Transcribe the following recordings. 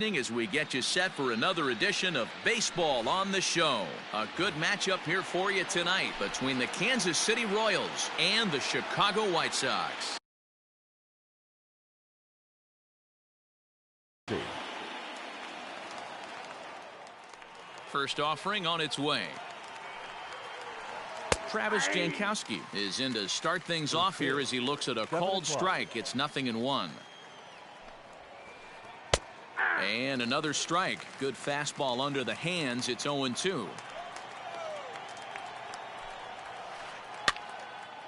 As we get you set for another edition of Baseball on the Show. A good matchup here for you tonight between the Kansas City Royals and the Chicago White Sox. First offering on its way. Travis Jankowski is in to start things off here as he looks at a called strike. It's 0-1. And another strike. Good fastball under the hands. It's 0-2.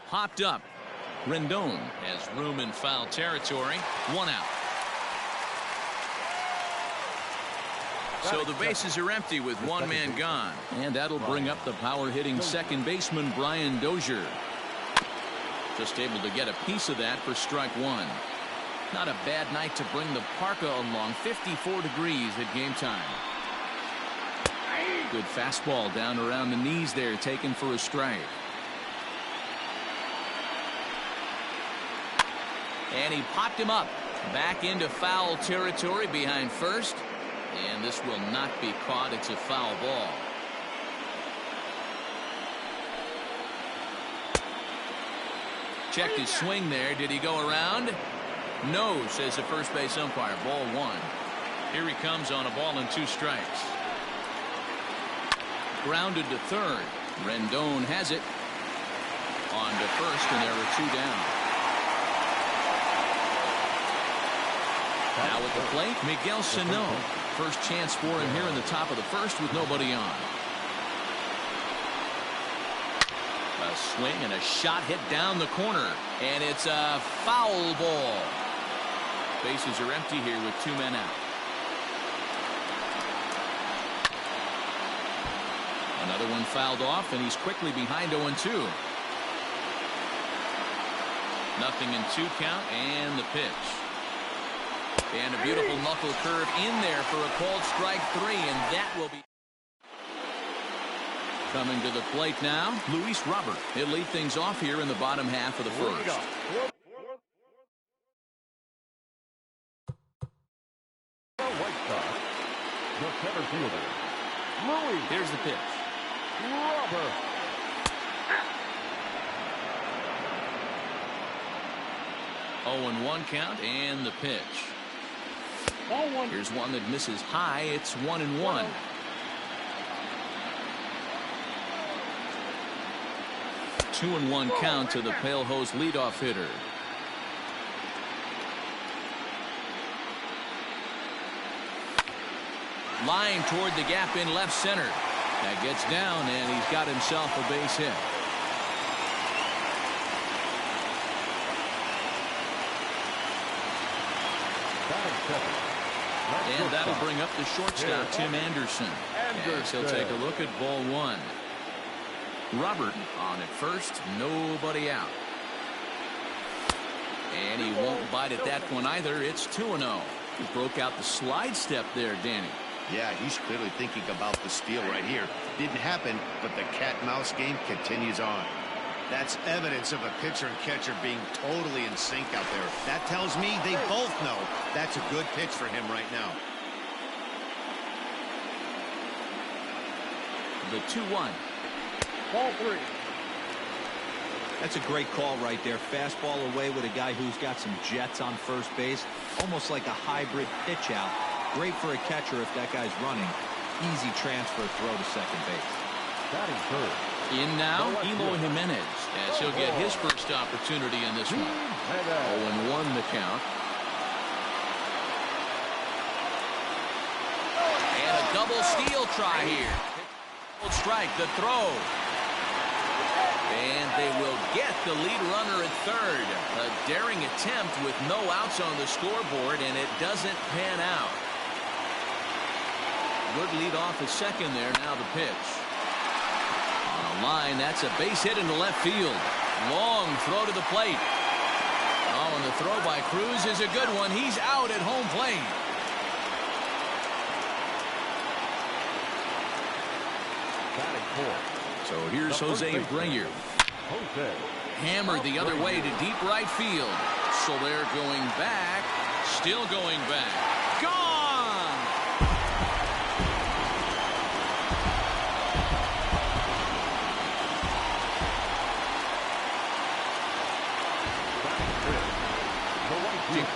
Hopped up. Rendon has room in foul territory. 1 out. So the bases are empty with 1 man gone. And that'll bring up the power hitting second baseman Brian Dozier. Just able to get a piece of that for strike 1. Not a bad night to bring the parka along. 54 degrees at game time. Good fastball down around the knees there, taken for a strike. And he popped him up. Back into foul territory behind first. And this will not be caught. It's a foul ball. Checked his swing there. Did he go around? No, says the first base umpire. Ball 1. Here he comes on a ball and 2 strikes. Grounded to third. Rendon has it. On to first, and there are 2 down. Now at the plate, Miguel Sano. First chance for him here in the top of the first with nobody on. A swing and a shot hit down the corner. And it's a foul ball. Bases are empty here with 2 men out. Another one fouled off, and he's quickly behind 0-2. 0-2 count, and the pitch. And a beautiful knuckle curve in there for a called strike 3, and that will be. Coming to the plate now, Luis Robert. He'll lead things off here in the bottom half of the first. Center fielder, Louis. Here's the pitch. Robert. Oh, 1 count, and the pitch. Here's one that misses high. It's 1-1. Two and 1 count to the Pale Hose leadoff hitter. Line toward the gap in left center. That gets down, and he's got himself a base hit. And that'll bring up the shortstop, Tim Anderson. As he'll take a look at ball 1. Robert on at first, nobody out. And he won't bite at that one either. It's 2-0. He broke out the slide step there, Danny. Yeah, he's clearly thinking about the steal right here. Didn't happen, but the cat-mouse game continues on. That's evidence of a pitcher and catcher being totally in sync out there. That tells me they both know that's a good pitch for him right now. The 2-1. Ball 3. That's a great call right there. Fastball away with a guy who's got some jets on first base. Almost like a hybrid pitch out. Great for a catcher if that guy's running. Easy transfer throw to second base. Batting third. In now, Eloy Jimenez, as he'll get his first opportunity in this one. 0-1 the count. And a double steal try here. Strike, the throw. And they will get the lead runner at third. A daring attempt with no outs on the scoreboard, and it doesn't pan out. Good lead off at second there. Now the pitch. On a line, that's a base hit into left field. Long throw to the plate. Oh, and the throw by Cruz is a good one. He's out at home plate. Batting fourth. So here's Jose Abreu. Hammered the other way to deep right field. Soler going back. Still going back. Gone!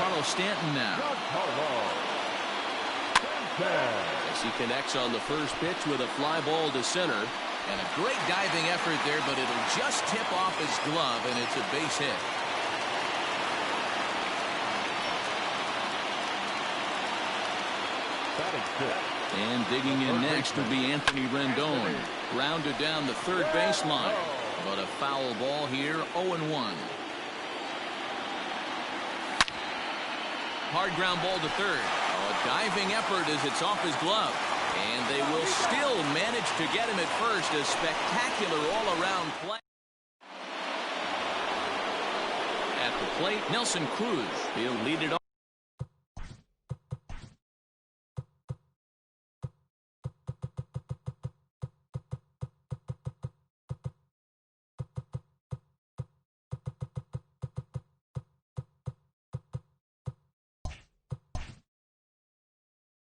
Giancarlo Stanton now. As he connects on the first pitch with a fly ball to center. And a great diving effort there, but it'll just tip off his glove, and it's a base hit. And digging in next will be Anthony Rendon. Grounded down the third baseline. But a foul ball here, 0-1. Hard ground ball to third. A diving effort as it's off his glove. And they will still manage to get him at first. A spectacular all-around play. At the plate, Nelson Cruz. He'll lead it off.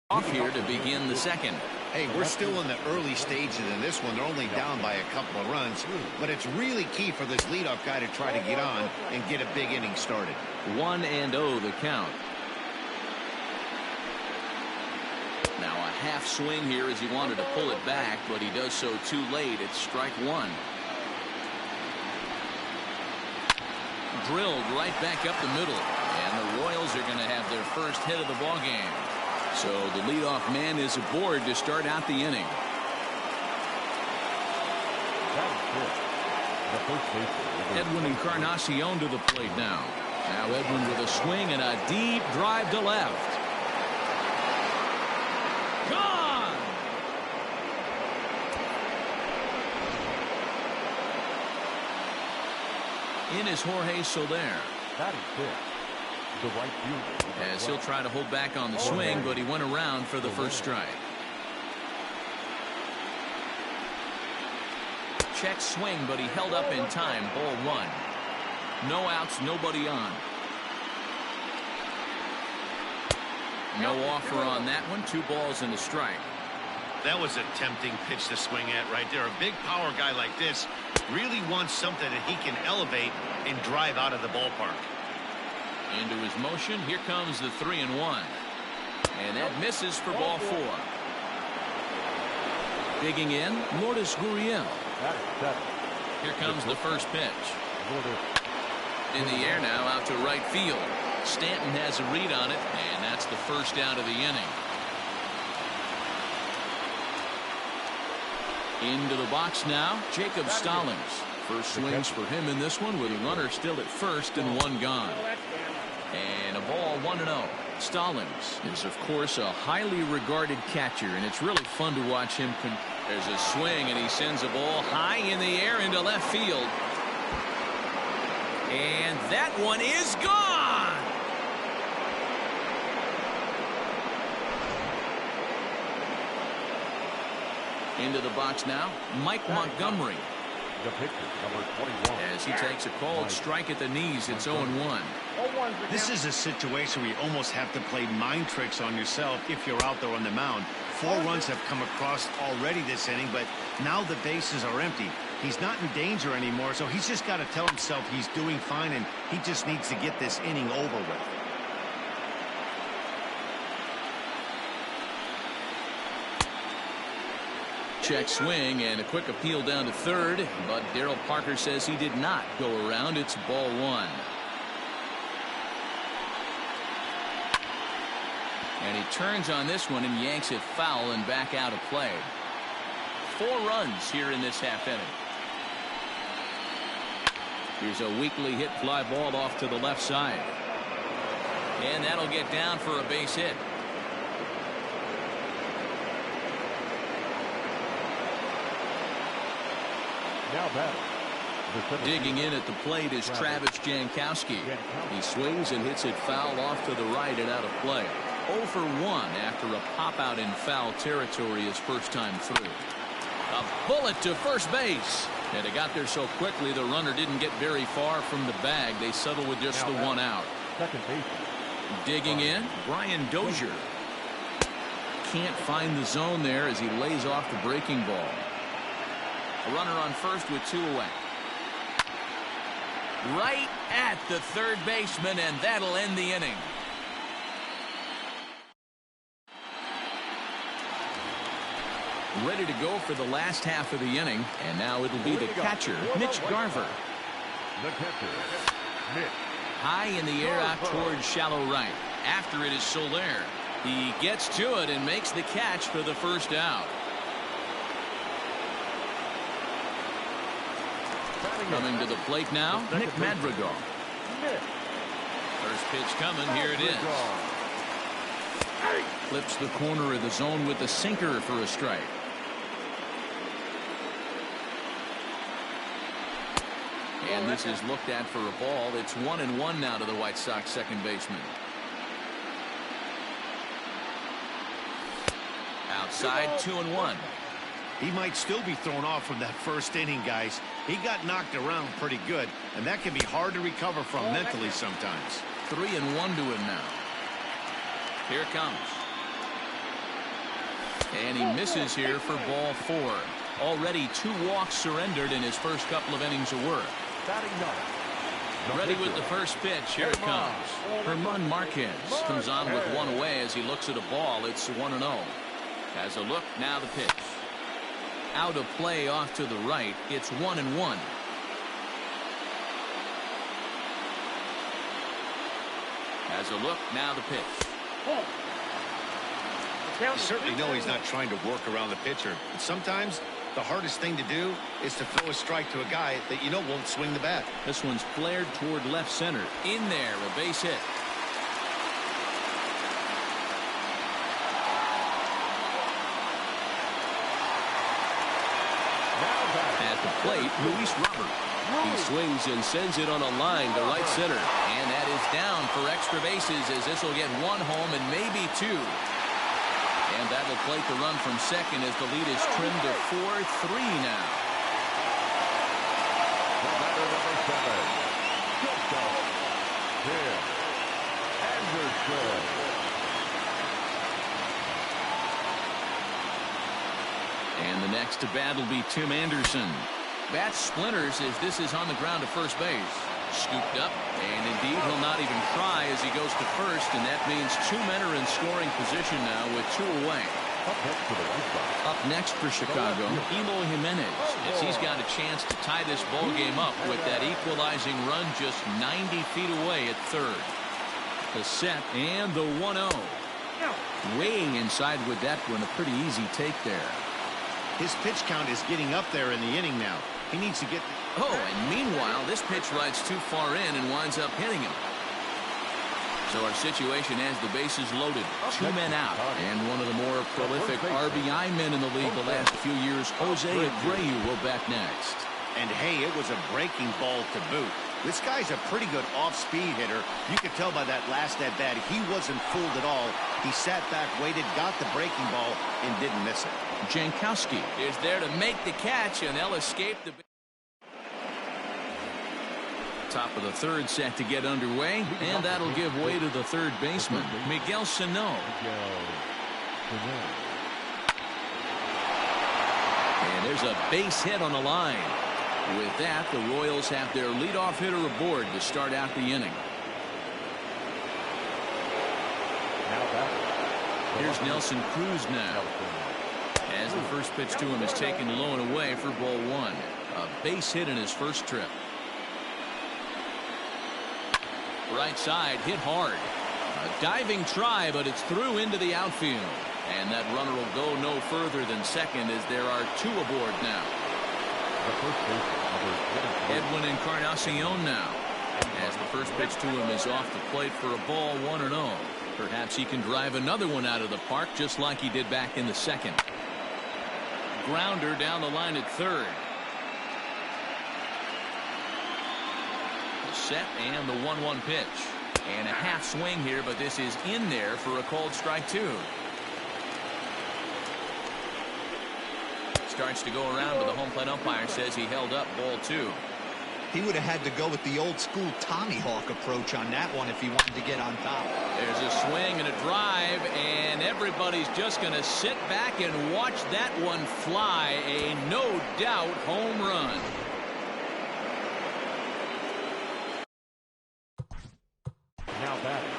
Off here to begin the second. Hey, we're still in the early stages in this one. They're only down by a couple of runs, but it's really key for this leadoff guy to try to get on and get a big inning started. 1-0 the count. Now a half swing here as he wanted to pull it back, but he does so too late. It's strike one. Drilled right back up the middle, and the Royals are going to have their first hit of the ball game. So the leadoff man is aboard to start out the inning. Edwin Encarnacion to the plate now. Now Edwin with a swing and a deep drive to left. Gone! In is Jorge Soler. That is good. The right fielder. As he'll try to hold back on the swing, but he went around for the first strike. Check swing, but he held up in time. Ball one. No outs, nobody on. No offer on that one. 2 balls and a strike. That was a tempting pitch to swing at right there. A big power guy like this really wants something that he can elevate and drive out of the ballpark. Into his motion. Here comes the 3-1. And that misses for ball 4. Digging in, Lourdes Gurriel. Here comes the first pitch. In the air now, out to right field. Stanton has a read on it, and that's the first out of the inning. Into the box now, Jacob Stallings. First swings for him in this one with a runner still at first and 1 gone. And a ball 1-0. Stallings is, of course, a highly regarded catcher, and it's really fun to watch him. There's a swing, and he sends a ball high in the air into left field. And that one is gone! Into the box now, Mike Montgomery. The pitcher, number 21. As he takes a called strike at the knees, it's 0-1. This is a situation where you almost have to play mind tricks on yourself if you're out there on the mound. 4 runs have come across already this inning, but now the bases are empty. He's not in danger anymore, so he's just got to tell himself he's doing fine, and he just needs to get this inning over with. Check swing and a quick appeal down to third, but Darryl Parker says he did not go around. It's ball 1. And he turns on this one and yanks it foul and back out of play. 4 runs here in this half inning. Here's a weakly hit fly ball off to the left side. And that'll get down for a base hit. Now batting. Digging in at the plate is Travis Jankowski. He swings and hits it foul off to the right and out of play. 0 for 1 after a pop out in foul territory his first time through. A bullet to first base. And it got there so quickly the runner didn't get very far from the bag. They settle with just the 1 out. Second base. Digging in, Brian Dozier. Can't find the zone there as he lays off the breaking ball. A runner on first with 2 away. Right at the third baseman, and that'll end the inning. ready to go for the last half of the inning. And now it'll be the catcher, Mitch Garver. The catcher, Mitch. High in the air out towards shallow right. After it is Soler. He gets to it and makes the catch for the first out. Coming to the plate now, Nick Madrigal. First pitch coming, here it is. Flips the corner of the zone with the sinker for a strike. And this is looked at for a ball. It's 1-1 now to the White Sox second baseman. Outside, 2-1. He might still be thrown off from that first inning, guys. He got knocked around pretty good, and that can be hard to recover from mentally sometimes. 3-1 to him now. Here it comes. And he misses here for ball 4. Already 2 walks surrendered in his first couple of innings of work. Ready with the first pitch. Here it comes. Herman Marquez comes on with one away as he looks at a ball. It's 1-0. Has a look. Now the pitch. Out of play off to the right. It's 1-1. Has a look. Now the pitch. You certainly know he's not trying to work around the pitcher. But sometimes the hardest thing to do is to throw a strike to a guy that you know won't swing the bat. This one's flared toward left center. In there, a base hit. At the plate, Luis Robert. He swings and sends it on a line to right center. And that is down for extra bases as this will get 1 home and maybe 2. And that will plate the run from second as the lead is trimmed to 4-3 now. Batter number 7. Tim Anderson. And the next to bat will be Tim Anderson. Bat splinters as this is on the ground to first base. Scooped up, and indeed he'll not even try as he goes to first, and that means 2 men are in scoring position now with 2 away. Up next for Chicago, Eloy Jimenez, as he's got a chance to tie this ball game up with that equalizing run just 90 feet away at third. The set and the 1-0. Weighing inside with that one, a pretty easy take there. His pitch count is getting up there in the inning now. He needs to get... Oh, and meanwhile, this pitch rides too far in and winds up hitting him. So our situation has the bases loaded, 2 men out, and one of the more prolific RBI men in the league the last few years, Jose Abreu, will bat next. And hey, it was a breaking ball to boot. This guy's a pretty good off-speed hitter. You could tell by that last at-bat he wasn't fooled at all. He sat back, waited, got the breaking ball, and didn't miss it. Jankowski is there to make the catch, and they'll escape the... Top of the third set to get underway, and that'll give way to the third baseman, Miguel Sano. And there's a base hit on the line. With that, the Royals have their leadoff hitter aboard to start out the inning. Here's Nelson Cruz now. As the first pitch to him is taken low and away for ball 1. A base hit in his first trip. Right side, hit hard. A diving try, but it's through into the outfield. And that runner will go no further than second as there are 2 aboard now. Edwin Encarnacion now. As the first pitch to him is off the plate for a ball, 1-0. Perhaps he can drive another one out of the park just like he did back in the second. Grounder down the line at third. The set and the 1-1 pitch. And a half swing here, but this is in there for a called strike 2. Starts to go around, but the home plate umpire says he held up ball 2. He would have had to go with the old school Tommy Hawk approach on that one if he wanted to get on top. There's a swing and a drive, and everybody's just going to sit back and watch that one fly. A no doubt home run. Now batting,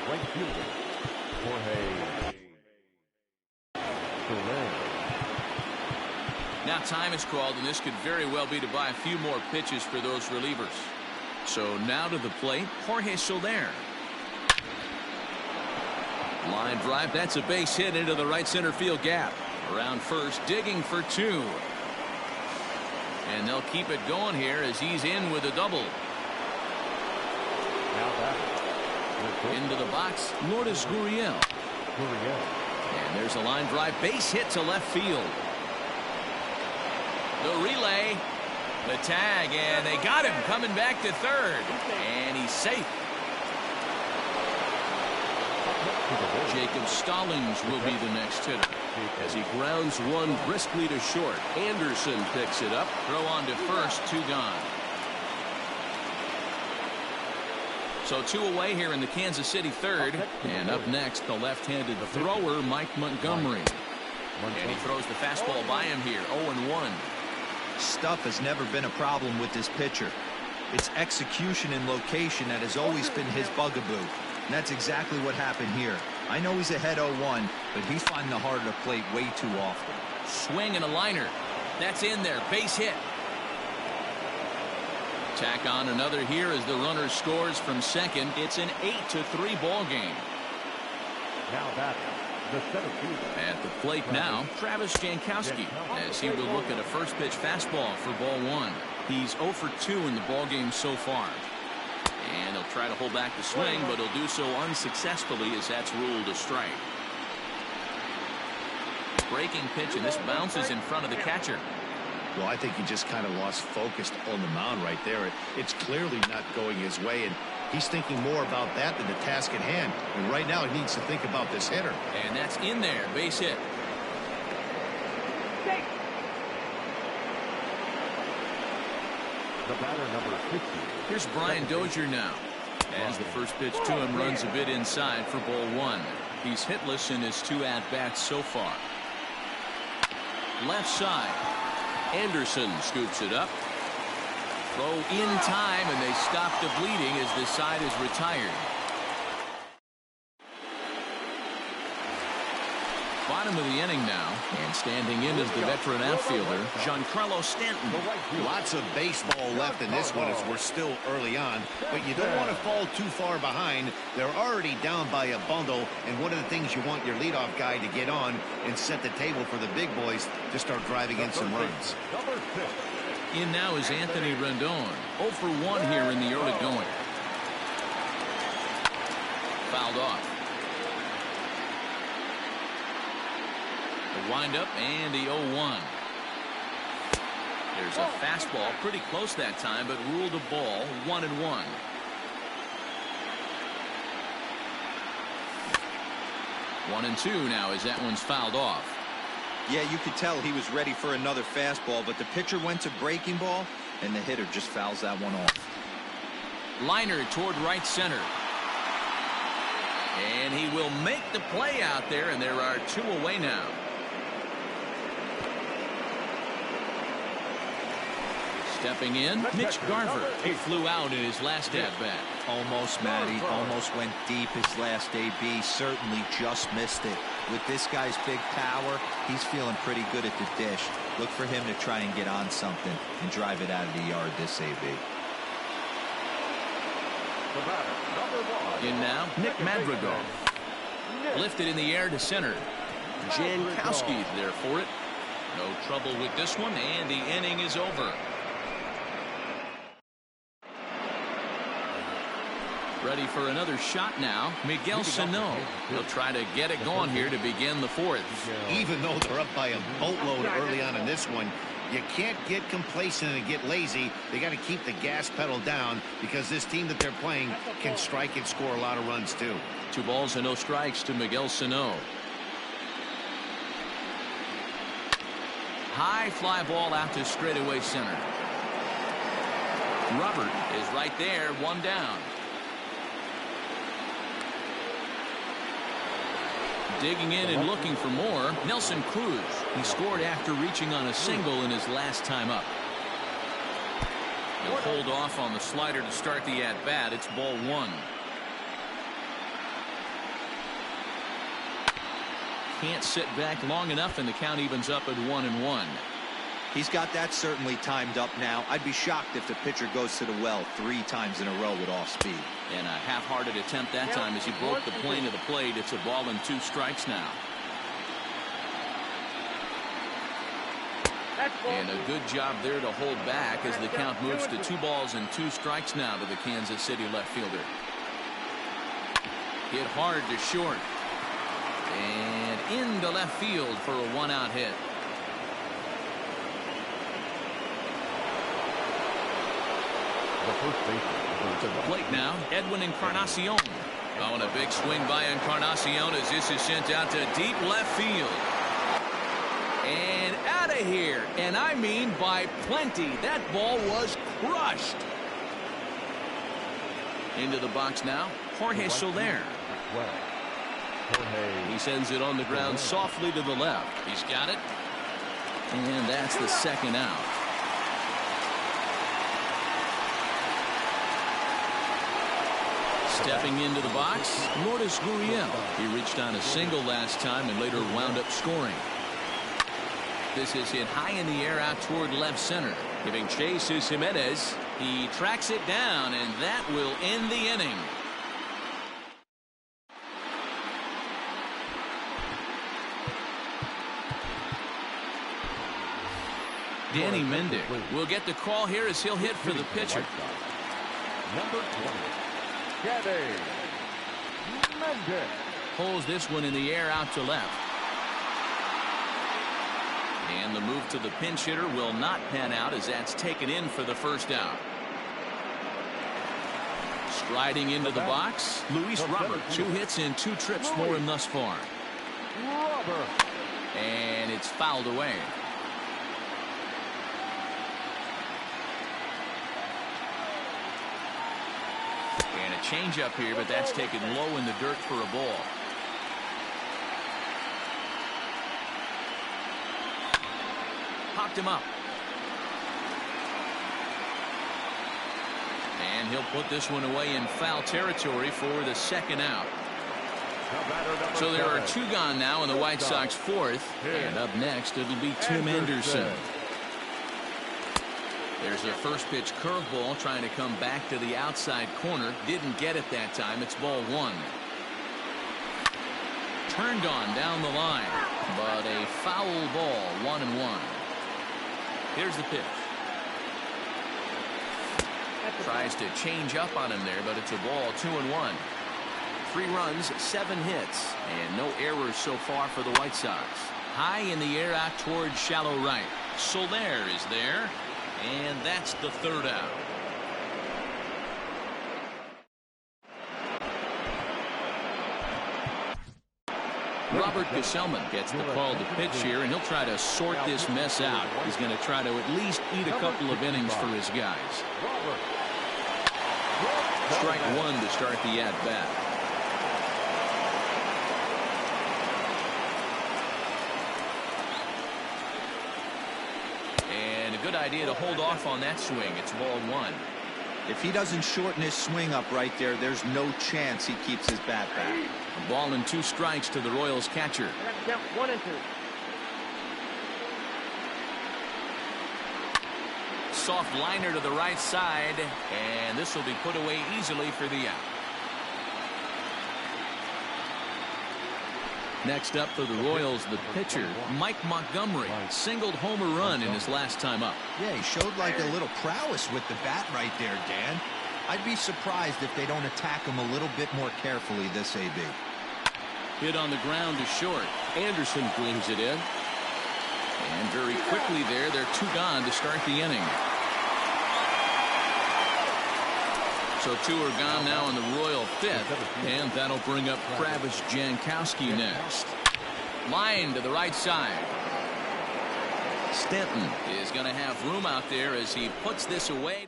right fielder, Jorge Soler. Now time is called, and this could very well be to buy a few more pitches for those relievers. So now to the plate, Jorge Soler. Line drive, that's a base hit into the right center field gap. Around first, digging for two. And they'll keep it going here as he's in with a double. Now that Into the box, Lourdes Gurriel. And there's a line drive, base hit to left field. The relay, the tag, and they got him coming back to third. And he's safe. Jacob Stallings will be the next hitter. As he grounds one briskly to short, Anderson picks it up. Throw on to first, two gone. So two away here in the Kansas City third. And up next, the left-handed thrower, Mike Montgomery. And he throws the fastball by him here, 0-1. Stuff has never been a problem with this pitcher. It's execution and location that has always been his bugaboo. And that's exactly what happened here. I know he's ahead 0-1, but he's finding the harder to plate way too often. Swing and a liner. That's in there. Base hit. Tack on another here as the runner scores from second. It's an 8-3 ball game. Now that the center fielder. At the plate now, Travis Jankowski, as he will look at a first pitch fastball for ball one. He's 0 for 2 in the ball game so far. And he'll try to hold back the swing, but he'll do so unsuccessfully as that's ruled a strike. Breaking pitch, and this bounces in front of the catcher. Well, I think he just kind of lost focus on the mound right there. It's clearly not going his way, and he's thinking more about that than the task at hand. And right now he needs to think about this hitter. And that's in there, base hit. The batter, number 50. Here's Brian Dozier now. As the first pitch to him runs a bit inside for ball one. He's hitless in his 2 at-bats so far. Left side. Anderson scoops it up. Throw in time, and they stop the bleeding as this side is retired. Bottom of the inning now, and standing in as the veteran outfielder, Giancarlo Stanton. Lots of baseball left in this one as we're still early on, but you don't want to fall too far behind. They're already down by a bundle, and one of the things you want your leadoff guy to get on and set the table for the big boys to start driving in some runs. In now is Anthony Rendon, 0 for 1 here in the early going. Fouled off. The windup and the 0-1. There's a fastball, pretty close that time, but ruled a ball, 1-1. One and two now as that one's fouled off. Yeah, you could tell he was ready for another fastball, but the pitcher went to breaking ball, and the hitter just fouls that one off. Liner toward right center. And he will make the play out there, and there are 2 away now. Stepping in, Mitch Garver. He flew out in his last at-bat. Almost, Matty. Almost went deep his last AB. Certainly just missed it. With this guy's big power, he's feeling pretty good at the dish. Look for him to try and get on something and drive it out of the yard this AB. The batter, number 1. In now, Nick Madrigal. Lifted in the air to center. Jankowski there for it. No trouble with this one, and the inning is over. Ready for another shot now, Miguel Sano. He'll try to get it going here to begin the 4th. Even though they're up by a boatload early on in this one, you can't get complacent and get lazy. They got to keep the gas pedal down because this team that they're playing can strike and score a lot of runs too. 2 balls and no strikes to Miguel Sano. High fly ball out to straightaway center. Robert is right there, 1 down. Digging in and looking for more, Nelson Cruz. He scored after reaching on a single in his last time up. He'll hold off on the slider to start the at-bat. It's ball 1. Can't sit back long enough, and the count evens up at 1-1. He's got that certainly timed up now. I'd be shocked if the pitcher goes to the well 3 times in a row with off speed. And a half-hearted attempt that time as he broke the plane of the plate. It's a ball and 2 strikes now. And a good job there to hold back as the count moves to 2 balls and 2 strikes now to the Kansas City left fielder. Hit hard to short. And into left field for a 1-out hit. The first baseman. To the plate now, Edwin Encarnacion. Oh, and a big swing by Encarnacion as this is sent out to deep left field. And out of here. And I mean by plenty. That ball was crushed. Into the box now, Jorge Soler. He sends it on the ground softly to the left. He's got it. And that's the 2nd out. Stepping into the box, Lourdes Gurriel. He reached on a single last time and later wound up scoring. This is hit high in the air out toward left center. Giving chase is Jimenez. He tracks it down, and that will end the inning. Danny Mendick will get the call here as he'll hit for the pitcher. Number 20. Danny Mendick. Pulls this one in the air out to left. And the move to the pinch hitter will not pan out as that's taken in for the 1st out. Striding into the box, Luis Robert. 2 hits and 2 trips for him thus far. Robert. And it's fouled away. And a changeup here, but that's taken low in the dirt for a ball. Popped him up. And he'll put this one away in foul territory for the 2nd out. So there are 2 gone now in the White Sox 4th. And up next, it'll be Tim Anderson. There's a first pitch curveball trying to come back to the outside corner. Didn't get it that time. It's ball 1. Turned on down the line. But a foul ball, 1-1. Here's the pitch. Tries to change up on him there, but it's a ball, 2-1. 3 runs, 7 hits, and no errors so far for the White Sox. High in the air out towards shallow right. Soler is there, and that's the 3rd out. Robert Gesellman gets the call to pitch here, and he'll try to sort this mess out. He's going to try to at least eat a couple of innings for his guys. Strike 1 to start the at-bat. And a good idea to hold off on that swing. It's ball 1. If he doesn't shorten his swing up right there, there's no chance he keeps his bat back. A ball and 2 strikes to the Royals catcher. Count 1 and 2. Soft liner to the right side, and this will be put away easily for the out. Next up for the Royals, the pitcher, Mike Montgomery. Singled homer run in his last time up. Yeah, he showed like a little prowess with the bat right there, Dan. I'd be surprised if they don't attack him a little bit more carefully this AB. Hit on the ground to short. Anderson brings it in. And very quickly there, they're 2 gone to start the inning. So 2 are gone now in the Royal 5th, and that'll bring up Travis Jankowski next. Line to the right side. Stanton is going to have room out there as he puts this away.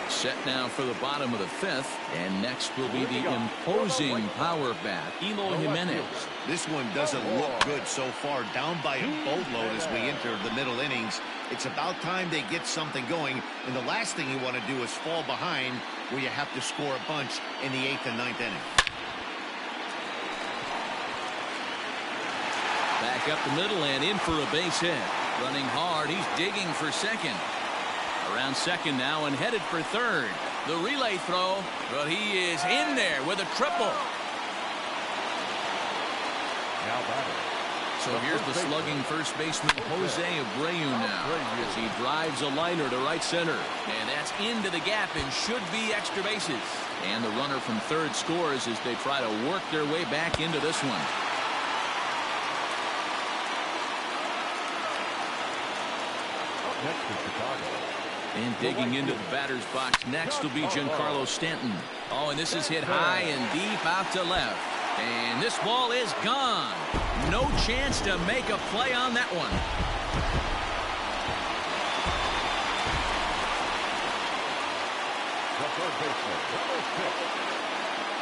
Set now for the bottom of the 5th, and next will be the imposing power bat, Eloy Jimenez. This one doesn't look good so far. Down by a boatload as we enter the middle innings. It's about time they get something going, and the last thing you want to do is fall behind where you have to score a bunch in the 8th and 9th inning. Back up the middle and in for a base hit. Running hard. He's digging for second. Around second now and headed for third. The relay throw, but he is in there with a triple. Now batting. So here's the slugging first baseman Jose Abreu now as he drives a liner to right center. And that's into the gap and should be extra bases. And the runner from third scores as they try to work their way back into this one. Up next is Chicago. And digging into the batter's box next will be Giancarlo Stanton. Oh, and this is hit high and deep out to left. And this ball is gone. No chance to make a play on that one. The third baseman,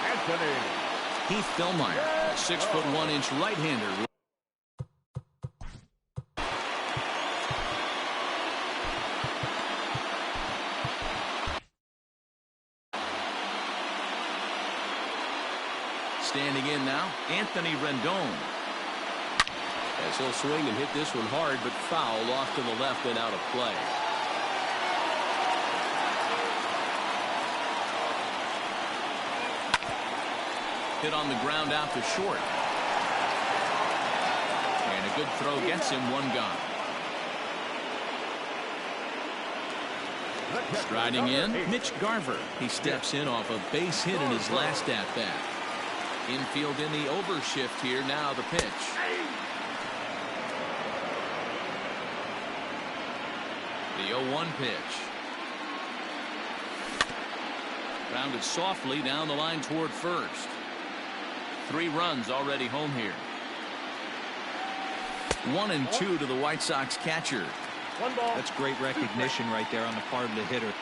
Anthony. Heath Fillmyer, a 6'1" right-hander. Standing in now, Anthony Rendon. As he'll swing and hit this one hard, but foul off to the left and out of play. Hit on the ground out to short. And a good throw gets him one gone. Striding in, Mitch Garver. He steps in off a base hit in his last at-bat. Infield in the overshift here. Now the pitch. The 0-1 pitch. Grounded softly down the line toward first. 3 runs already home here. 1-2 to the White Sox catcher. That's great recognition right there on the part of the hitter.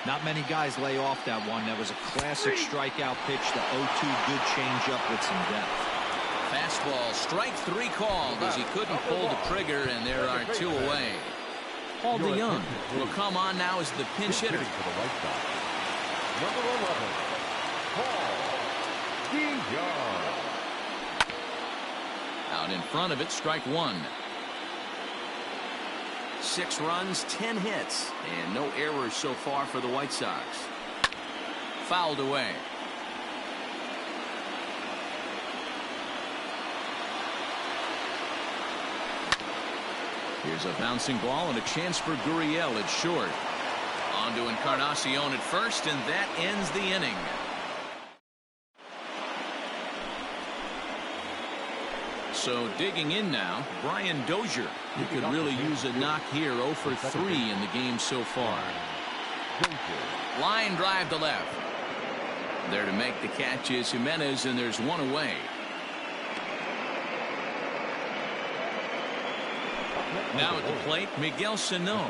Not many guys lay off that one. That was a classic strikeout pitch. The 0-2 good changeup with some depth. Fastball, strike 3 called as he couldn't pull the trigger, and there are 2 away. Paul DeYoung will come on now as the pinch hitter. Number 11, Paul DeYoung. Out in front of it, strike 1. 6 runs, 10 hits, and no errors so far for the White Sox. Fouled away. Here's a bouncing ball and a chance for Gurriel at short. On to Encarnacion at first, and that ends the inning. So digging in now, Brian Dozier. He could really use a knock here. 0 for 3 in the game so far. Line drive to left. There to make the catch is Jimenez, and there's 1 away. Now at the plate, Miguel Sano.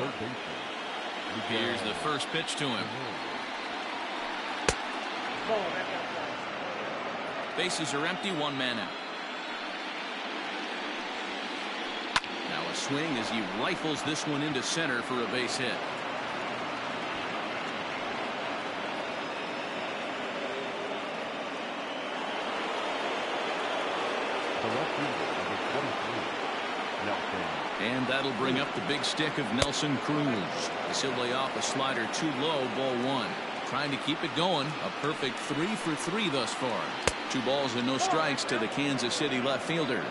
Here's the first pitch to him. Bases are empty, 1 man out. Now a swing as he rifles this one into center for a base hit. And that'll bring up the big stick of Nelson Cruz. As he'll lay off a slider too low, ball 1. Trying to keep it going. A perfect 3 for 3 thus far. 2 balls and no strikes to the Kansas City left fielder.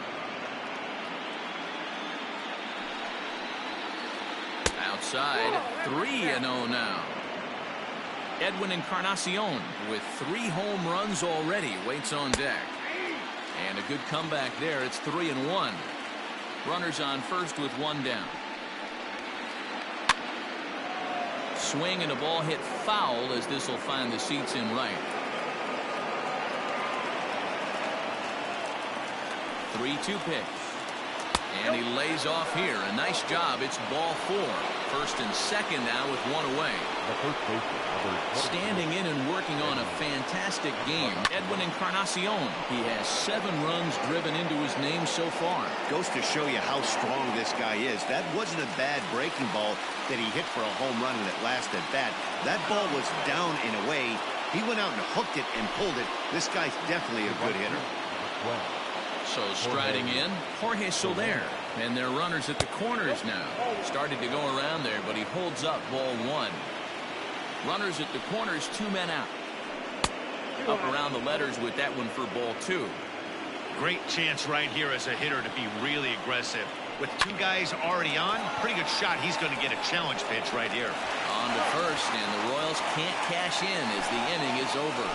Outside, 3-0 now. Edwin Encarnacion with 3 home runs already waits on deck. And a good comeback there. It's 3-1. Runners on first with 1 down. Swing and a ball hit foul as this will find the seats in right. 3-2 pitch. And he lays off here. A nice job. It's ball 4. First and second now with 1 away. Standing in and working on a fantastic game, Edwin Encarnacion. He has 7 runs driven into his name so far. Goes to show you how strong this guy is. That wasn't a bad breaking ball that he hit for a home run in that last at bat. That ball was down and away. He went out and hooked it and pulled it. This guy's definitely a good hitter. So striding in, Jorge Soler. And their runners at the corners now. Started to go around there, but he holds up ball one. Runners at the corners, 2 men out. Up around the letters with that one for ball two. Great chance right here as a hitter to be really aggressive. With 2 guys already on, pretty good shot. He's going to get a challenge pitch right here. On to first, and the Royals can't cash in as the inning is over.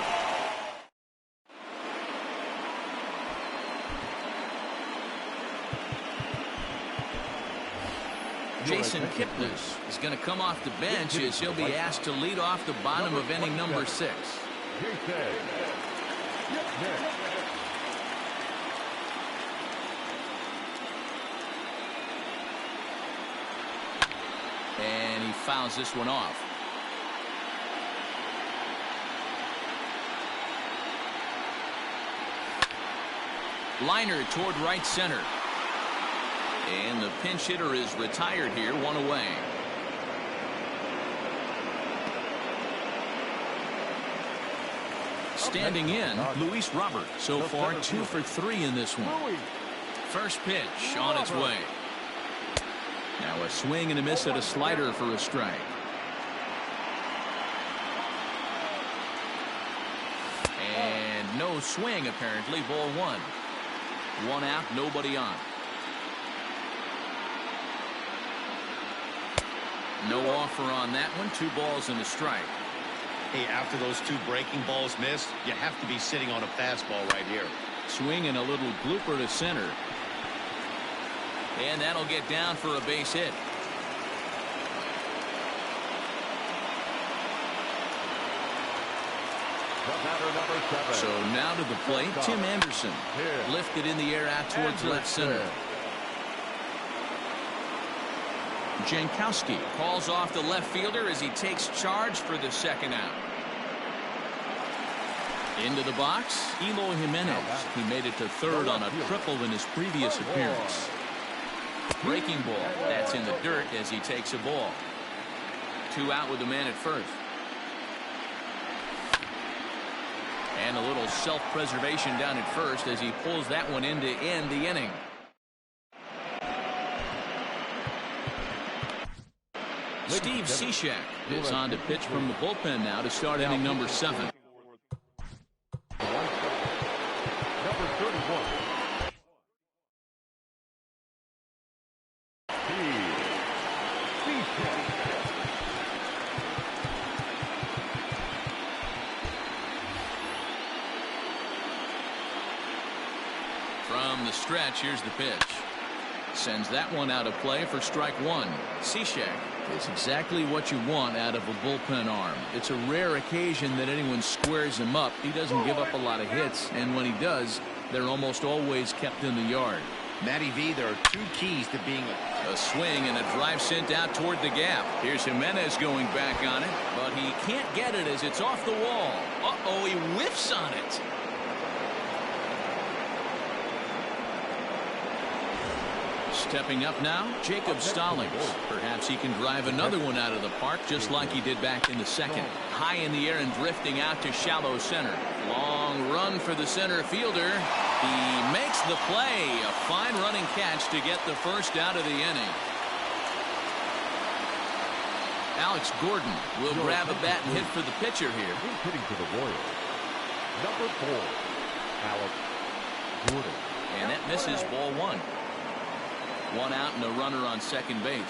Jason Kipnis is going to come off the bench as he'll be asked to lead off the bottom of inning number 6. And he fouls this one off. Liner toward right center. And the pinch hitter is retired here, 1 away. Standing in, Luis Robert. So far, 2 for 3 in this one. First pitch on its way. Now a swing and a miss at a slider for a strike. And no swing, apparently. Ball 1. 1 out, nobody on. No offer on that one. 2 balls and a strike. Hey, after those 2 breaking balls missed, you have to be sitting on a fastball right here. Swing and a little blooper to center. And that'll get down for a base hit. So now to the plate, Tim Anderson. Lifted in the air out towards left center. Jankowski calls off the left fielder as he takes charge for the 2nd out. Into the box, Eloy Jimenez. He made it to 3rd on a triple in his previous appearance. Breaking ball. That's in the dirt as he takes a ball. 2 out with the man at first. And a little self-preservation down at first as he pulls that one in to end the inning. Steve Cishek is on to pitch from the bullpen now to start inning number 7. Number 31. From the stretch, here's the pitch. Sends that one out of play for strike 1. Cishek is exactly what you want out of a bullpen arm. It's a rare occasion that anyone squares him up. He doesn't give up a lot of hits, and when he does, they're almost always kept in the yard. Matty V, there are 2 keys to being a swing and a drive sent out toward the gap. Here's Jimenez going back on it, but he can't get it as it's off the wall. Uh-oh, he whiffs on it. Stepping up now, Jacob Stallings. Perhaps he can drive another one out of the park just like he did back in the 2nd. High in the air and drifting out to shallow center. Long run for the center fielder. He makes the play. A fine running catch to get the first out of the inning. Alex Gordon will grab a bat and hit for the pitcher here. Hitting to the Royals. Number 4, Alex Gordon. And that misses, ball 1. 1 out and a runner on second base.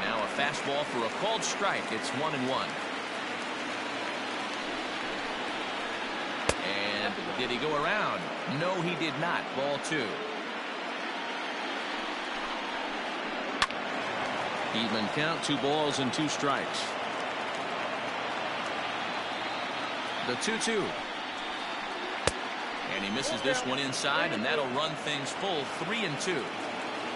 Now a fastball for a called strike. It's 1-1. And did he go around? No, he did not. Ball 2. Even count, 2 balls and 2 strikes. The 2-2. And he misses this one inside, and that'll run things full 3-2.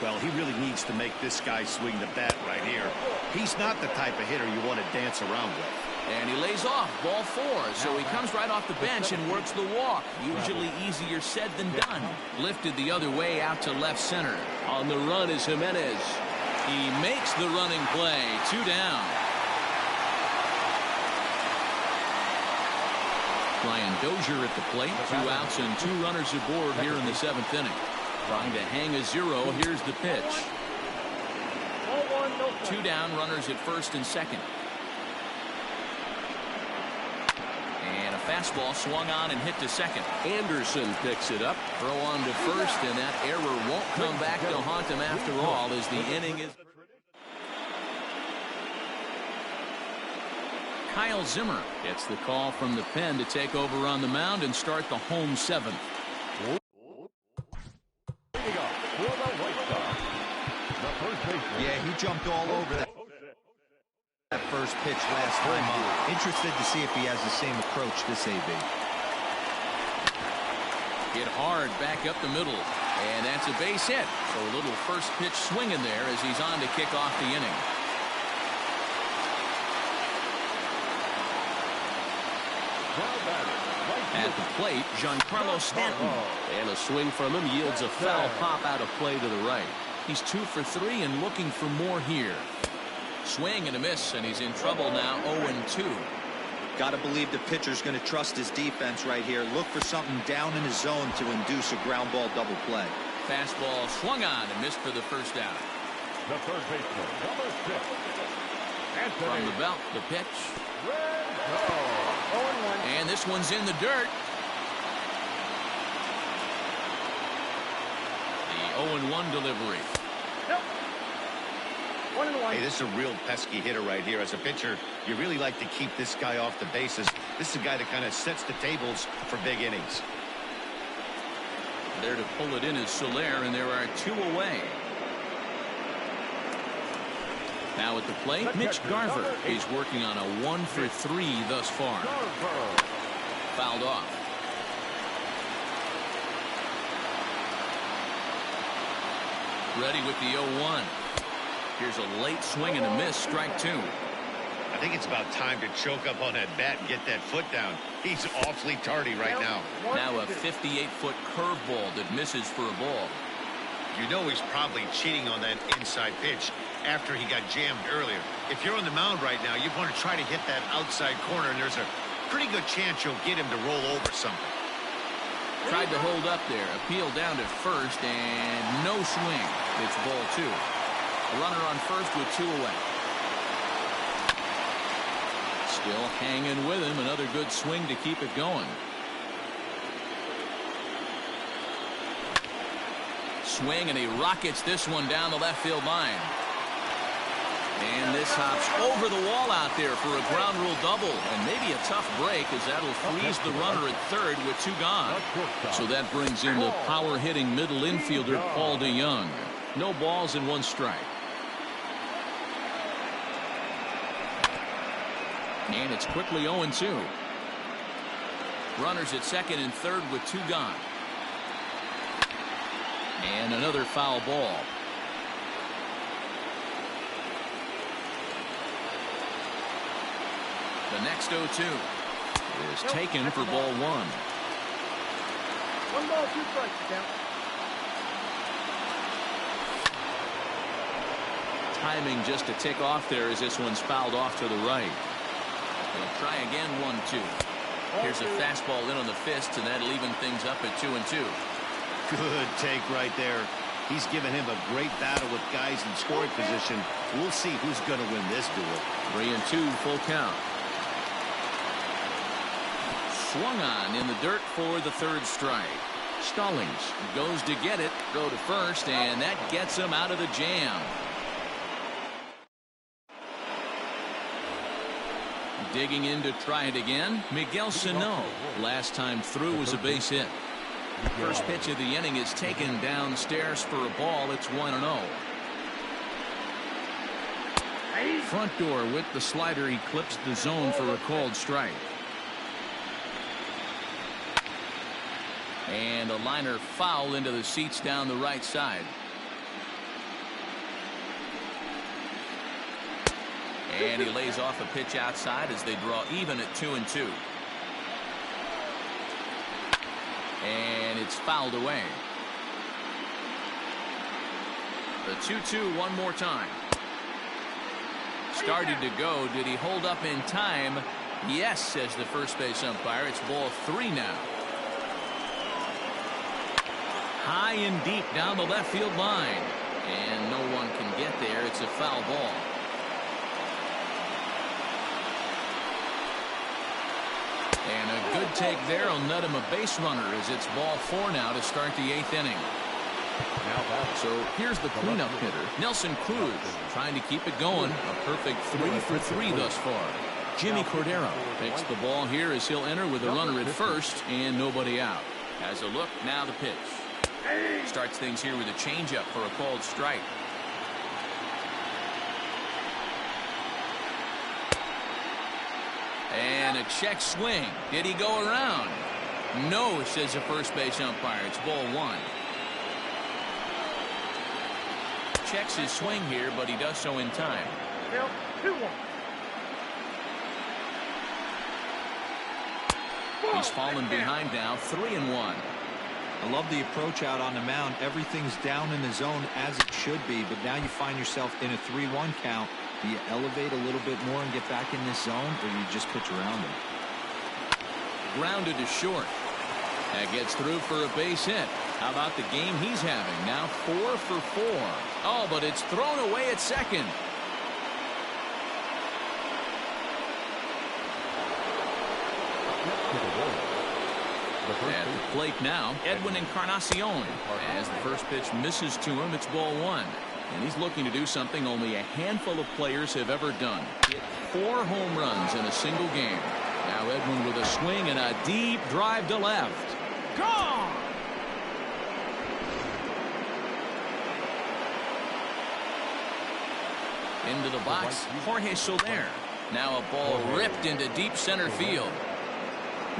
Well, he really needs to make this guy swing the bat right here. He's not the type of hitter you want to dance around with. And he lays off, ball 4, so he comes right off the bench and works the walk. Usually easier said than done. Lifted the other way out to left center. On the run is Jimenez. He makes the running play. 2 down. Brian Dozier at the plate. 2 outs and 2 runners aboard here in the 7th inning. Trying to hang a 0. Here's the pitch. 2 down, runners at first and second. And a fastball swung on and hit to second. Anderson picks it up. Throw on to first, and that error won't come back to haunt him after all as the inning is. Kyle Zimmer gets the call from the pen to take over on the mound and start the home 7th. Yeah, he jumped all over that first pitch last time up. Interested to see if he has the same approach this AB. Hit hard back up the middle, and that's a base hit. So a little first pitch swing in there as he's on to kick off the inning. At the plate, Giancarlo Stanton. And a swing from him yields a foul pop out of play to the right. He's 2 for 3 and looking for more here. Swing and a miss, and he's in trouble now. 0-2. Got to believe the pitcher's going to trust his defense right here. Look for something down in his zone to induce a ground ball double play. Fastball swung on and missed for the first out. The third baseman, number 6. From the belt, the pitch. And this one's in the dirt. The 0-1 delivery. Hey, this is a real pesky hitter right here. As a pitcher, you really like to keep this guy off the bases. This is a guy that kind of sets the tables for big innings. There to pull it in is Soler, and there are 2 away. Now at the plate, Mitch Garver. He's working on a 1 for 3 thus far. Fouled off. Ready with the 0-1. Here's a late swing and a miss, strike 2. I think it's about time to choke up on that bat and get that foot down. He's awfully tardy right now. Now a 58-foot curveball that misses for a ball. You know he's probably cheating on that inside pitch after he got jammed earlier. If you're on the mound right now, you want to try to hit that outside corner, and there's a pretty good chance you'll get him to roll over something. Tried to hold up there, appealed down to first, and no swing. It's ball 2. A runner on first with 2 away. Still hanging with him. Another good swing to keep it going. Swing, and he rockets this one down the left field line. And this hops over the wall out there for a ground rule double. And maybe a tough break, as that'll freeze the runner at third with 2 gone. So that brings in the power-hitting middle infielder, Paul DeYoung. No balls and 1 strike. And it's quickly 0-2. Runners at second and third with 2 gone. And another foul ball. The next 0-2 is taken for ball 1. 1 ball, 2 strikes, count. Timing just a tick off there as this one's fouled off to the right. They'll try again. 1-2. Here's a fastball in on the fist, and that'll even things up at 2-2. Good take right there. He's given him a great battle with guys in scoring position. We'll see who's going to win this duel. 3-2, full count. Swung on in the dirt for the 3rd strike. Stallings goes to get it, throw to first, and that gets him out of the jam. Digging in to try it again, Miguel Sano. Last time through was a base hit. First pitch of the inning is taken downstairs for a ball. It's 1-0. Front door with the slider. He clips the zone for a called strike. And a liner foul into the seats down the right side. And he lays off a pitch outside as they draw even at 2-2. And it's fouled away. The 2-2 one more time. Started to go. Did he hold up in time? Yes, says the first base umpire. It's ball 3 now. High and deep down the left field line. And no one can get there. It's a foul ball. And a good take there will net him a base runner as it's ball 4 now to start the 8th inning. So here's the cleanup hitter, Nelson Cruz, trying to keep it going. A perfect 3 for 3 thus far. Jimmy Cordero picks the ball here as he'll enter with a runner at first and nobody out. Has a look, now the pitch. Starts things here with a changeup for a called strike. And a check swing. Did he go around? No, says the first base umpire. It's ball 1. Checks his swing here, but he does so in time. 2-1. He's fallen behind now, 3-1. I love the approach out on the mound. Everything's down in the zone as it should be, but now you find yourself in a 3-1 count. Do you elevate a little bit more and get back in this zone, or do you just pitch around him? Grounded to short. That gets through for a base hit. How about the game he's having? Now 4 for 4. Oh, but it's thrown away at second. At the plate now, Edwin Encarnacion. As the first pitch misses to him, it's ball 1. And he's looking to do something only a handful of players have ever done. Hit 4 home runs in a single game. Now Edwin with a swing and a deep drive to left. Gone! Into the box, Jorge Soler. Now a ball ripped into deep center field.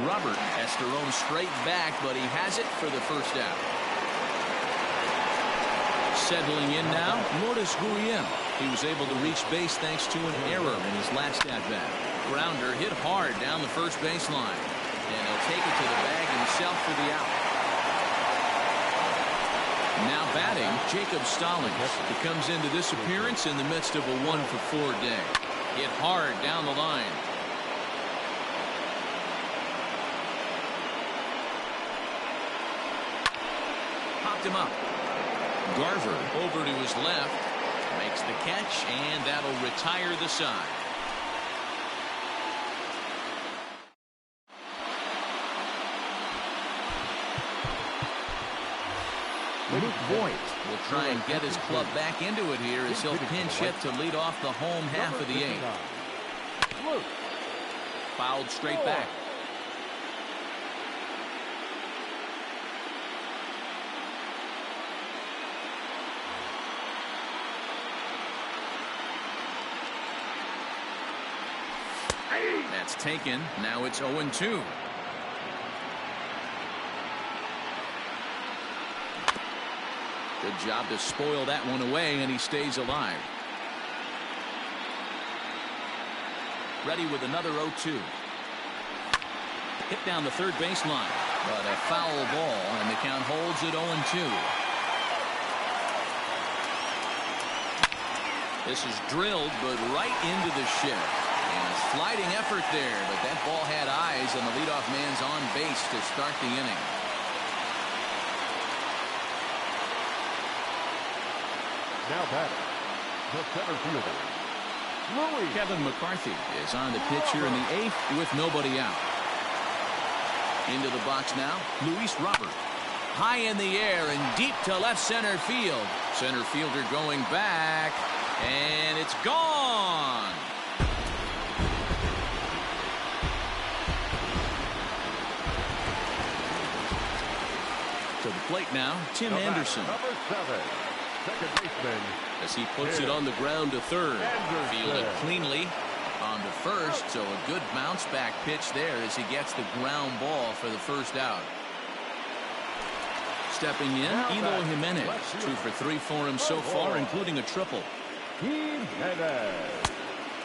Robert has to roam straight back, but he has it for the first out. Settling in now, Lourdes Gurriel. He was able to reach base thanks to an error in his last at-bat. Grounder hit hard down the first baseline. And he'll take it to the bag himself for the out. Now batting, Jacob Stallings. He comes into this appearance in the midst of a 1 for 4 day. Hit hard down the line. Popped him up. Garver over to his left. Makes the catch, and that'll retire the side. Luke Voigt will try and get his club back into it here as he'll pinch hit to lead off the home half of the 8th. Fouled straight back. That's taken. Now it's 0-2. Good job to spoil that one away, and he stays alive. Ready with another 0-2. Hit down the third baseline, but a foul ball, and the count holds at 0-2. This is drilled, but right into the shed. And a sliding effort there, but that ball had eyes, and the leadoff man's on base to start the inning. Now batting, the center fielder, Louis. Kevin McCarthy is on the pitch here in the 8th with nobody out. Into the box now, Luis Robert. High in the air and deep to left center field. Center fielder going back, and it's gone. To the plate now, Tim Anderson. Number 7, second baseman. As he puts it on the ground to third. Fielded cleanly on to first, so a good bounce back pitch there as he gets the ground ball for the first out. Stepping in, Eloy Jimenez. 2 for 3 for him so far, including a triple.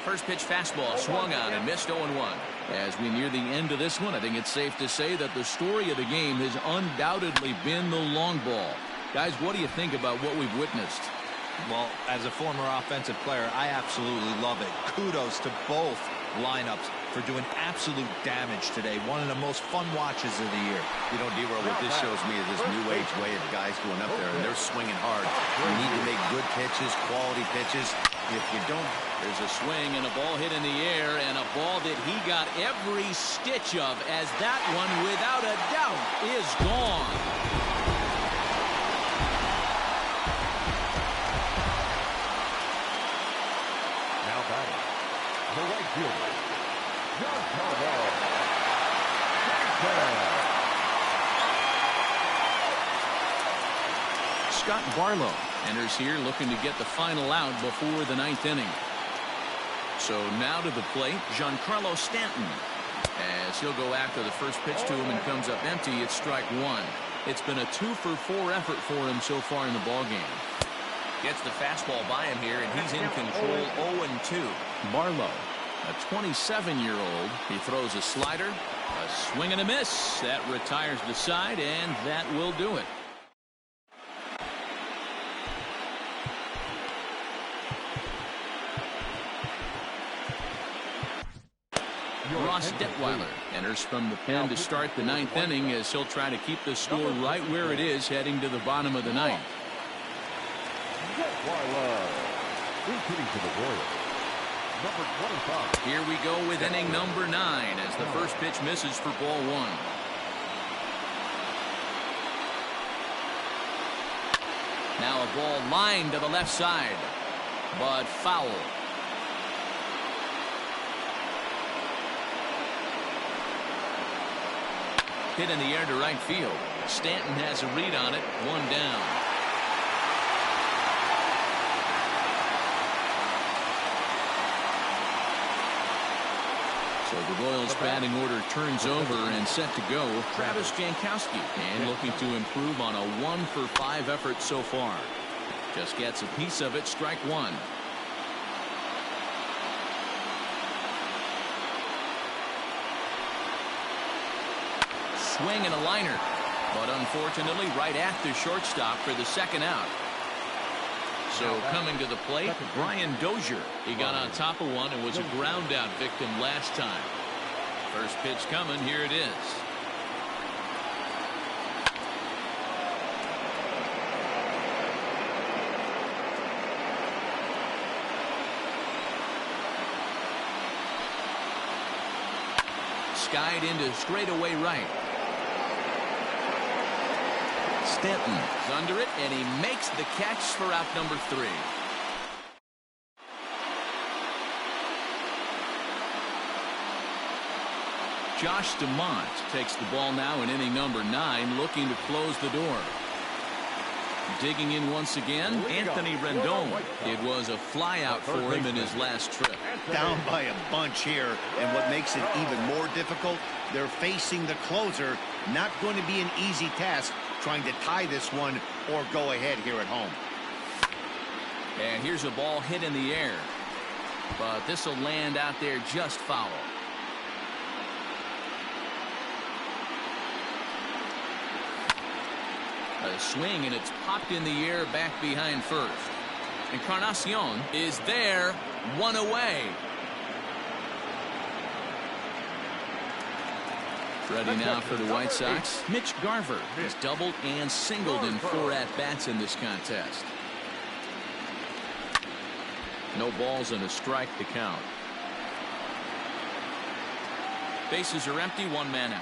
First pitch fastball swung on and missed 0-1. As we near the end of this one, I think it's safe to say that the story of the game has undoubtedly been the long ball. Guys, what do you think about what we've witnessed? Well, as a former offensive player, I absolutely love it. Kudos to both lineups. for doing absolute damage today. One of the most fun watches of the year. You know, D-Roll, what this shows me is this new age way of guys going up there, and they're swinging hard. You need to make good pitches, quality pitches. If you don't... There's a swing and a ball hit in the air, and a ball that he got every stitch of, as that one, without a doubt, is gone. Now batting, the right fielder, Giancarlo. Scott Barlow enters here looking to get the final out before the 9th inning. So now to the plate, Giancarlo Stanton. As he'll go after the first pitch to him and comes up empty, it's strike one. It's been a 2-for-4 effort for him so far in the ballgame. Gets the fastball by him here, and he's in control 0-2. Barlow, a 27-year-old. He throws a slider, a swing and a miss. That retires the side, and that will do it. Ross Detweiler enters from the pen to start the 9th inning, as he'll try to keep the score right where it is heading to the bottom of the 9th. Detweiler, hitting to the Royals, number 25. Here we go with inning number 9 as the first pitch misses for ball one. Now a ball lined to the left side, but foul. Hit in the air to right field. Stanton has a read on it. One down. So the Royals batting order turns over and set to go. Travis Jankowski, and looking to improve on a 1-for-5 effort so far. Just gets a piece of it. Strike one. Swing and a liner, but unfortunately right at the shortstop for the second out. So coming to the plate, Brian Dozier. He got on top of one and was a ground out victim last time. First pitch coming. Here it is. Skied into straightaway right. Stanton is under it, and he makes the catch for out number 3. Josh DeMont takes the ball now in inning number 9, looking to close the door. Digging in once again, Anthony Rendon. It was a flyout for him in his last trip. Down by a bunch here, and what makes it even more difficult, they're facing the closer. Not going to be an easy task trying to tie this one or go ahead here at home. And here's a ball hit in the air, but this will land out there just foul. A swing, and it's popped in the air back behind first. Encarnacion is there, one away. Ready now for the White Sox. Mitch Garver has doubled and singled in 4 at-bats in this contest. No balls and a strike to count. Bases are empty, 1 man out.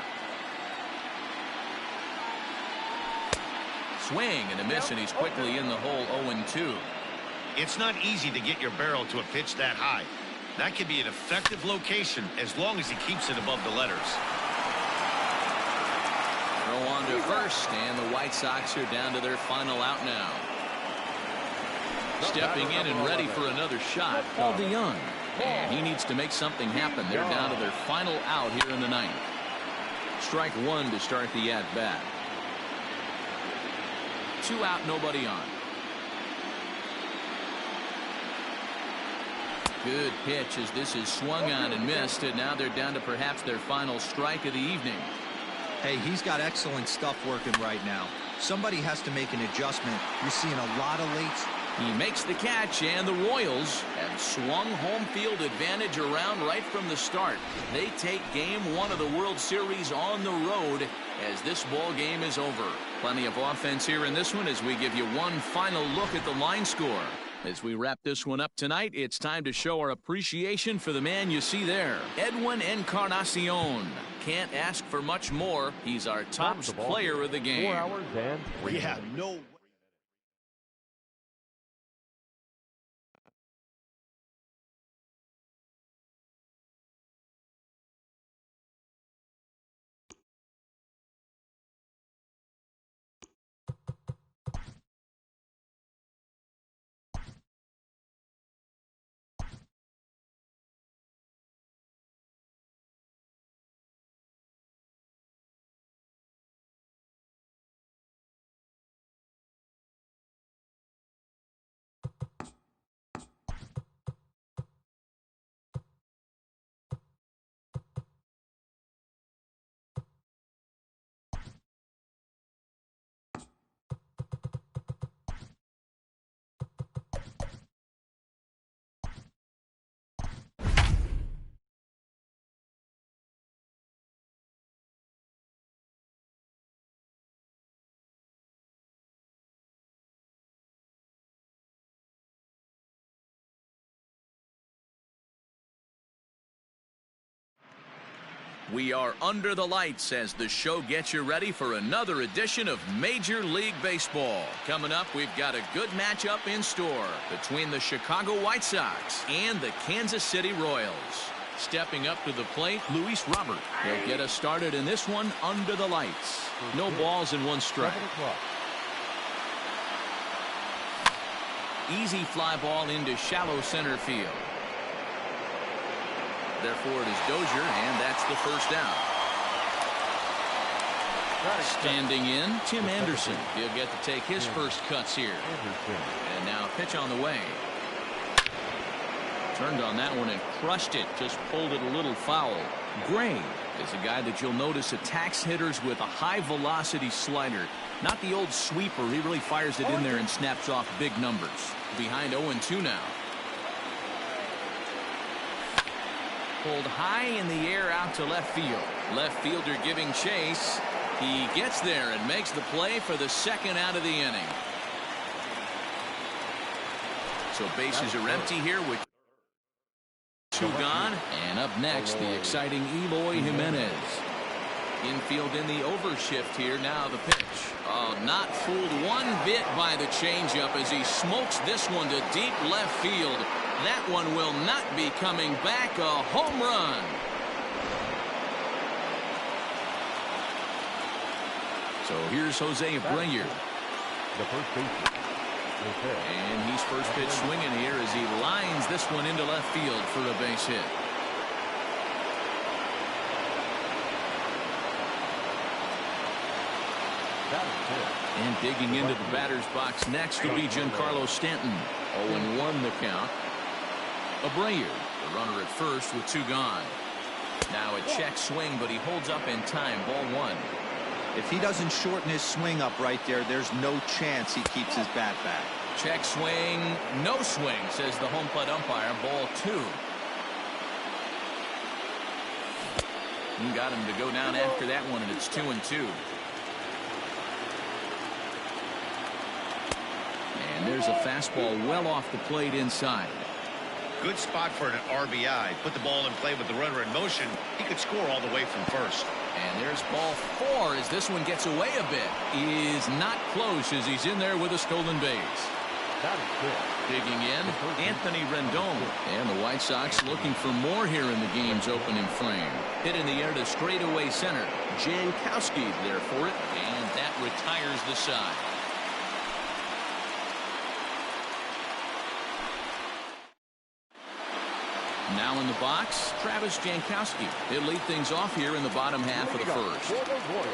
Swing and a miss, and he's quickly in the hole. 0-2. It's not easy to get your barrel to a pitch that high. That could be an effective location as long as he keeps it above the letters. Throw on to first, and the White Sox are down to their final out now. Stepping in and ready for another shot, Paul DeYoung. And he needs to make something happen. They're down to their final out here in the 9th. Strike one to start the at-bat. 2 out, nobody on. Good pitch as this is swung on and missed, and now they're down to perhaps their final strike of the evening. Hey, he's got excellent stuff working right now. Somebody has to make an adjustment. You're seeing a lot of He makes the catch, and the Royals have swung home field advantage around right from the start. They take game one of the World Series on the road as this ball game is over. Plenty of offense here in this one as we give you one final look at the line score. As we wrap this one up tonight, it's time to show our appreciation for the man you see there, Edwin Encarnacion. Can't ask for much more. He's our top player of the game. 4 hours and 3 Yeah, minutes. no. We are under the lights as the show gets you ready for another edition of Major League Baseball. Coming up, we've got a good matchup in store between the Chicago White Sox and the Kansas City Royals. Stepping up to the plate, Luis Robert. He'll get us started in this one under the lights. No balls and one strike. 7 o'clock. Easy fly ball into shallow center field. Therefore, it is Dozier, and that's the first down. Standing in, Tim Anderson. He'll get to take his first cuts here. And now pitch on the way. Turned on that one and crushed it. Just pulled it a little foul. Gray is a guy that you'll notice attacks hitters with a high-velocity slider. Not the old sweeper. He really fires it in there and snaps off big numbers. Behind 0-2 now. Pulled high in the air out to left field. Left fielder giving chase. He gets there and makes the play for the second out of the inning. So bases are empty here with 2 gone. And up next, the exciting Eloy Jimenez. Infield in the overshift here. Now the pitch. Oh, not fooled one bit by the changeup as he smokes this one to deep left field. That one will not be coming back. A home run. So here's Jose Abreu. The first baseman. And he's first pitch swinging here as he lines this one into left field for a base hit. And digging into the batter's box next will be Giancarlo Stanton. 0-1 the count. Abreu, the runner at first with 2 gone. Now a check swing, but he holds up in time. Ball 1. If he doesn't shorten his swing up right there, there's no chance he keeps his bat back. Check swing, no swing, says the home plate umpire. Ball 2. He got him to go down after that one, and it's 2-2. And there's a fastball well off the plate inside. Good spot for an RBI. Put the ball in play with the runner in motion. He could score all the way from first. And there's ball 4 as this one gets away a bit. He is not close as he's in there with a stolen base. That is good. Digging in, Anthony Rendon. And the White Sox looking for more here in the game's opening frame. Hit in the air to straightaway center. Jankowski there for it, and that retires the side. Now in the box, Travis Jankowski. He'll lead things off here in the bottom half of the first. For the Royals,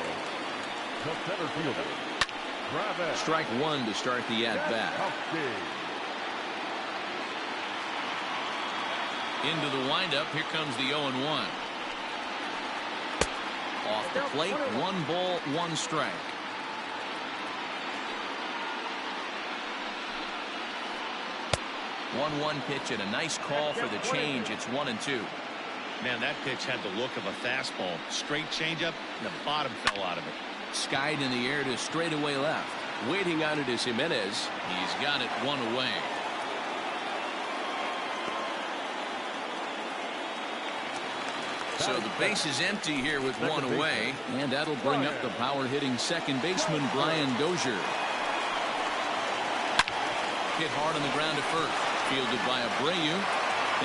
the center fielder, Travis. Strike 1 to start the at-bat. Into the windup, here comes the 0-1. Off the plate, 1 ball, 1 strike. 1-1 pitch and a nice call for the change. It's 1-2. Man, that pitch had the look of a fastball. Straight changeup, and the bottom fell out of it. Skied in the air to straightaway left. Waiting on it is Jimenez. He's got it one away. So the base is empty here with one away, and that'll bring up the power-hitting second baseman Brian Dozier. Hit hard on the ground at first, fielded by Abreu,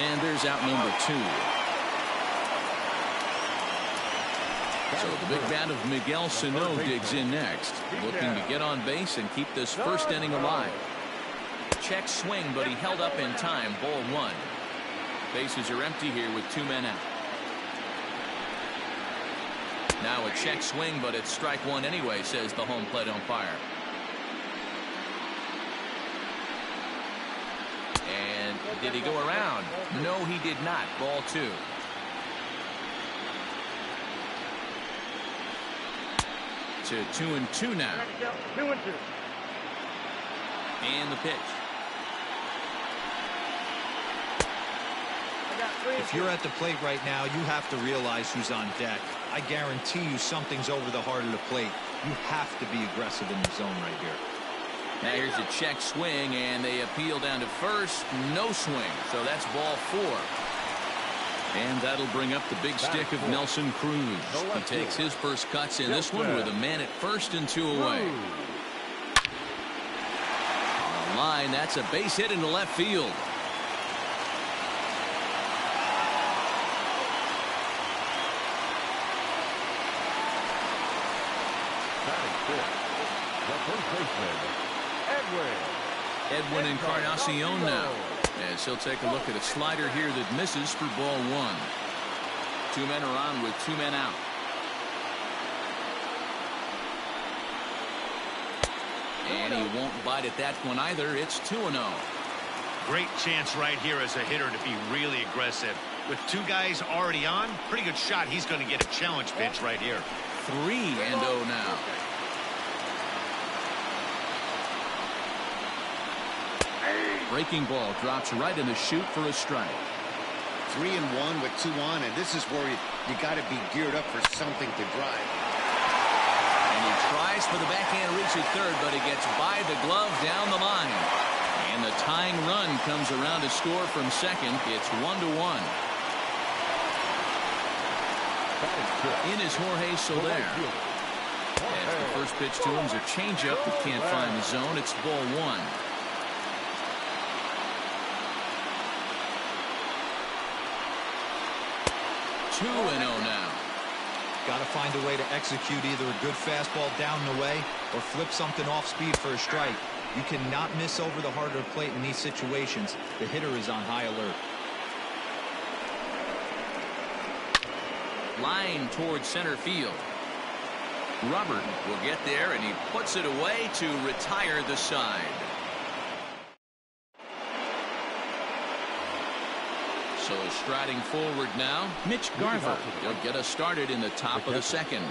and there's out number 2. So the big bat of Miguel Sano digs in next, looking to get on base and keep this first inning alive. Check swing, but he held up in time. Ball 1. Bases are empty here with 2 men out. Now a check swing, but it's strike 1 anyway, says the home plate umpire. And did he go around? No, he did not. Ball 2. To 2-2 now. 2-2. And the pitch. If you're at the plate right now, you have to realize who's on deck. I guarantee you something's over the heart of the plate. You have to be aggressive in the zone right here. Now here's a check swing, and they appeal down to first. No swing, so that's ball 4. And that'll bring up the big stick of Nelson Cruz. He takes his first cuts in this one with a man at first and 2 away. On the line, that's a base hit into left field. Edwin Encarnacion now, as he'll take a look at a slider here that misses for ball 1. 2 men are on with 2 men out. And he won't bite at that one either. It's 2-0. Great chance right here as a hitter to be really aggressive. With 2 guys already on, pretty good shot. He's going to get a challenge pitch right here. 3-0 now. Breaking ball drops right in the chute for a strike. 3-1 with 2 on, and this is where you got to be geared up for something to drive. And he tries for the backhand reach at third, but he gets by the glove down the line. And the tying run comes around to score from second. It's 1-1. In is Jorge Soler. As the first pitch to him is a changeup that can't find the zone. It's ball 1. 2-0 now. Got to find a way to execute either a good fastball down the way or flip something off speed for a strike. You cannot miss over the heart of the plate in these situations. The hitter is on high alert. Line towards center field. Robert will get there, and he puts it away to retire the side. So striding forward now, Mitch Garver. He'll get us started in the top of the second.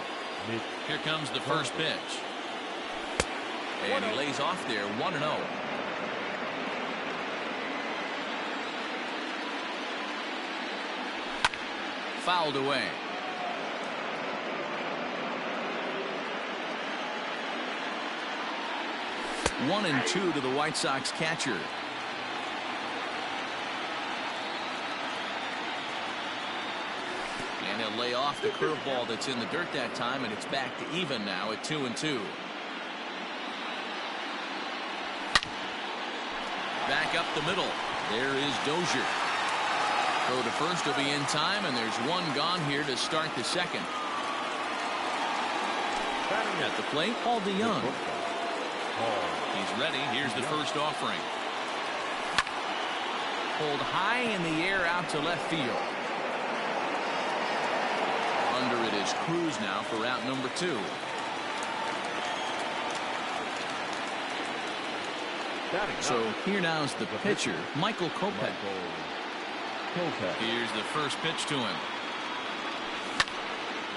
Here comes the first pitch. And he lays off there, 1-0. Fouled away. 1-2 to the White Sox catcher. And he'll lay off the curveball that's in the dirt that time, and it's back to even now at 2-2. Back up the middle. There is Dozier. Throw to first will be in time, and there's 1 gone here to start the second. At the plate, Paul DeYoung. He's ready. Here's the first offering. Pulled high in the air out to left field. Under it is Cruz now for out number 2. So here now is the pitcher, Michael Kopech. Here's the first pitch to him.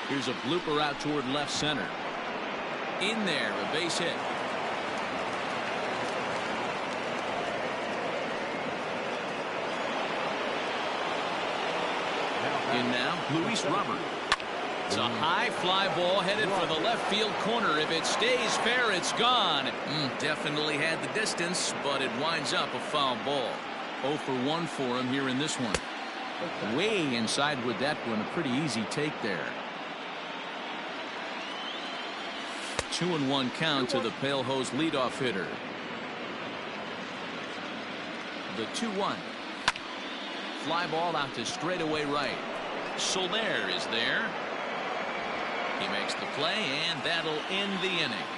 Here's a blooper out toward left center. In there, a base hit. In now, Luis Robert. It's a high fly ball headed for the left field corner. If it stays fair, it's gone. Definitely had the distance, but it winds up a foul ball. 0 for 1 for him here in this one. Way inside with that one. A pretty easy take there. 2-1 count to the Pale Hose leadoff hitter. The 2-1. Fly ball out to straightaway right. Soler is there. He makes the play, and that'll end the inning.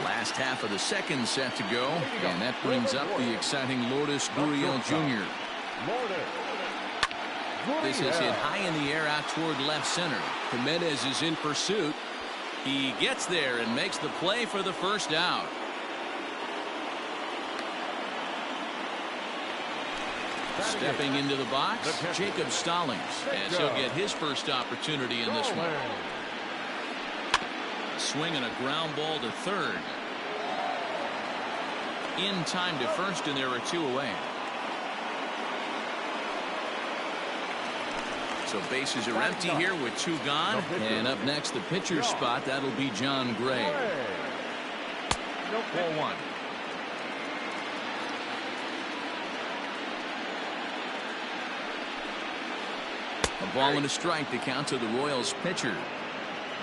Last half of the second set to go, and that brings up the exciting Lourdes Gurriel Jr. This is hit high in the air out toward left center. Jimenez is in pursuit. He gets there and makes the play for the first out. Stepping into the box, Jacob Stallings, as he'll get his first opportunity in this one. Swinging a ground ball to third. In time to first, and there are 2 away. So bases are empty here with 2 gone. And up next, the pitcher's spot. That'll be John Gray. Ball 1. A ball and a strike to count to the Royals pitcher.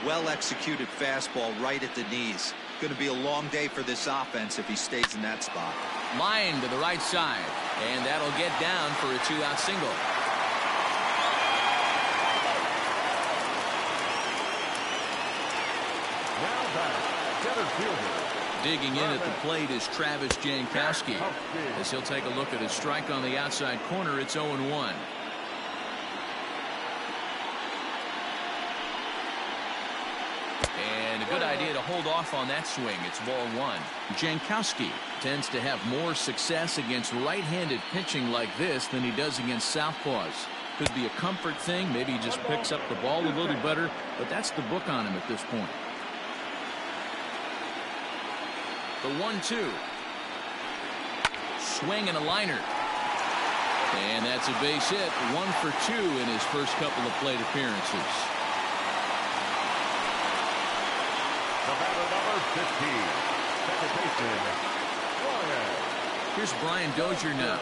Well executed fastball right at the knees. Going to be a long day for this offense if he stays in that spot. Line to the right side, and that'll get down for a 2-out single. Now back, center fielder. Digging in at the plate is Travis Jankowski. As he'll take a look at his strike on the outside corner, it's 0-1. And a good idea to hold off on that swing. It's ball 1. Jankowski tends to have more success against right-handed pitching like this than he does against southpaws. Could be a comfort thing. Maybe he just picks up the ball a little better, but that's the book on him at this point. The 1-2. Swing and a liner. And that's a base hit. 1 for 2 in his first couple of plate appearances. The batter, number 15, second baseman, Brian. Here's Brian Dozier now,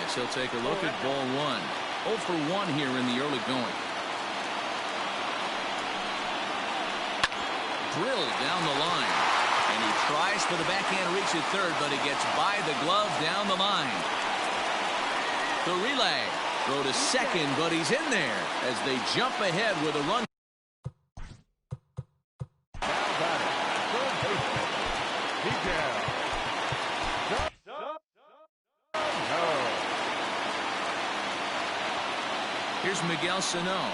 as he'll take a look at ball 1. 0 for 1 here in the early going. Drilled down the line, and he tries for the backhand reach at third, but he gets by the glove down the line. The relay, throw to second, but he's in there as they jump ahead with a run. Here's Miguel Sano,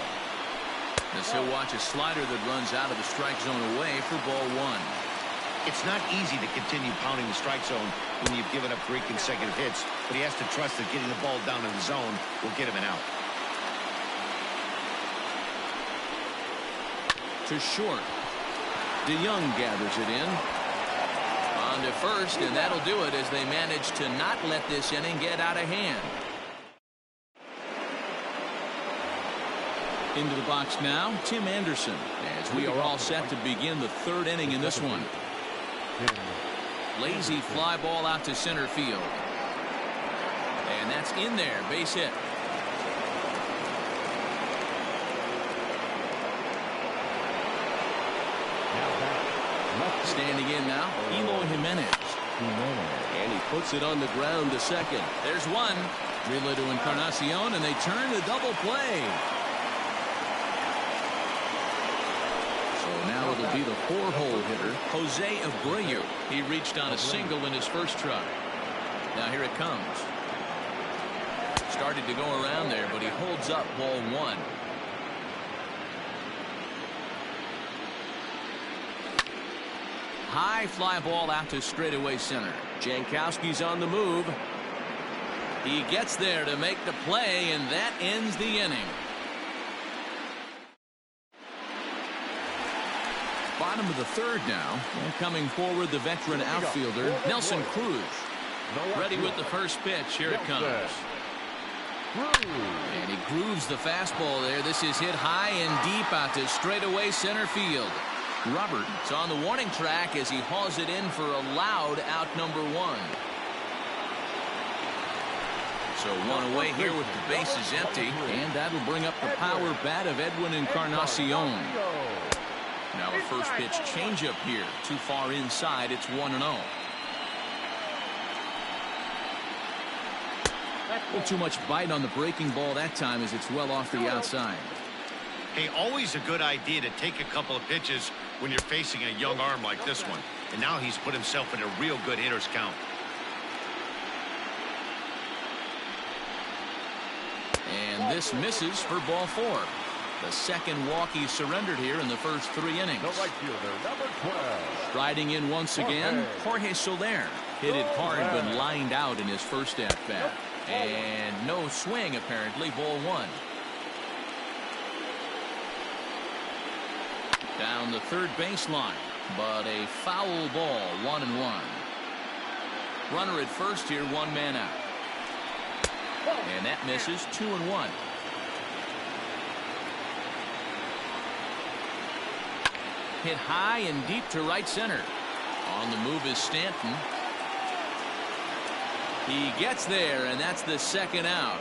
as he'll watch a slider that runs out of the strike zone away for ball 1. It's not easy to continue pounding the strike zone when you've given up 3 consecutive hits, but he has to trust that getting the ball down in the zone will get him an out. To short. DeYoung gathers it in. On to first, and that'll do it as they manage to not let this inning get out of hand. Into the box now, Tim Anderson, as we are all set to begin the 3rd inning in this one. Lazy fly ball out to center field. And that's in there, base hit. Standing in now, Eloy Jimenez. And he puts it on the ground to second. There's one. Relay to Encarnacion, and they turn the double play. So now it'll be the 4-hole hitter, Jose Abreu. He reached on a single in his first try. Now here it comes. Started to go around there, but he holds up ball 1. High fly ball out to straightaway center. Jankowski's on the move. He gets there to make the play, and that ends the inning. Bottom of the 3rd now, and coming forward, the veteran outfielder Nelson Cruz. Ready with the first pitch. Here it comes. And he grooves the fastball there. This is hit high and deep out to straightaway center field. Robert is on the warning track as he hauls it in for a loud out number 1. So one away here with the bases empty, and that'll bring up the power bat of Edwin Encarnacion. Now a first pitch changeup here, too far inside. It's 1-0. A little too much bite on the breaking ball that time as it's well off the outside. Hey, always a good idea to take a couple of pitches when you're facing a young arm like this one. And now he's put himself in a real good hitter's count. And this misses for ball 4. The second walk he surrendered here in the first 3 innings. The right fielder, number 12. Striding in once again, Jorge Soler. Hit it hard but lined out in his first at-bat. And no swing apparently, ball 1. Down the third baseline, but a foul ball, 1-1. Runner at first here, 1 man out. And that misses, 2-1. Hit high and deep to right center. On the move is Stanton. He gets there, and that's the second out.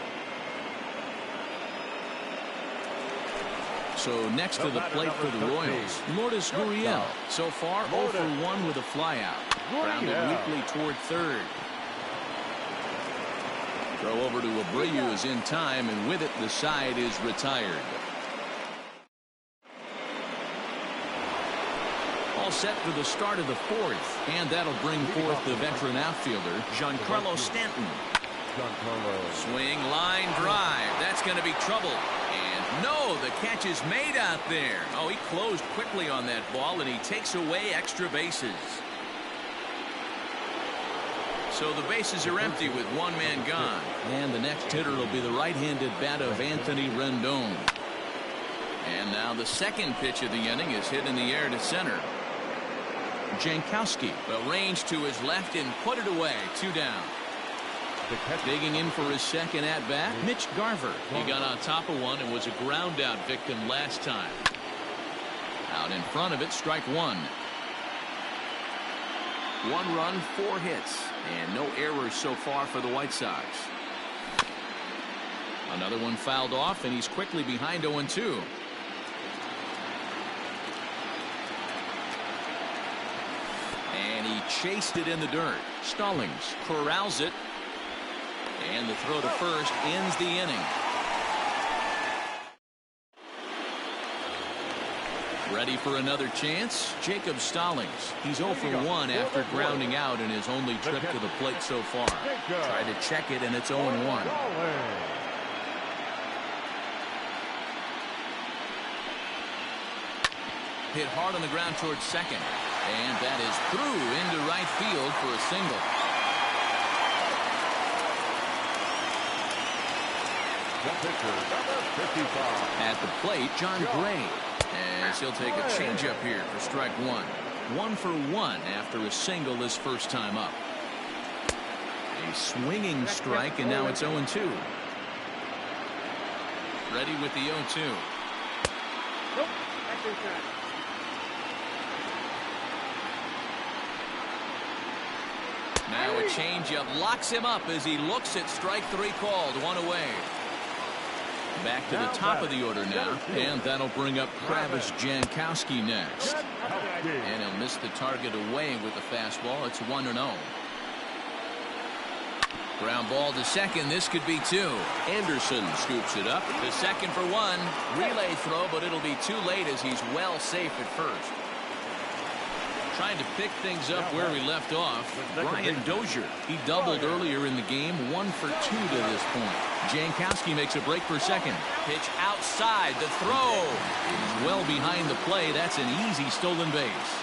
So next to the plate for the Royals, Lourdes Gurriel. So far 0 for 1 with a flyout. Grounded weakly toward third. Throw over to Abreu is in time, and with it the side is retired. All set for the start of the 4th, and that'll bring forth the veteran outfielder Giancarlo Stanton. Swing, line drive. That's going to be trouble. And no, the catch is made out there. Oh, he closed quickly on that ball, and he takes away extra bases. So the bases are empty with 1 man gone. And the next hitter will be the right-handed bat of Anthony Rendon. And now the second pitch of the inning is hit in the air to center. Jankowski, a range to his left and put it away. 2 down. Digging in for his second at-bat, Mitch Garver. He got on top of one and was a ground-out victim last time. Out in front of it, strike 1. 1 run, 4 hits, and no errors so far for the White Sox. Another one fouled off, and he's quickly behind 0-2. And he chased it in the dirt. Stallings corrals it. And the throw to first ends the inning. Ready for another chance? Jacob Stallings. He's 0 for 1 after grounding out in his only trip to the plate so far. Tried to check it, and it's 0-1. Hit hard on the ground towards second. And that is through into right field for a single. At the plate, John Gray. As he'll take a changeup here for strike 1. 1 for 1 after a single his first time up. A swinging strike, and now it's 0-2. Ready with the 0-2. Now a changeup locks him up as he looks at strike 3 called. 1 away. Back to the top of the order now, and that'll bring up Travis Jankowski next. And he'll miss the target away with the fastball. It's 1-0. Ground ball to second. This could be 2. Anderson scoops it up to second for 1. Relay throw, but it'll be too late as he's well safe at first. Trying to pick things up where we left off. Brian Dozier. He doubled earlier in the game. 1 for 2 to this point. Jankowski makes a break for second. Pitch outside. The throw. He's well behind the play. That's an easy stolen base.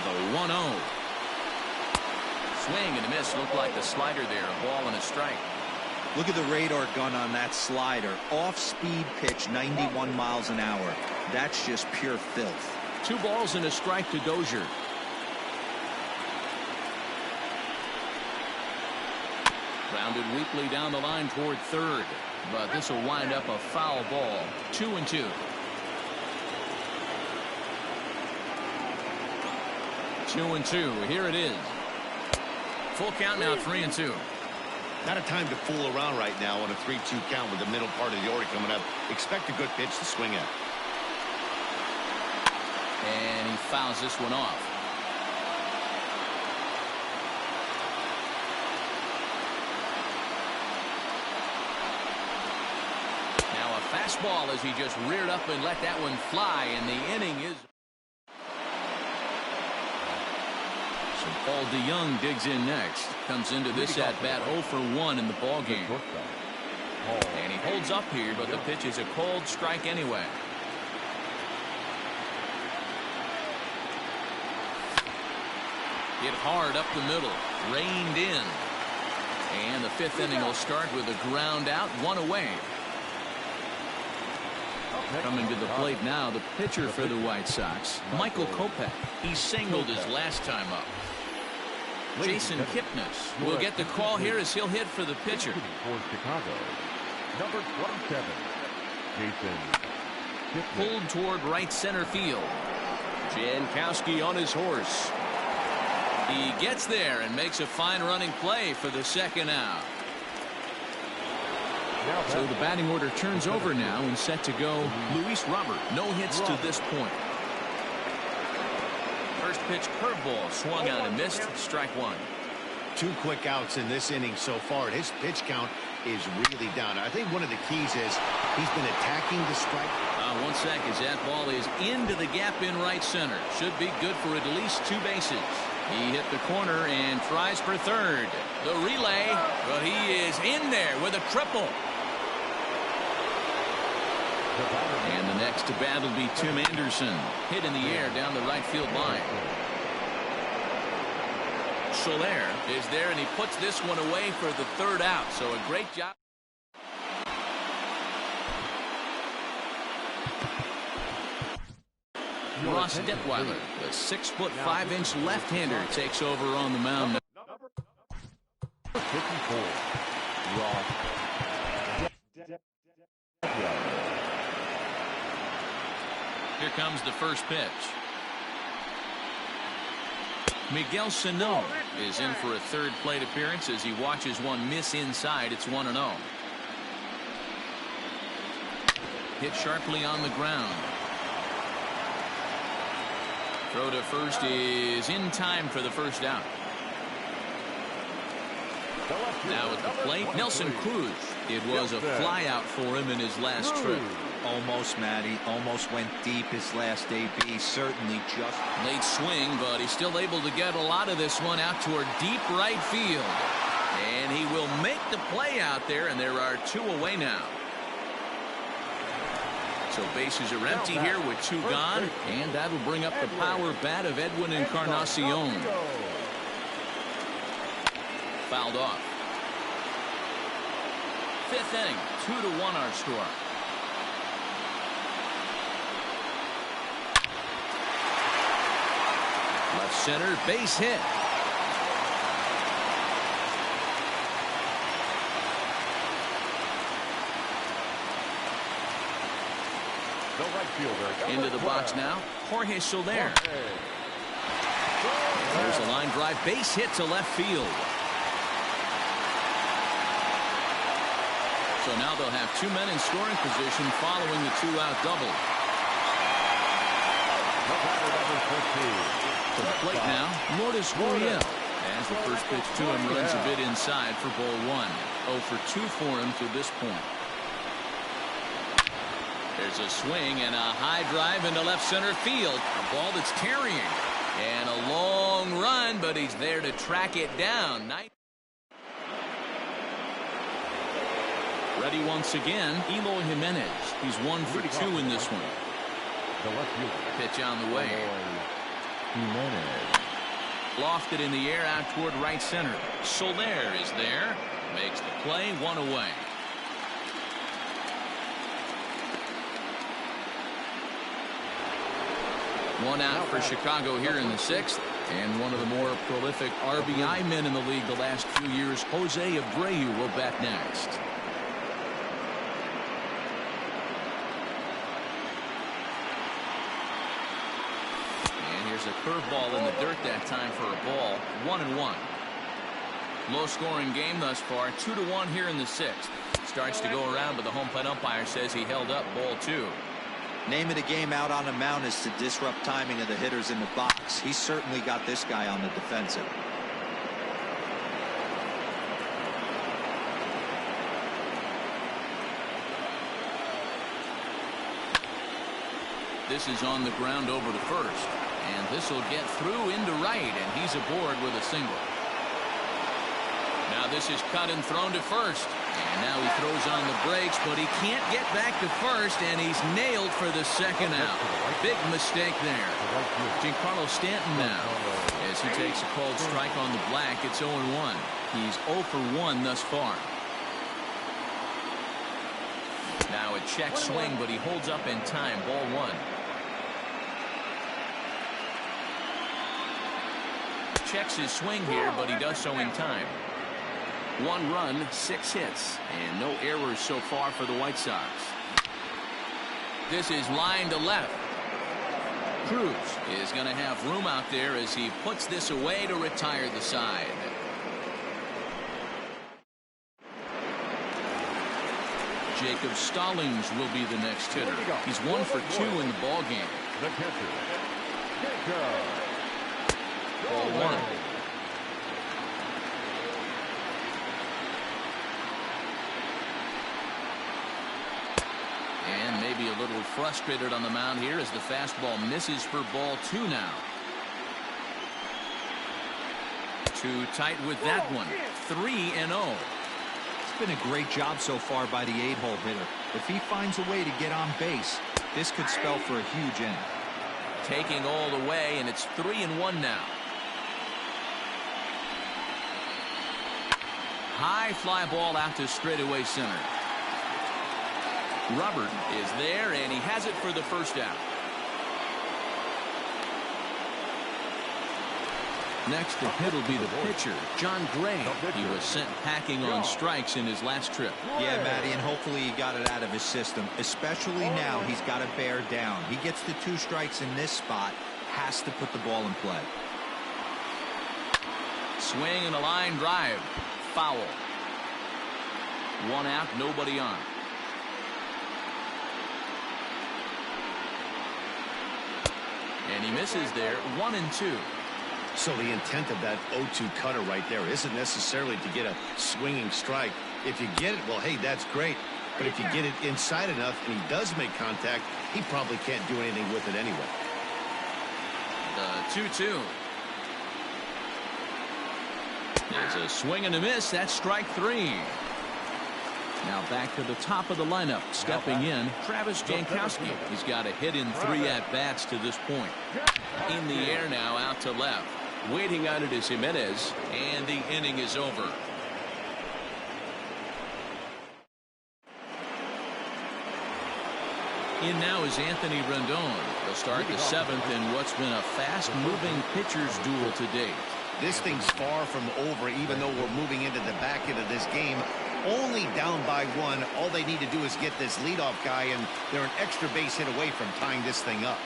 The 1-0. Swing and a miss. Looked like the slider there. A ball and a strike. Look at the radar gun on that slider. Off-speed pitch, 91 miles an hour. That's just pure filth. 2 balls and a strike to Dozier. Grounded weakly down the line toward third, but this will wind up a foul ball. 2-2. 2-2. Here it is. Full count now. 3-2. Not a time to fool around right now on a 3-2 count with the middle part of the order coming up. Expect a good pitch to swing at. And he fouls this one off. Now a fastball as he just reared up and let that one fly, and the inning is. So Paul DeYoung digs in next. Comes into this at-bat 0 for 1 in the ballgame. And he holds up here, but the pitch is a cold strike anyway. Hit hard up the middle. Reined in. And the fifth inning will start with a ground out, 1 away. Coming to the plate now, the pitcher for the White Sox, Michael Kopech. He singled his last time up. Jason Kipnis will get the call here as he'll hit for the pitcher. For Chicago, number 27, Jason Kipnis. Pulled toward right center field. Jankowski on his horse. He gets there and makes a fine running play for the second out. So the batting order turns over now and set to go. Luis Robert, no hits to this point. First pitch curveball swung on and missed. Strike one. 2 quick outs in this inning so far. His pitch count is really down. I think one of the keys is he's been attacking the strike. 1 sec as that ball is into the gap in right center. Should be good for at least 2 bases. He hit the corner and tries for third. The relay, but he is in there with a triple. And the next to bat will be Tim Anderson. Hit in the air down the right field line. Soler is there, and he puts this one away for the third out. So a great job. Ross Detweiler, the 6'5" left-hander, takes over on the mound. Number 54, Ross Detweiler. Here comes the first pitch. Miguel Sano is in for a third plate appearance as he watches one miss inside. It's 1-0. Hit sharply on the ground. Throw to first is in time for the first out. Now at the plate, Nelson Cruz. It was a fly out for him in his last trip. Almost, Matty. Almost went deep his last AB. Certainly just late swing, but he's still able to get a lot of this one out toward deep right field. And he will make the play out there, and there are 2 away now. So bases are empty here with 2 gone, and that'll bring up the power bat of Edwin Encarnacion. Fouled off. 5th inning, 2-1 our score. Left center, base hit. The right fielder. Into the box now, Jorge Soler. There's a line drive, base hit to left field. So now they'll have 2 men in scoring position following the 2-out double. To the plate now, Lourdes Gurriel. As the first pitch to him runs a bit inside for ball 1. 0 for 2 for him to this point. There's a swing and a high drive into left center field. A ball that's tarrying. And a long run, but he's there to track it down. Ready once again, Eloy Jimenez. He's 1 for 2 in this one. Pitch on the way. Jimenez. Lofted in the air out toward right center. Soler is there. Makes the play, 1 away. One out for Chicago here in the 6th. And one of the more prolific RBI men in the league the last few years, Jose Abreu, will bat next. And here's a curveball in the dirt that time for a ball. 1-1. Low scoring game thus far. 2-1 here in the sixth. Starts to go around, but the home plate umpire says he held up ball 2. Name of the game out on the mound is to disrupt timing of the hitters in the box. He's certainly got this guy on the defensive. This is on the ground over to first. And this will get through into right, and he's aboard with a single. Now this is cut and thrown to first. And now he throws on the brakes, but he can't get back to first, and he's nailed for the second out. Big mistake there. Giancarlo Stanton now, as he takes a called strike on the black. It's 0-1. He's 0 for 1 thus far. Now a check swing, but he holds up in time. Ball 1. Checks his swing here, but he does so in time. 1 run, 6 hits, and no errors so far for the White Sox. This is line to left. Cruz is going to have room out there as he puts this away to retire the side. Jacob Stallings will be the next hitter. He's 1 for 2 in the ball game. The catcher, Jacob. Ball 1. And maybe a little frustrated on the mound here as the fastball misses for ball 2 now. Too tight with that one. 3-0. It's been a great job so far by the 8-hole hitter. If he finds a way to get on base, this could spell for a huge inning. Taking all the way, and it's 3-1 now. High fly ball out to straightaway center. Robert is there, and he has it for the first out. Next to hit will be the pitcher, John Gray. He was sent packing on strikes in his last trip. Yeah, Matty, and hopefully he got it out of his system. Especially now, he's got to bear down. He gets the 2 strikes in this spot, has to put the ball in play. Swing and a line drive. Foul. 1 out, nobody on. And he misses there. 1-2. So the intent of that 0-2 cutter right there isn't necessarily to get a swinging strike. If you get it, well, hey, that's great. But if you get it inside enough and he does make contact, he probably can't do anything with it anyway. The 2-2. There's a swing and a miss. That's strike 3. Now back to the top of the lineup. Stepping in, Travis Jankowski. He's got a hit in 3 at-bats to this point. In the air now, out to left. Waiting on it is Jimenez, and the inning is over. In now is Anthony Rendon. He'll start the 7th in what's been a fast-moving pitcher's duel to date. This thing's far from over, even though we're moving into the back end of this game. Only down by 1. All they need to do is get this leadoff guy, and they're an extra base hit away from tying this thing up.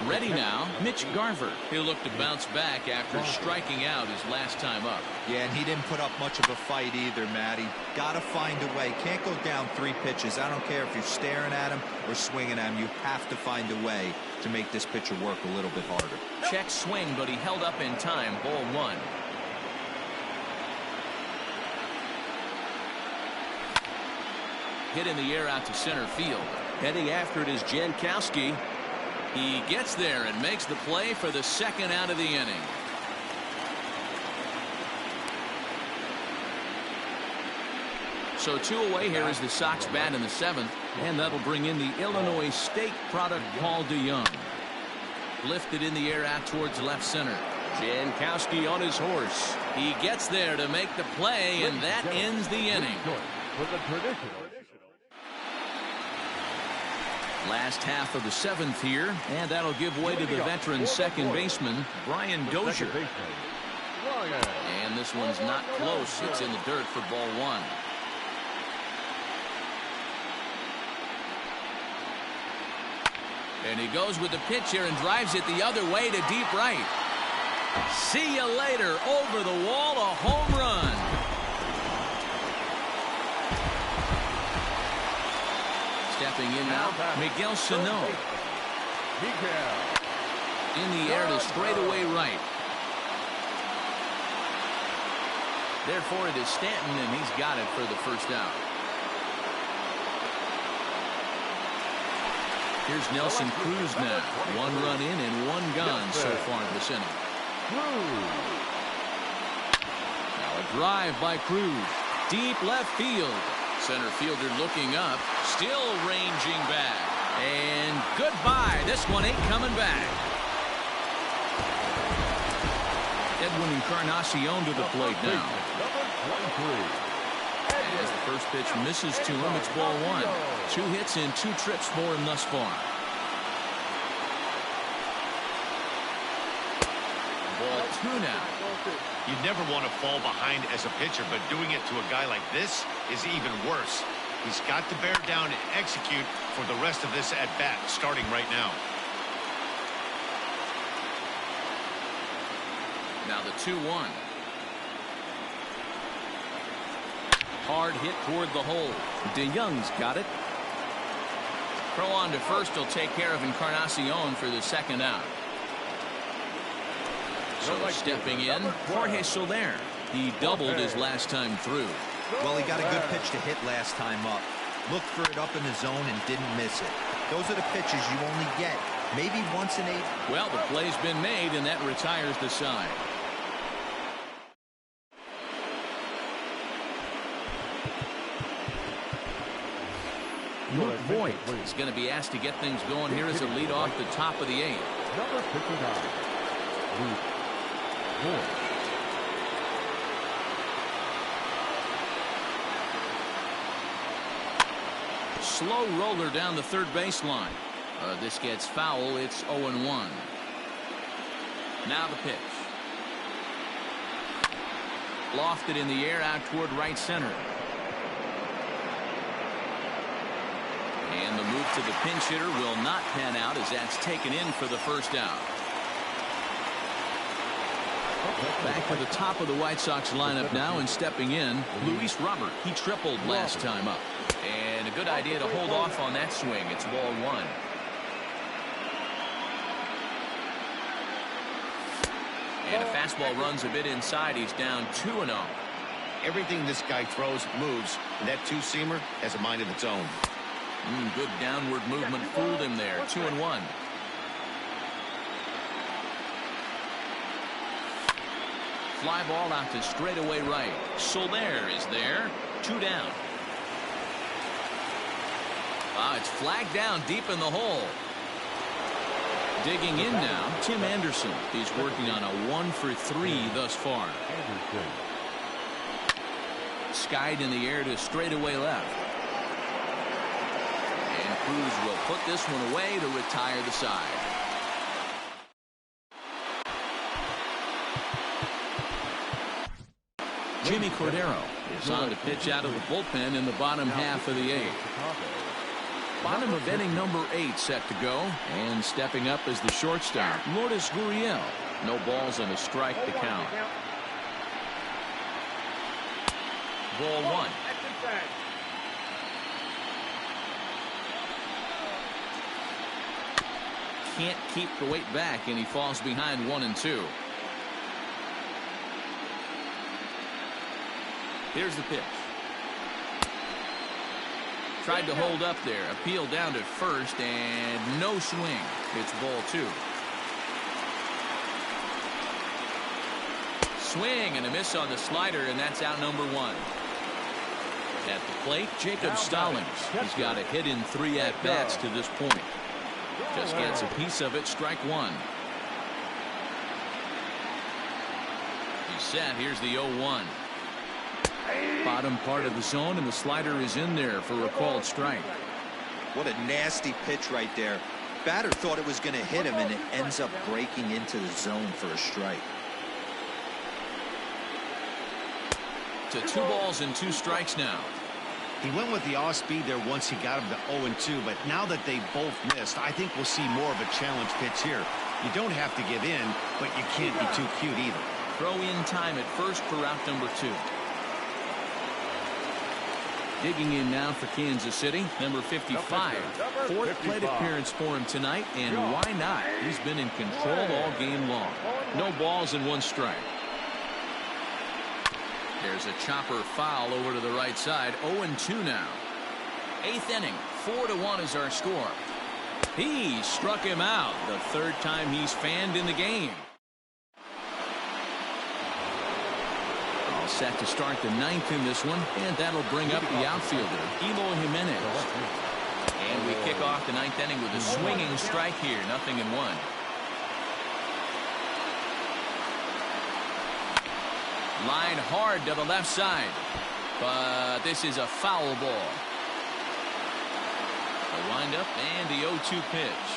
Ready now, Mitch Garver. He'll look to bounce back after striking out his last time up. Yeah, and he didn't put up much of a fight either, Matty. Got to find a way. Can't go down 3 pitches. I don't care if you're staring at him or swinging at him. You have to find a way to make this pitcher work a little bit harder. Check swing, but he held up in time. Ball 1. Hit in the air out to center field. Heading after it is Jankowski. He gets there and makes the play for the 2nd out of the inning. So 2 away here as the Sox bat in the 7th, and that'll bring in the Illinois State product Paul DeYoung. Lifted in the air out towards left center. Jankowski on his horse. He gets there to make the play, and that ends the inning. Last half of the 7th here, and that'll give way to the veteran second baseman, Brian Dozier. And this one's not close. It's in the dirt for ball 1. And he goes with the pitch here and drives it the other way to deep right. See you later. Over the wall, a home run. Stepping in now, Miguel Sano. In the air to straightaway right. Therefore, it is Stanton, and he's got it for the first out. Here's Nelson Cruz now. 1 run in and 1 gone so far this inning. Now a drive by Cruz. Deep left field. Center fielder looking up. Still ranging back. And goodbye. This one ain't coming back. Edwin Encarnacion to the plate now. As the first pitch misses to him, it's ball 1. 2 hits and 2 trips for him thus far. Ball 2 now. You never want to fall behind as a pitcher, but doing it to a guy like this is even worse. He's got to bear down and execute for the rest of this at-bat, starting right now. Now the 2-1. Hard hit toward the hole. DeYoung's got it. Throw on to first will take care of Encarnacion for the second out. So stepping in, Jorge Soler. He doubled his last time through. Well, he got a good pitch to hit last time up. Looked for it up in the zone and didn't miss it. Those are the pitches you only get maybe once in 8. Well, the play's been made, and that retires the side. Luke Voigt is going to be asked to get things going here as a lead off the top of the 8th. Number 59, Luke Voigt. Slow roller down the third baseline. This gets foul. It's 0-1. Now the pitch. Lofted in the air out toward right center. And the move to the pinch hitter will not pan out as that's taken in for the first out. Back to the top of the White Sox lineup now and stepping in, Luis Robert. He tripled last time up. And a good idea to hold off on that swing. It's ball 1. And a fastball runs a bit inside. He's down 2-0. Everything this guy throws moves, and that 2-seamer has a mind of its own. Good downward movement fooled him there. 2-1. Fly ball out to straightaway right. Soler is there. 2 down. It's flagged down deep in the hole. Digging in now, Tim Anderson. He's working on a 1-for-3 thus far. Skied in the air to straightaway left. And Cruz will put this one away to retire the side. Jimmy Cordero is on to pitch out of the bullpen in the bottom half of the 8th. Bottom of inning number 8 set to go. And stepping up as the shortstop, Lourdes Gurriel. No balls and a strike to count. Ball 1. Can't keep the weight back, and he falls behind 1-2. Here's the pitch. Tried to hold up there. Appeal down to first, and no swing. It's ball 2. Swing and a miss on the slider, and that's out number 1. At the plate, Jacob Stallings. He's got a hit in 3 at-bats to this point. Just gets a piece of it. Strike 1. He's set. Here's the 0-1. Bottom part of the zone, and the slider is in there for a called strike. What a nasty pitch right there. Batter thought it was going to hit him, and it ends up breaking into the zone for a strike. To 2 balls and 2 strikes now. He went with the off-speed there once he got him to 0-2, but now that they both missed, I think we'll see more of a challenge pitch here. You don't have to give in, but you can't be too cute either. Throw in time at first for out number 2. Digging in now for Kansas City, number 55. 4th plate appearance for him tonight, and why not? He's been in control all game long. No balls and 1 strike. There's a chopper foul over to the right side. 0-2 now. 8th inning. 4-1 is our score. He struck him out. The 3rd time he's fanned in the game. All set to start the 9th in this one, and that'll bring up the outfielder, Eloy Jimenez. And we kick off the 9th inning with a swinging strike here. 0-1. Line hard to the left side, but this is a foul ball. The windup and the 0-2 pitch.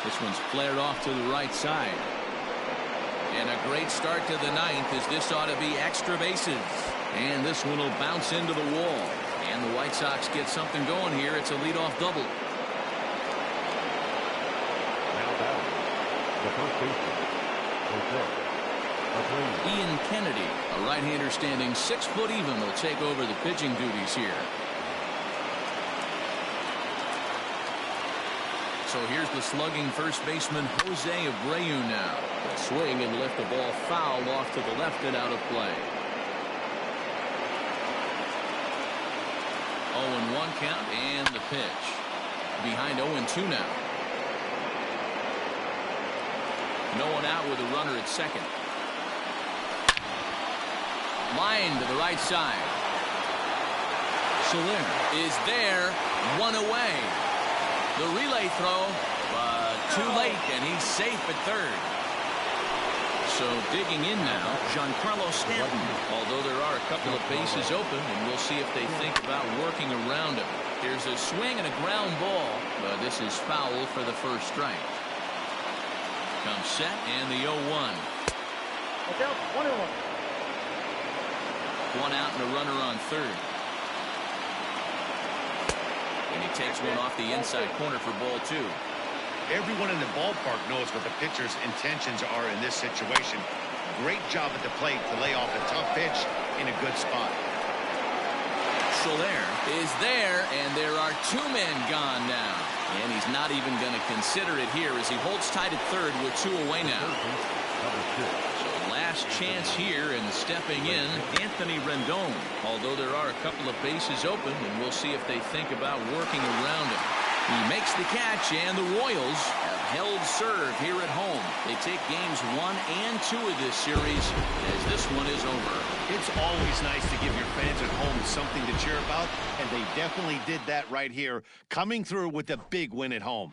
This one's flared off to the right side. And a great start to the 9th, as this ought to be extra bases. And this one will bounce into the wall. And the White Sox get something going here. It's a leadoff double. Now batting, the first baseman, Ian Kennedy, a right-hander standing 6 foot even, will take over the pitching duties here. So here's the slugging first baseman Jose Abreu now. A swing and lift the ball foul off to the left and out of play. 0-1 count and the pitch. Behind 0-2 now. No one out with a runner at second. Line to the right side. Soler is there. 1 away. The relay throw, but too late, and he's safe at 3rd. So digging in now, Giancarlo Stanton. Although there are a couple of bases open, and we'll see if they think about working around him. Here's a swing and a ground ball, but this is foul for the first strike. Comes set and the 0-1. Watch out, 1-1. 1 out and a runner on 3rd. And he takes one off the inside corner for ball 2. Everyone in the ballpark knows what the pitcher's intentions are in this situation. Great job at the plate to lay off a tough pitch in a good spot. Soler is there, and there are 2 men gone now. And he's not even going to consider it here as he holds tight at 3rd with 2 away now. So last chance here, and stepping in, Anthony Rendon. Although there are a couple of bases open, and we'll see if they think about working around him. He makes the catch, and the Royals have held serve here at home. They take games 1 and 2 of this series, as this one is over. It's always nice to give your fans at home something to cheer about, and they definitely did that right here, coming through with a big win at home.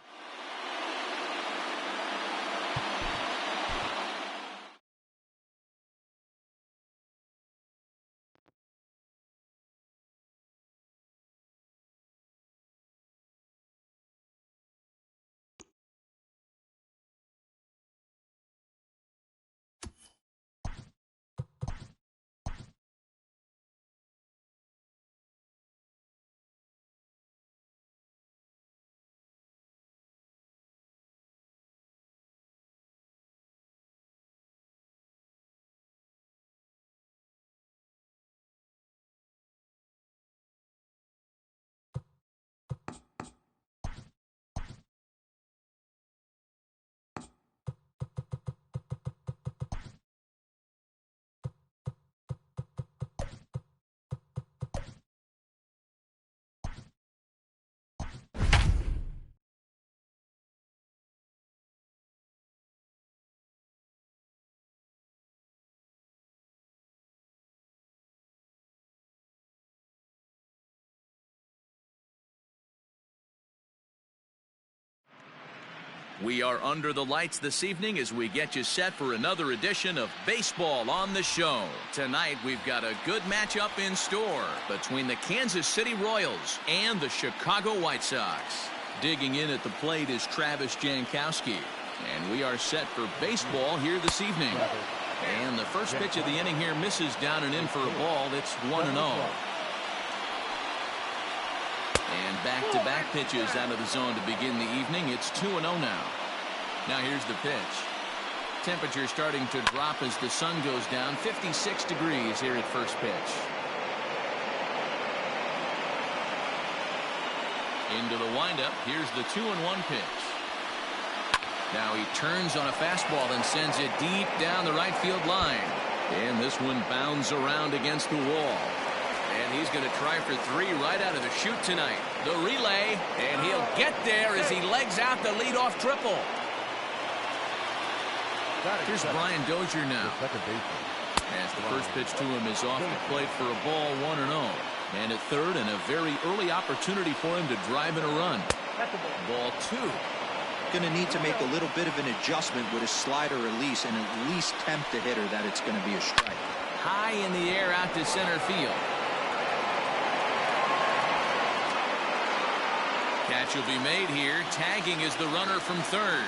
We are under the lights this evening as we get you set for another edition of Baseball on the Show. Tonight, we've got a good matchup in store between the Kansas City Royals and the Chicago White Sox. Digging in at the plate is Travis Jankowski. And we are set for baseball here this evening. And the first pitch of the inning here misses down and in for a ball. It's 1-0. And back-to-back pitches out of the zone to begin the evening. It's 2-0 now. Now here's the pitch. Temperature starting to drop as the sun goes down. 56 degrees here at first pitch. Into the windup. Here's the 2-1 pitch. Now he turns on a fastball and sends it deep down the right field line. And this one bounds around against the wall. And he's going to try for 3 right out of the chute tonight. The relay, and he'll get there as he legs out the leadoff triple. Here's Brian Dozier now. As the first pitch to him is off the plate for a ball, 1-0. And at third, and a very early opportunity for him to drive in a run. Ball 2. Going to need to make a little bit of an adjustment with his slider release and at least tempt the hitter that it's going to be a strike. High in the air out to center field. Catch will be made here. Tagging is the runner from third.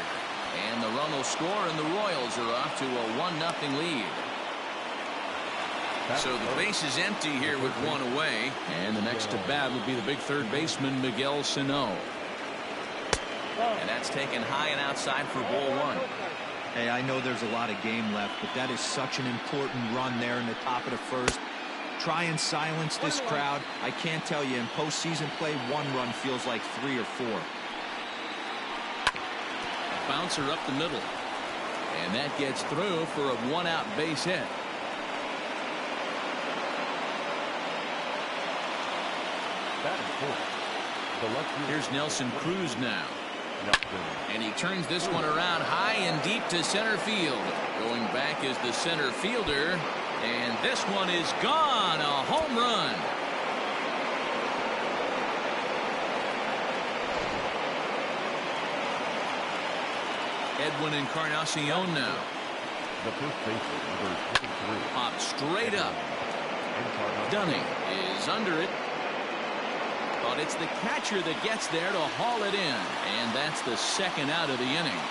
And the run will score, and the Royals are off to a 1-0 lead. So the base is empty here with 1 away. And the next to bat will be the big third baseman, Miguel Sano. And that's taken high and outside for ball 1. Hey, I know there's a lot of game left, but that is such an important run there in the top of the first. Try and silence this crowd. I can't tell you, in postseason play, 1 run feels like 3 or 4. Bouncer up the middle. And that gets through for a 1-out base hit. Here's Nelson Cruz now. And he turns this one around high and deep to center field. Going back is the center fielder. And this one is gone. A home run. Edwin Encarnacion now. The first baseman, number 23. Popped straight up. Dunning is under it. But it's the catcher that gets there to haul it in. And that's the second out of the inning.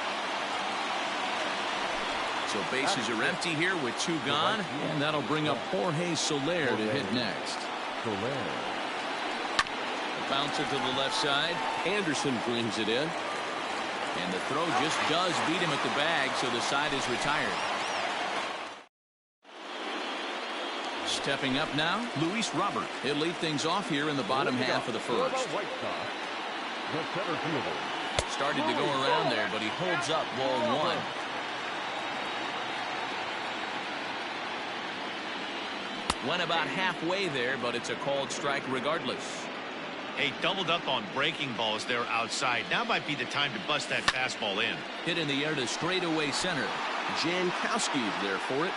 So bases are empty here with 2 gone. And that'll bring up Jorge Soler to hit next. Bouncer to the left side. Anderson brings it in. And the throw just does beat him at the bag, so the side is retired. Stepping up now, Luis Robert. He'll lead things off here in the bottom half of the first. Started to go around there, but he holds up ball 1. Went about halfway there, but it's a called strike regardless. Hey, doubled up on breaking balls there outside. Now might be the time to bust that fastball in. Hit in the air to straightaway center. Jankowski there for it.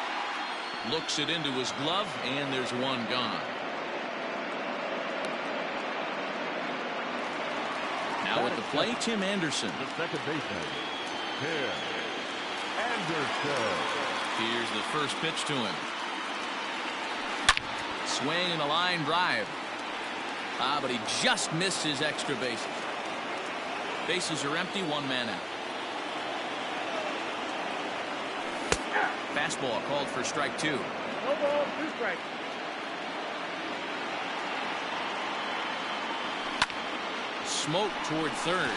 Looks it into his glove, and there's 1 gone. Now at the plate, Tim Anderson. The second baseman, Tim Anderson. Here's the first pitch to him. Swing and a line drive. But he just missed his extra bases. Bases are empty, 1 man out. Fastball called for strike 2. No ball, 2 strikes. Smoke toward third.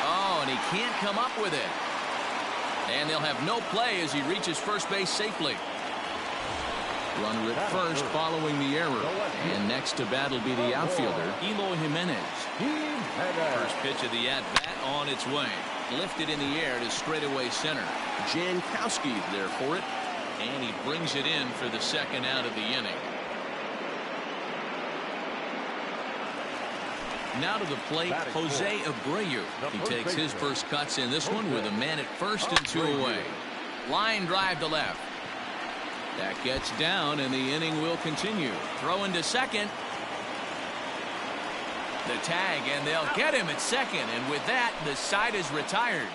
Oh, and he can't come up with it. And they'll have no play as he reaches first base safely. Runner at first following the error. And next to bat will be the outfielder, Eloy Jimenez. First pitch of the at-bat on its way. Lifted in the air to straightaway center. Jankowski there for it. And he brings it in for the second out of the inning. Now to the plate, Jose Abreu. He takes his first cuts in this one with a man at first and 2 away. Line drive to left. That gets down, and the inning will continue. Throw into second. The tag, and they'll get him at second. And with that, the side is retired.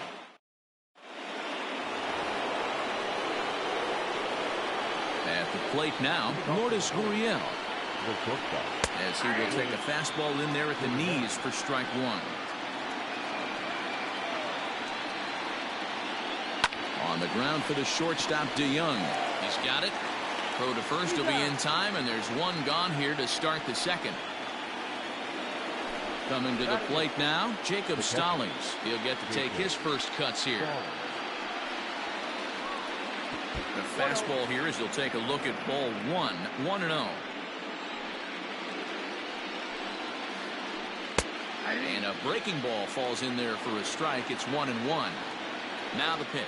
At the plate now, Lourdes Gurriel. The shortstop. As he will take a fastball in there at the knees for strike one. On the ground for the shortstop, DeYoung. He's got it. Throw to first will be in time, and there's one gone here to start the second. Coming to the plate now, Jacob Stallings. He'll get to take his first cuts here. The fastball here as he'll take a look at ball one, 1-0. And a breaking ball falls in there for a strike. It's 1-1. Now the pitch.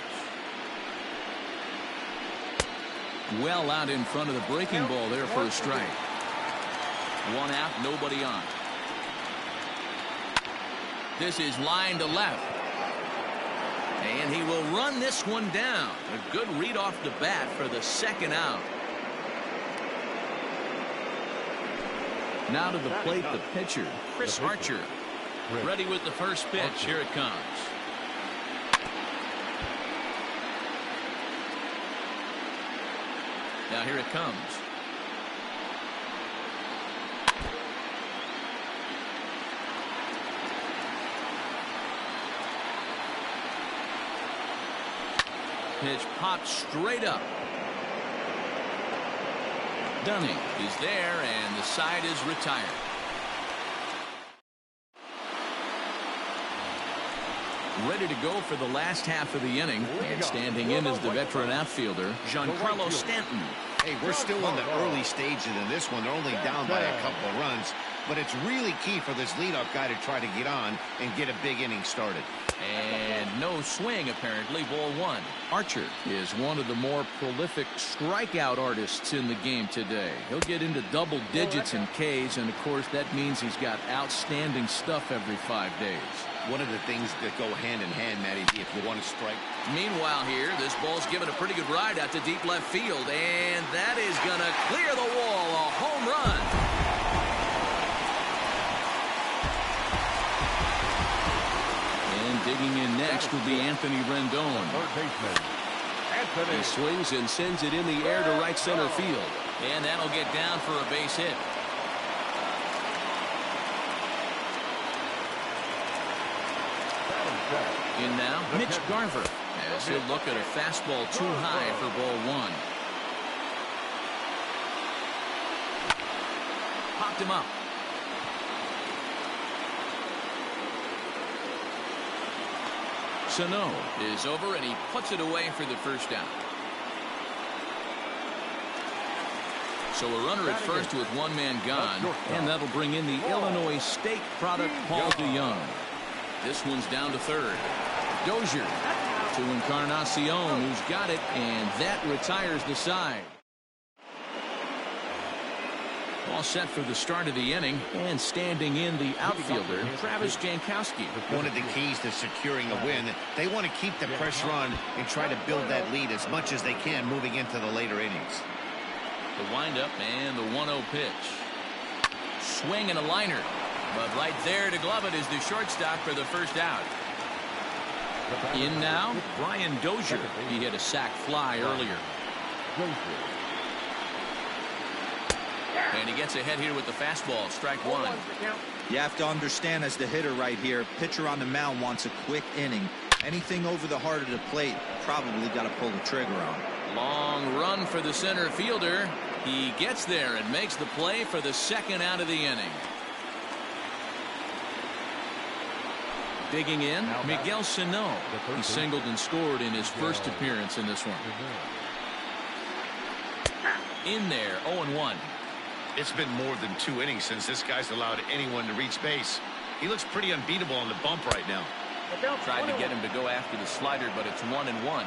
Well out in front of the breaking ball there for a strike. One out, nobody on. This is line to left. And he will run this one down. A good read off the bat for the second out. Now to the plate, the pitcher, Chris Archer. Ready with the first pitch. Here it comes. Now here it comes. Pitch popped straight up. Dunning is there, and the side is retired. Ready to go for the last half of the inning, and standing in is the veteran outfielder, Giancarlo Stanton. Hey, we're still in the early stages of this one. They're only down by a couple of runs, but it's really key for this leadoff guy to try to get on and get a big inning started. And no swing, apparently. Ball one. Archer is one of the more prolific strikeout artists in the game today. He'll get into double digits in Ks, and of course that means he's got outstanding stuff every 5 days. One of the things that go hand in hand, Matty, if you want to strike. Meanwhile here, this ball's given a pretty good ride out to deep left field, and that is going to clear the wall. A home run. And digging in next will be Anthony Rendon. He swings and sends it in the air to right center field, and that'll get down for a base hit. In now, Mitch Garver, as he'll look at a fastball too high for ball one. Popped him up. Sano is over, and he puts it away for the first out. So a runner at first with one man gone, and that'll bring in the Illinois State product, Paul DeYoung. This one's down to third. Dozier to Encarnacion, who's got it, and that retires the side. All set for the start of the inning, and standing in the outfielder, Travis Jankowski. One of the keys to securing a win, they want to keep the pressure on and try to build that lead as much as they can moving into the later innings. The windup and the 1-0 pitch. Swing and a liner. But right there to glove it is the shortstop for the first out. In now, Brian Dozier. He hit a sac fly earlier. And he gets ahead here with the fastball. Strike one. You have to understand, as the hitter right here, pitcher on the mound wants a quick inning. Anything over the heart of the plate, probably got to pull the trigger on. Long run for the center fielder. He gets there and makes the play for the second out of the inning. Digging in, Miguel Sano. He singled and scored in his first appearance in this one. In there, 0-1. It's been more than 2 innings since this guy's allowed anyone to reach base. He looks pretty unbeatable on the bump right now. Tried to get him to go after the slider, but it's 1-1.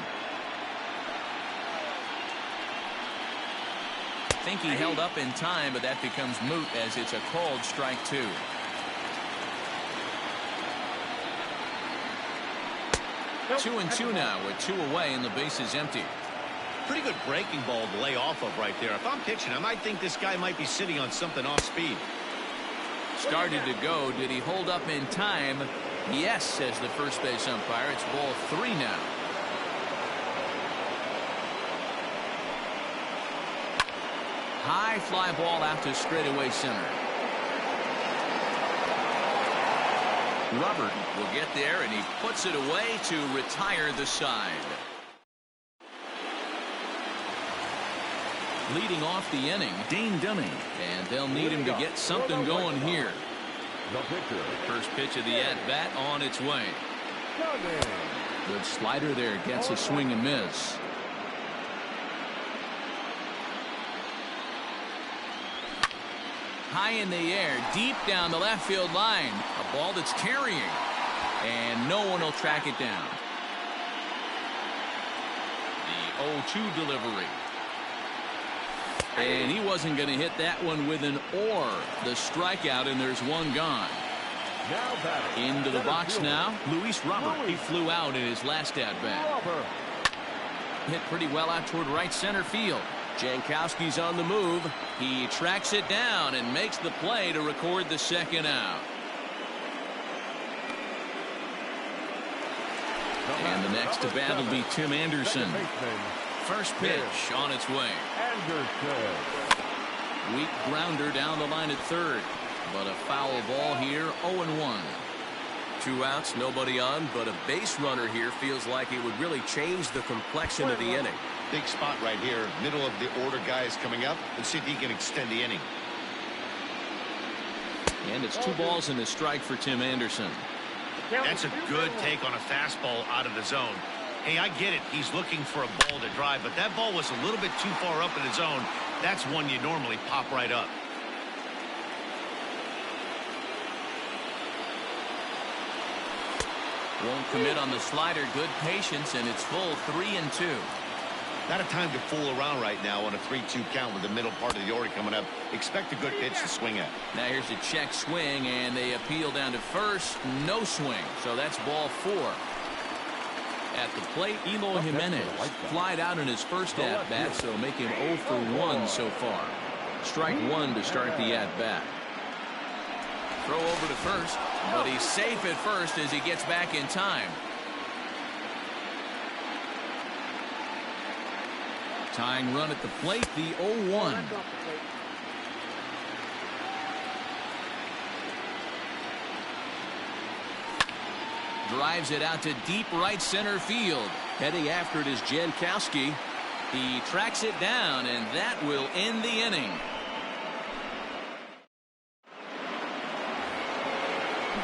Think he held up in time, but that becomes moot as it's a called strike two. Two and two now with 2 away and the base is empty. Pretty good breaking ball to lay off of right there. If I'm pitching, I might think this guy might be sitting on something off speed. Started to go. Did he hold up in time? Yes, says the first base umpire. It's ball 3 now. High fly ball out to straightaway center. Robert will get there, and he puts it away to retire the side. Leading off the inning, Dane Dunning, and they'll need him to get something going here. First pitch of the at-bat on its way. Good slider there, gets a swing and miss. High in the air, deep down the left field line. A ball that's carrying, and no one will track it down. The 0-2 delivery. And he wasn't going to hit that one with an or. The strikeout, and there's one gone. Into the box now, Luis Robert. He flew out in his last at-bat. Hit pretty well out toward right center field. Jankowski's on the move. He tracks it down and makes the play to record the second out. And the next to bat will be Tim Anderson. First pitch on its way. Weak grounder down the line at third, but a foul ball here. 0-1. 2 outs, nobody on, but a base runner here feels like it would really change the complexion of the inning. Big spot right here. Middle of the order guys coming up. Let's see if he can extend the inning. And it's 2 balls and a strike for Tim Anderson. That's a good take on a fastball out of the zone. Hey, I get it. He's looking for a ball to drive, but that ball was a little bit too far up in the zone. That's one you normally pop right up. Won't commit on the slider. Good patience, and it's full 3-2. Not a time to fool around right now on a 3-2 count with the middle part of the order coming up. Expect a good pitch to swing at. Now here's a check swing, and they appeal down to first. No swing, so that's ball 4. At the plate, Eloy Jimenez flied out in his first at-bat, so make him 0 for 1 so far. Strike 1 to start the at-bat. Throw over to first, but he's safe at first as he gets back in time. Tying run at the plate, the 0-1. Drives it out to deep right center field. Heading after it is Jankowski. He tracks it down, and that will end the inning.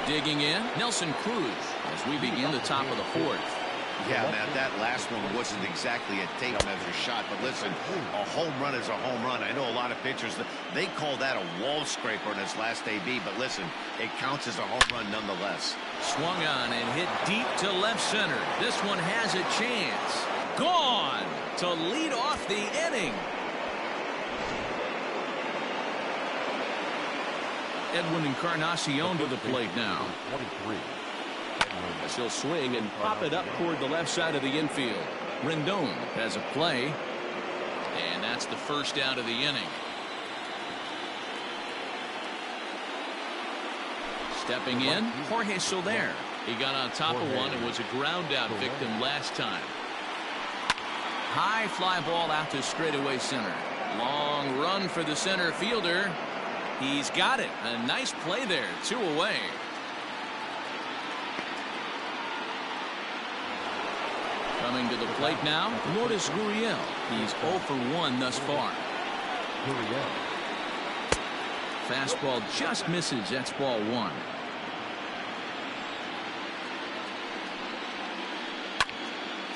Digging in, Nelson Cruz as we begin the top of the 4th. Yeah, Matt, that last one wasn't exactly a tape measure shot, but listen, a home run is a home run. I know a lot of pitchers, they call that a wall scraper in his last AB, but listen, it counts as a home run nonetheless. Swung on and hit deep to left center. This one has a chance. Gone to lead off the inning. Edwin Encarnacion to the plate now. 23. As he'll swing and pop it up toward the left side of the infield. Rendon has a play, and that's the first out of the inning. Stepping in, Jorge Soler. He got on top of one and was a ground out victim last time. High fly ball out to straightaway center. Long run for the center fielder. He's got it. A nice play there. 2 away. Coming to the plate now, Lourdes Gurriel. He's 0 for 1 thus far. Fastball just misses. That's ball 1.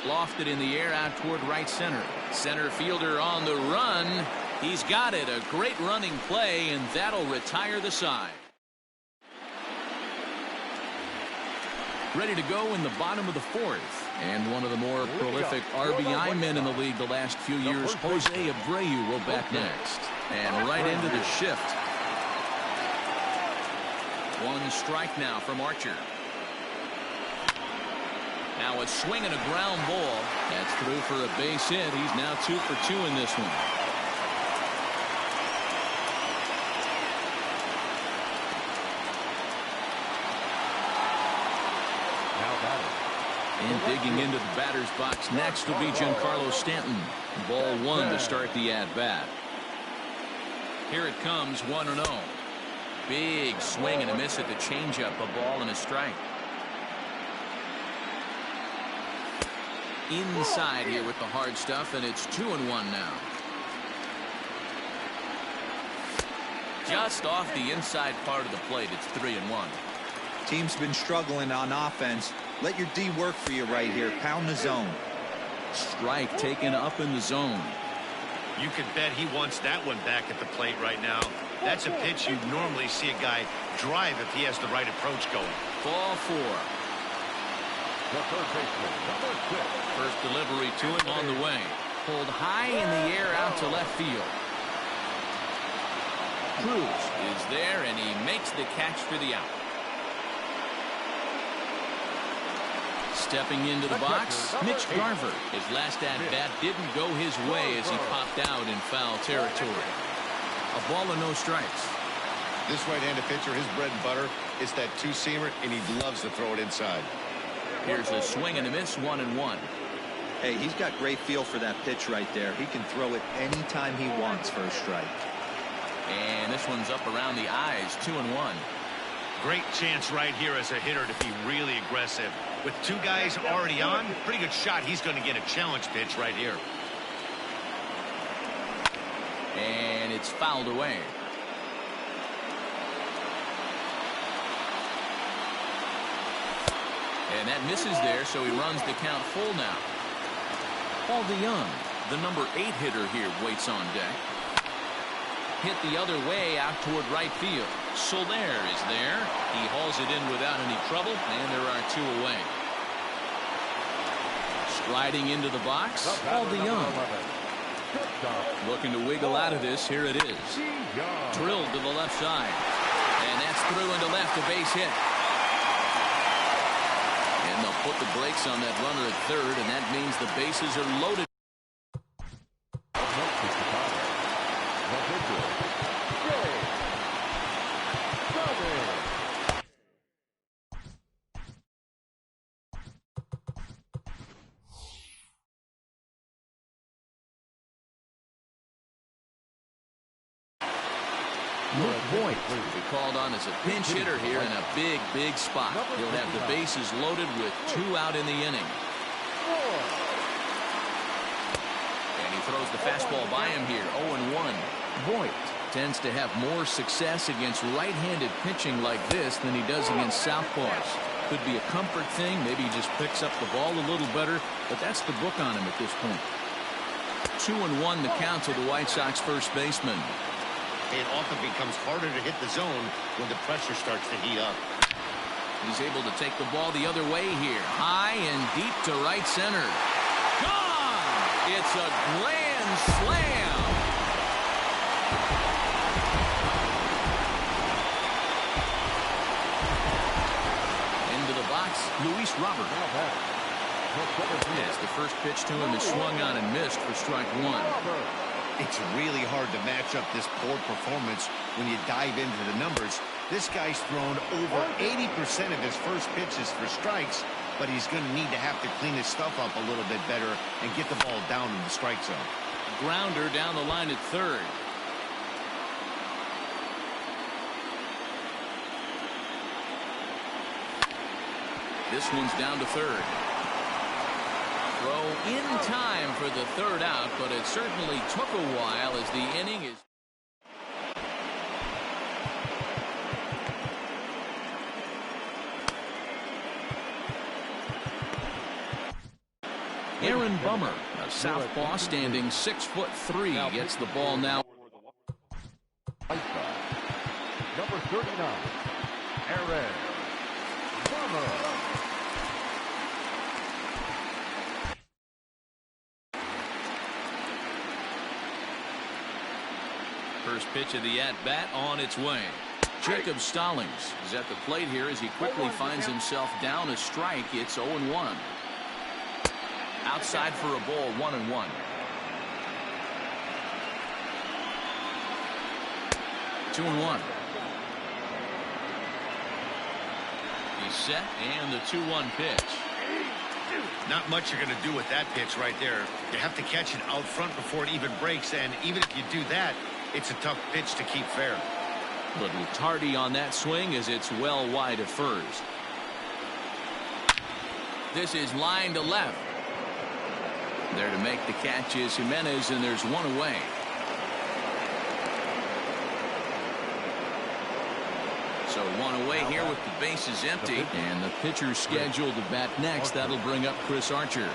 Lofted in the air out toward right center. Center fielder on the run. He's got it. A great running play, and that'll retire the side. Ready to go in the bottom of the 4th. And one of the more prolific RBI men in the league the last few years, Jose Abreu, will bat next. And right into the shift. 1 strike now from Archer. Now a swing and a ground ball. That's through for a base hit. He's now 2 for 2 in this one. And digging into the batter's box next will be Giancarlo Stanton. Ball 1 to start the at-bat. Here it comes, 1-0. Big swing and a miss at the changeup, a ball and a strike. Inside here with the hard stuff, and it's 2-1 now. Just off the inside part of the plate, it's 3-1. Team's been struggling on offense. Let your D work for you right here. Pound the zone. Strike taken up in the zone. You could bet he wants that one back at the plate right now. That's a pitch you normally see a guy drive if he has the right approach going. Ball 4. The third baseman, number 6. First delivery to him on the way. Pulled high in the air out to left field. Cruz is there, and he makes the catch for the out. Stepping into the box, Mitch Garver. His last at-bat didn't go his way as he popped out in foul territory. A ball and no strikes. This right-handed pitcher, his bread and butter is that two-seamer, and he loves to throw it inside. Here's a swing and a miss, 1-1. Hey, he's got great feel for that pitch right there. He can throw it anytime he wants for a strike. And this one's up around the eyes, 2-1. Great chance right here as a hitter to be really aggressive. With two guys already on, pretty good shot. He's going to get a challenge pitch right here. And it's fouled away. And that misses there, so he runs the count full now. Paul DeYoung, the number 8 hitter here, waits on deck. Hit the other way out toward right field. Soler is there. He hauls it in without any trouble, and there are 2 away. Striding into the box, Paul DeYoung. Looking to wiggle out of this. Here it is. Drilled to the left side. And that's through into left, a base hit. And they'll put the brakes on that runner at third, and that means the bases are loaded. Boyd will be called on as a pinch hitter here in a big spot. He'll have the bases loaded with 2 out in the inning. And he throws the fastball by him here, 0-1. Boyd tends to have more success against right-handed pitching like this than he does against southpaws. Could be a comfort thing. Maybe he just picks up the ball a little better, but that's the book on him at this point. 2-1 the count to the White Sox first baseman. It often becomes harder to hit the zone when the pressure starts to heat up. He's able to take the ball the other way here. High and deep to right center. Gone! It's a grand slam. Into the box, Luis Robert. As the first pitch to him is swung on and missed for strike 1. It's really hard to match up this poor performance when you dive into the numbers. This guy's thrown over 80% of his first pitches for strikes, but he's going to need to have to clean his stuff up a little bit better and get the ball down in the strike zone. Grounder down the line at third. This one's down to third. Throw in time for the third out, but it certainly took a while as the inning is. Aaron Bummer, a southpaw standing 6'3", gets the ball now. Number 39, Aaron Bummer. First pitch of the at-bat on its way. Jacob Stallings is at the plate here as he quickly finds himself down a strike. It's 0-1. Outside for a ball, 1-1. Two and one. He's set, and the 2-1 pitch. Not much you're going to do with that pitch right there. You have to catch it out front before it even breaks, and even if you do that, It's a tough pitch to keep fair. Little tardy on that swing as it's well wide of first. This is line to left. There to make the catch is Jimenez, and there's one away. So one away here with the bases empty, and the pitcher scheduled to bat next. That'll bring up Chris Archer.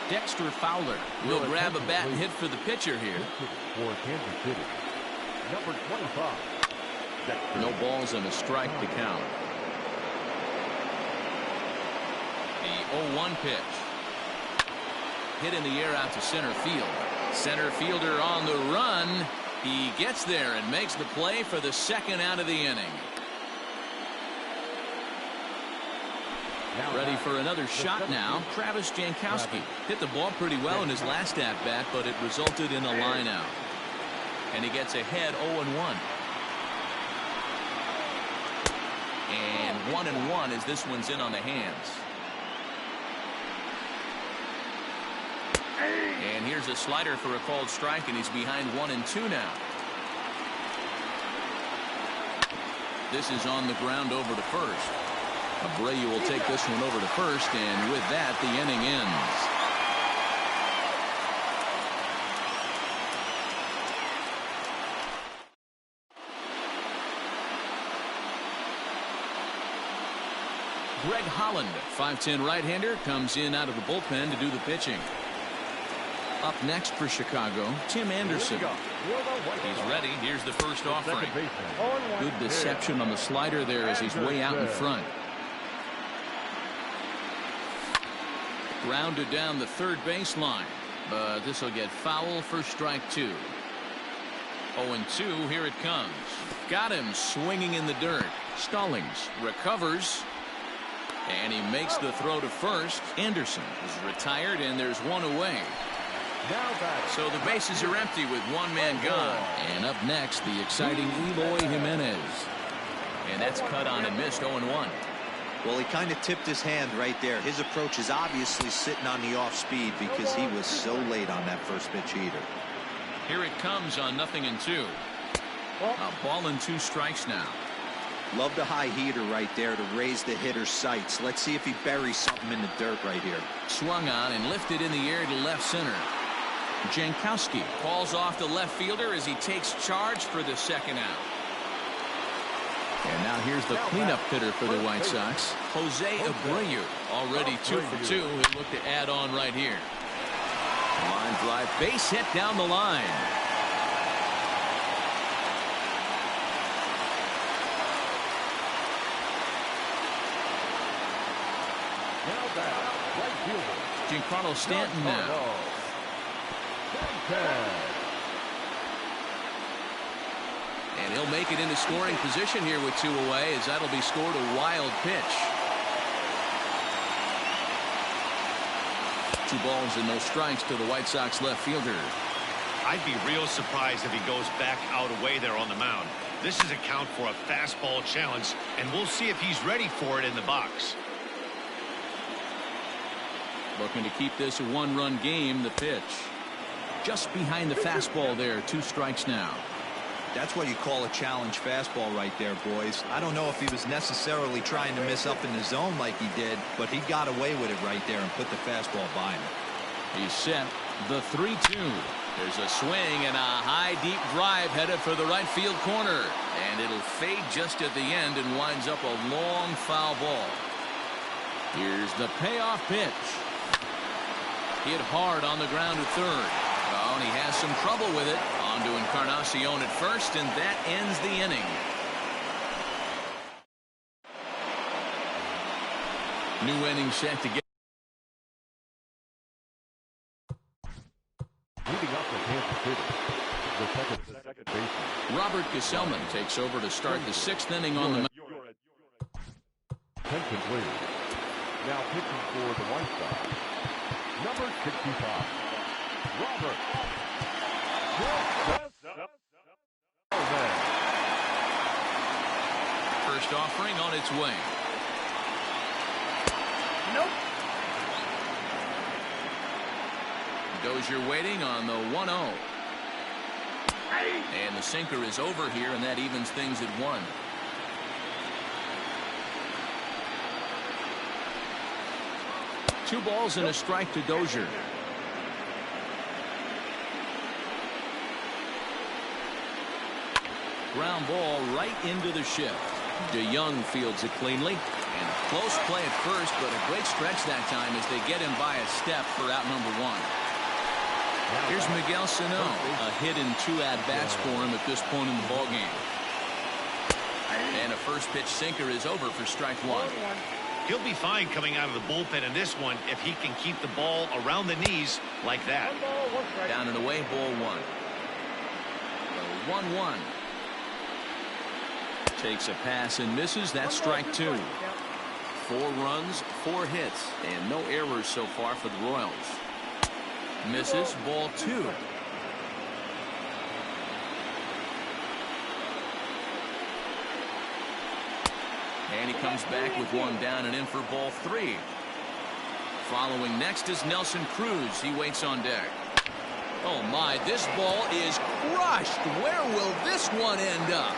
Dexter Fowler will grab a bat and hit for the pitcher here. For Kansas City, number 25. No balls and a strike to count. The 0-1 pitch. Hit in the air out to center field. Center fielder on the run. He gets there and makes the play for the second out of the inning. Ready for another shot now. Travis Jankowski hit the ball pretty well in his last at-bat, but it resulted in a line out. And he gets ahead 0-1. And 1-1 as this one's in on the hands. And here's a slider for a called strike, and he's behind 1-2 now. This is on the ground over to first. Abreu will take this one over to first, and with that, the inning ends. Greg Holland, 5'10" right-hander, comes in out of the bullpen to do the pitching. Up next for Chicago, Tim Anderson. He's ready. Here's the first offering. Good deception on the slider there as he's way out in front. Grounded down the third baseline, but this will get foul for strike two. 0-2, here it comes. Got him swinging in the dirt. Stallings recovers, and he makes the throw to first. Anderson is retired, and there's one away. So the bases are empty with one man gone. And up next, the exciting Eloy Jimenez. And that's cut on and missed 0-1. Well, he kind of tipped his hand right there. His approach is obviously sitting on the off speed because he was so late on that first pitch heater. Here it comes on 0-2. A ball and 2 strikes now. Love the high heater right there to raise the hitter's sights. Let's see if he buries something in the dirt right here. Swung on and lifted in the air to left center. Jankowski falls off the left fielder as he takes charge for the second out. And now here's the cleanup hitter for the White Sox, Jose Abreu, already 2 for 2. He'll look to add on right here. Line drive, base hit down the line. Giancarlo Stanton now. And he'll make it into scoring position here with 2 away, as that'll be scored a wild pitch. 2 balls and no strikes to the White Sox left fielder. I'd be real surprised if he goes back out away there on the mound. This is a count for a fastball challenge, and we'll see if he's ready for it in the box. Looking to keep this a 1-run game. The pitch just behind the fastball there. 2 strikes now. That's what you call a challenge fastball right there, boys. I don't know if he was necessarily trying to miss up in the zone like he did, but he got away with it right there and put the fastball by him. He's set. The 3-2. There's a swing and a high deep drive headed for the right field corner, and it'll fade just at the end and winds up a long foul ball. Here's the payoff pitch. Hit hard on the ground at third. Oh, and he has some trouble with it. On to Encarnacion at first, and that ends the inning. New inning set to get. Moving up to Kansas City, the second baseman. Robert Gesellman takes over to start the 6th inning on the mound. Attention, please. Now pitching for the White Sox, number 65, Robert. First offering on its way. Nope. Dozier waiting on the 1-0. And the sinker is over here, and that evens things at 1. Two balls and a strike to Dozier. Ground ball right into the shift. DeYoung fields it cleanly. And close play at first, but a great stretch that time as they get him by a step for out number 1. Here's Miguel Sano. A hit in 2 at-bats for him at this point in the ballgame. And a first pitch sinker is over for strike 1. He'll be fine coming out of the bullpen in this one if he can keep the ball around the knees like that. Down and away, ball 1. The 1-1. Takes a pass and misses. That's strike 2. 4 runs, 4 hits, and no errors so far for the Royals. Misses, ball 2. And he comes back with 1 down and in for ball 3. Following next is Nelson Cruz. He waits on deck. Oh my, this ball is crushed. Where will this one end up?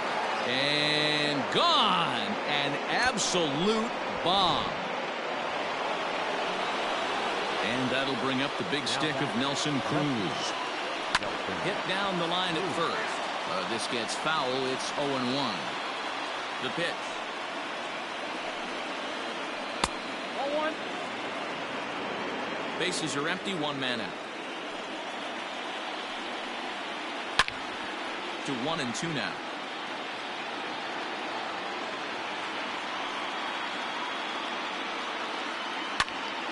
And gone. An absolute bomb. And that'll bring up the big stick of Nelson Cruz. Hit down the line at first. This gets foul. It's 0-1. The pitch. 0-1. Bases are empty. 1 man out. To 1-2 now.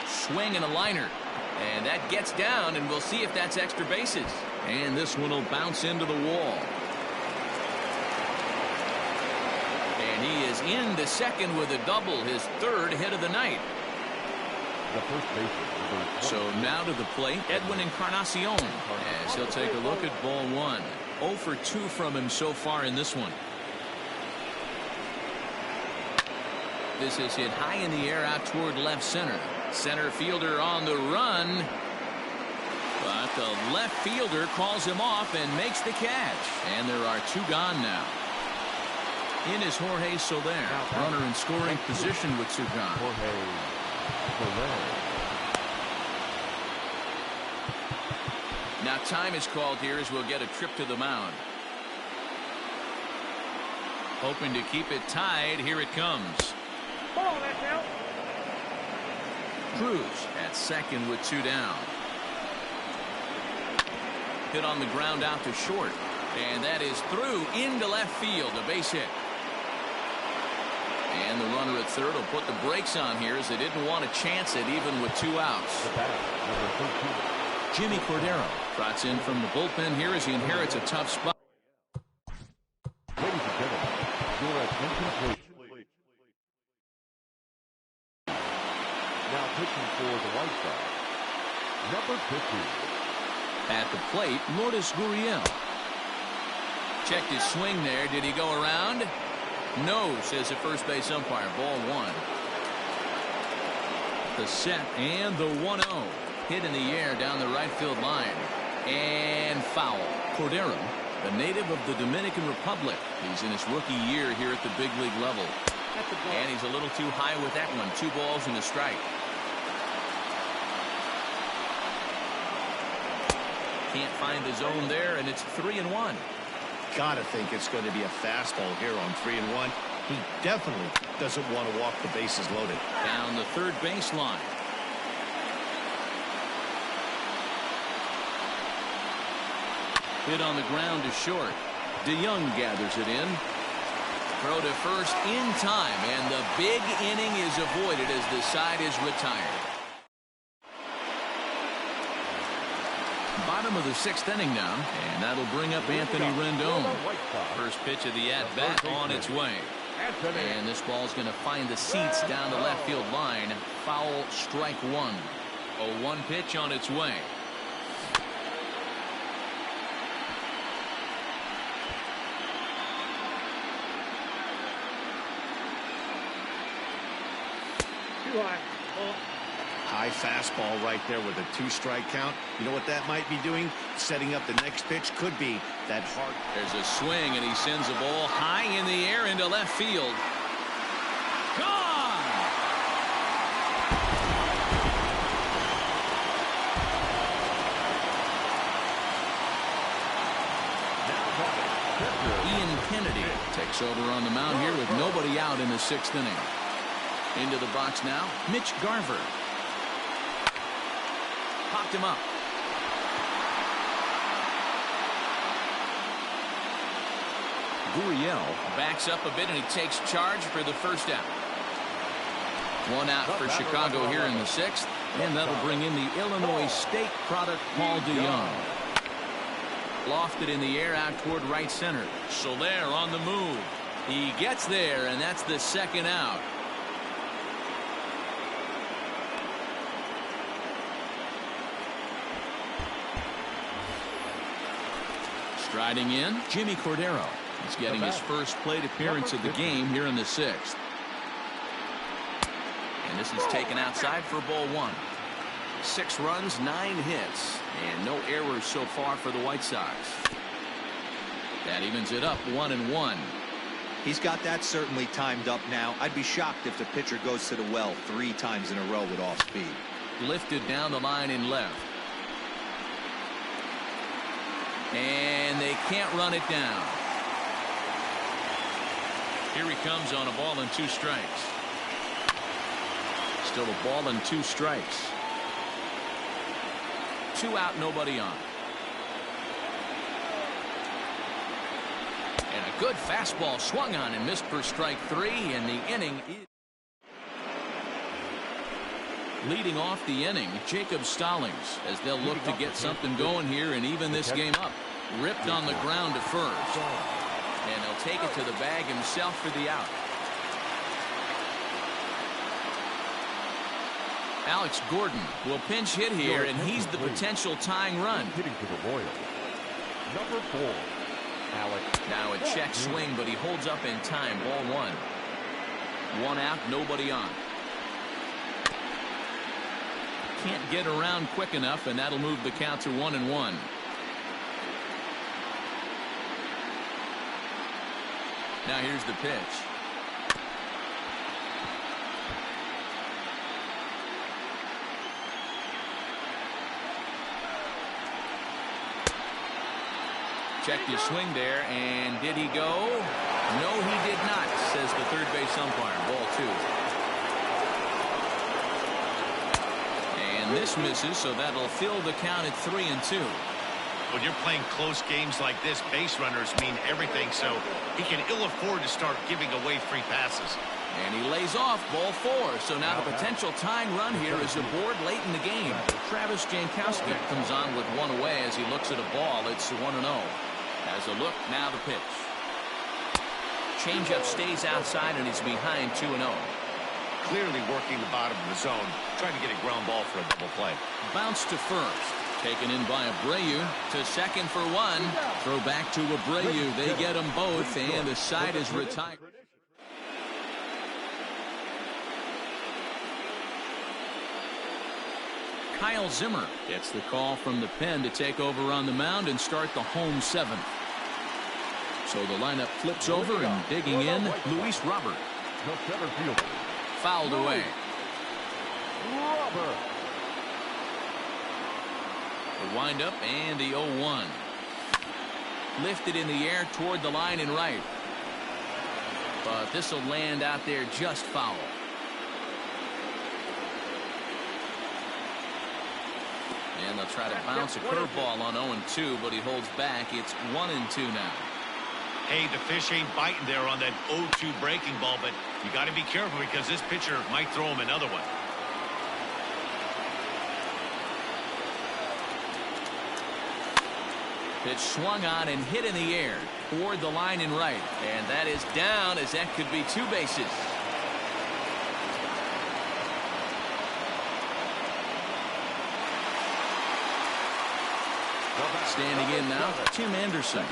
Swing and a liner, and that gets down, and we'll see if that's extra bases. And this one will bounce into the wall. And he is into second with a double, his 3rd hit of the night. The first baseman. So now to the plate, Edwin Encarnacion, as he'll take a look at ball 1. 0 for 2 from him so far in this one. This is hit high in the air out toward left center. Center fielder on the run. But the left fielder calls him off and makes the catch. And there are 2 gone now. In is Jorge Soler. Runner in scoring position with 2 gone. Now time is called here as we'll get a trip to the mound. Hoping to keep it tied. Here it comes. Ball, that's out. Cruz at second with 2 down. Hit on the ground out to short. And that is through into left field. A base hit. And the runner at third will put the brakes on here as they didn't want to chance it even with 2 outs. Jimmy Cordero trots in from the bullpen here as he inherits a tough spot. Ladies and gentlemen, your attention please. Now pitching for the White Sox, number 50. At the plate, Lourdes Gurriel. Checked his swing there. Did he go around? No, says the first base umpire. Ball 1. The set and the 1-0. Hit in the air down the right field line. And foul. Cordero, the native of the Dominican Republic. He's in his rookie year here at the big league level. And he's a little too high with that one. 2 balls and a strike. Can't find the zone there, and it's 3-1. Gotta think it's going to be a fastball here on 3-1. He definitely doesn't want to walk the bases loaded. Down the third baseline. Hit on the ground to short. DeYoung gathers it in. Throw to first in time, and the big inning is avoided as the side is retired. Bottom of the 6th inning now, and that'll bring up Anthony Rendon. First pitch of the at-bat on its way. And this ball's going to find the seats down the left field line. Foul, strike 1. A 1 pitch on its way. Too high. Ball. High fastball right there with a 2-strike count. You know what that might be doing? Setting up the next pitch. Could be that hard. There's a swing, and he sends a ball high in the air into left field. Gone! Ian Kennedy takes over on the mound here with nobody out in the 6th inning. Into the box now, Mitch Garver. Popped him up. Gurriel backs up a bit, and he takes charge for the first out. 1 out for Chicago here in the 6th, and that'll bring in the Illinois State product, Paul DeYoung. Lofted in the air out toward right center. Soler on the move. He gets there, and that's the 2nd out. Striding in, Jimmy Cordero. He's getting his first plate appearance of the game here in the 6th. And this is taken outside for ball 1. 6 runs, 9 hits, and no errors so far for the White Sox. That evens it up 1-1. He's got that certainly timed up now. I'd be shocked if the pitcher goes to the well 3 times in a row with off speed. Lifted down the line in left. And they can't run it down. Here he comes on a ball and 2 strikes. Still a ball and 2 strikes. 2 out, nobody on. And a good fastball swung on and missed for strike 3, and the inning is... Leading off the inning, Jacob Stallings, as they'll look to get something going here and even this game up. Ripped on the ground to first. And he'll take it to the bag himself for the out. Alex Gordon will pinch hit here, and he's the potential tying run. Hitting to the Royals. Number 4, Alex. Now a check swing, but he holds up in time. Ball 1. 1 out, nobody on. Can't get around quick enough, and that'll move the count to 1-1. Now here's the pitch. Checked his swing there, and did he go? No, he did not, says the third base umpire. Ball 2. And this misses, so that'll fill the count at 3-2. When you're playing close games like this, base runners mean everything, so he can ill afford to start giving away free passes. And he lays off ball 4. So now the potential tying run here is aboard late in the game. Travis Jankowski comes on with 1 away as he looks at a ball. It's 1-0. Has a look, now the pitch. Changeup stays outside, and he's behind 2-0. Clearly working the bottom of the zone, trying to get a ground ball for a double play. Bounce to first. Taken in by Abreu. To second for 1. Throw back to Abreu. They get them both, and the side is retired. Kyle Zimmer gets the call from the pen to take over on the mound and start the home 7th. So the lineup flips over, and digging in, Luis Robert. The center fielder. Fouled away. Robert. The windup and the 0-1. Lifted in the air toward the line and right. But this will land out there just foul. And they'll try to bounce a curveball on 0-2, but he holds back. It's 1-2 now. Hey, the fish ain't biting there on that 0-2 breaking ball, but you got to be careful because this pitcher might throw him another one. Pitch swung on and hit in the air toward the line and right. And that is down, as that could be 2 bases. Standing in now, Tim Anderson,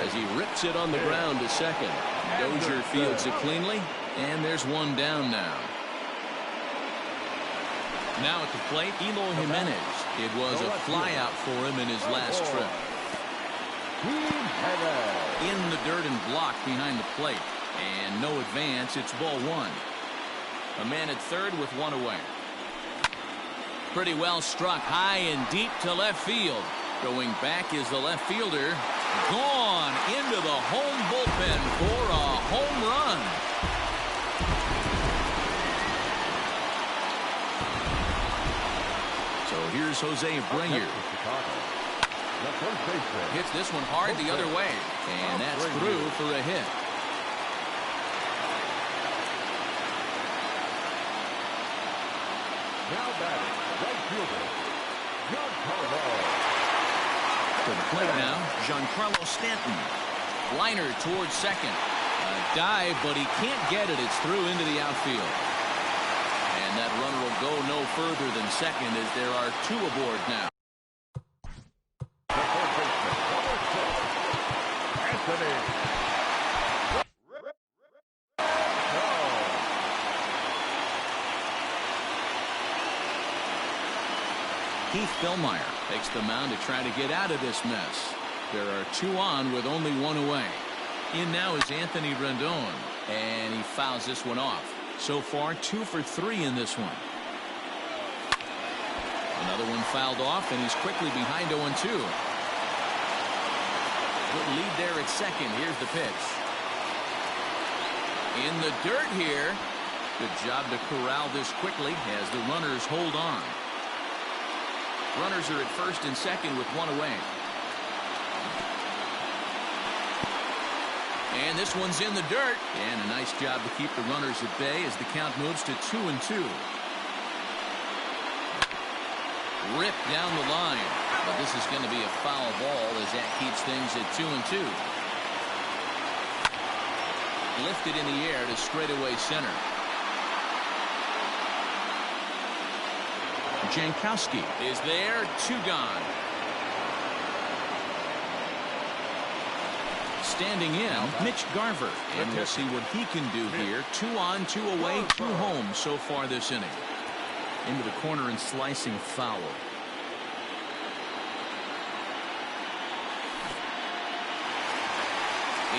as he rips it on the ground to second. Dozier fields it cleanly, and there's 1 down now. Now at the plate, Eloy Jimenez. It was a flyout for him in his last trip. In the dirt and blocked behind the plate. And no advance. It's ball one. A man at third with one away. Pretty well struck high and deep to left field. Going back is the left fielder. Gone into the home bullpen for a home run. So here's Jose Abreu. Hits this one hard the other way. And that's through for a hit. Now batting, right fielder, Giancarlo. To the plate now, Giancarlo Stanton. Liner towards second. A dive, but he can't get it. It's through into the outfield. And that runner will go no further than second as there are two aboard now. Keith Philmeyer takes the mound to try to get out of this mess. There are two on with only one away. In now is Anthony Rendon, and he fouls this one off. So far, 2 for 3 in this one. Another one fouled off, and he's quickly behind 0-2. Good lead there at second. Here's the pitch. In the dirt here. Good job to corral this quickly as the runners hold on. Runners are at first and second with one away. And this one's in the dirt. And a nice job to keep the runners at bay as the count moves to 2-2. Ripped down the line. But this is going to be a foul ball as that keeps things at 2-2. Lifted in the air to straightaway center. Jankowski is there, 2 gone. Standing in, Mitch Garver, and we'll see what he can do here. 2 on, 2 away, 2 home so far this inning. Into the corner and slicing foul.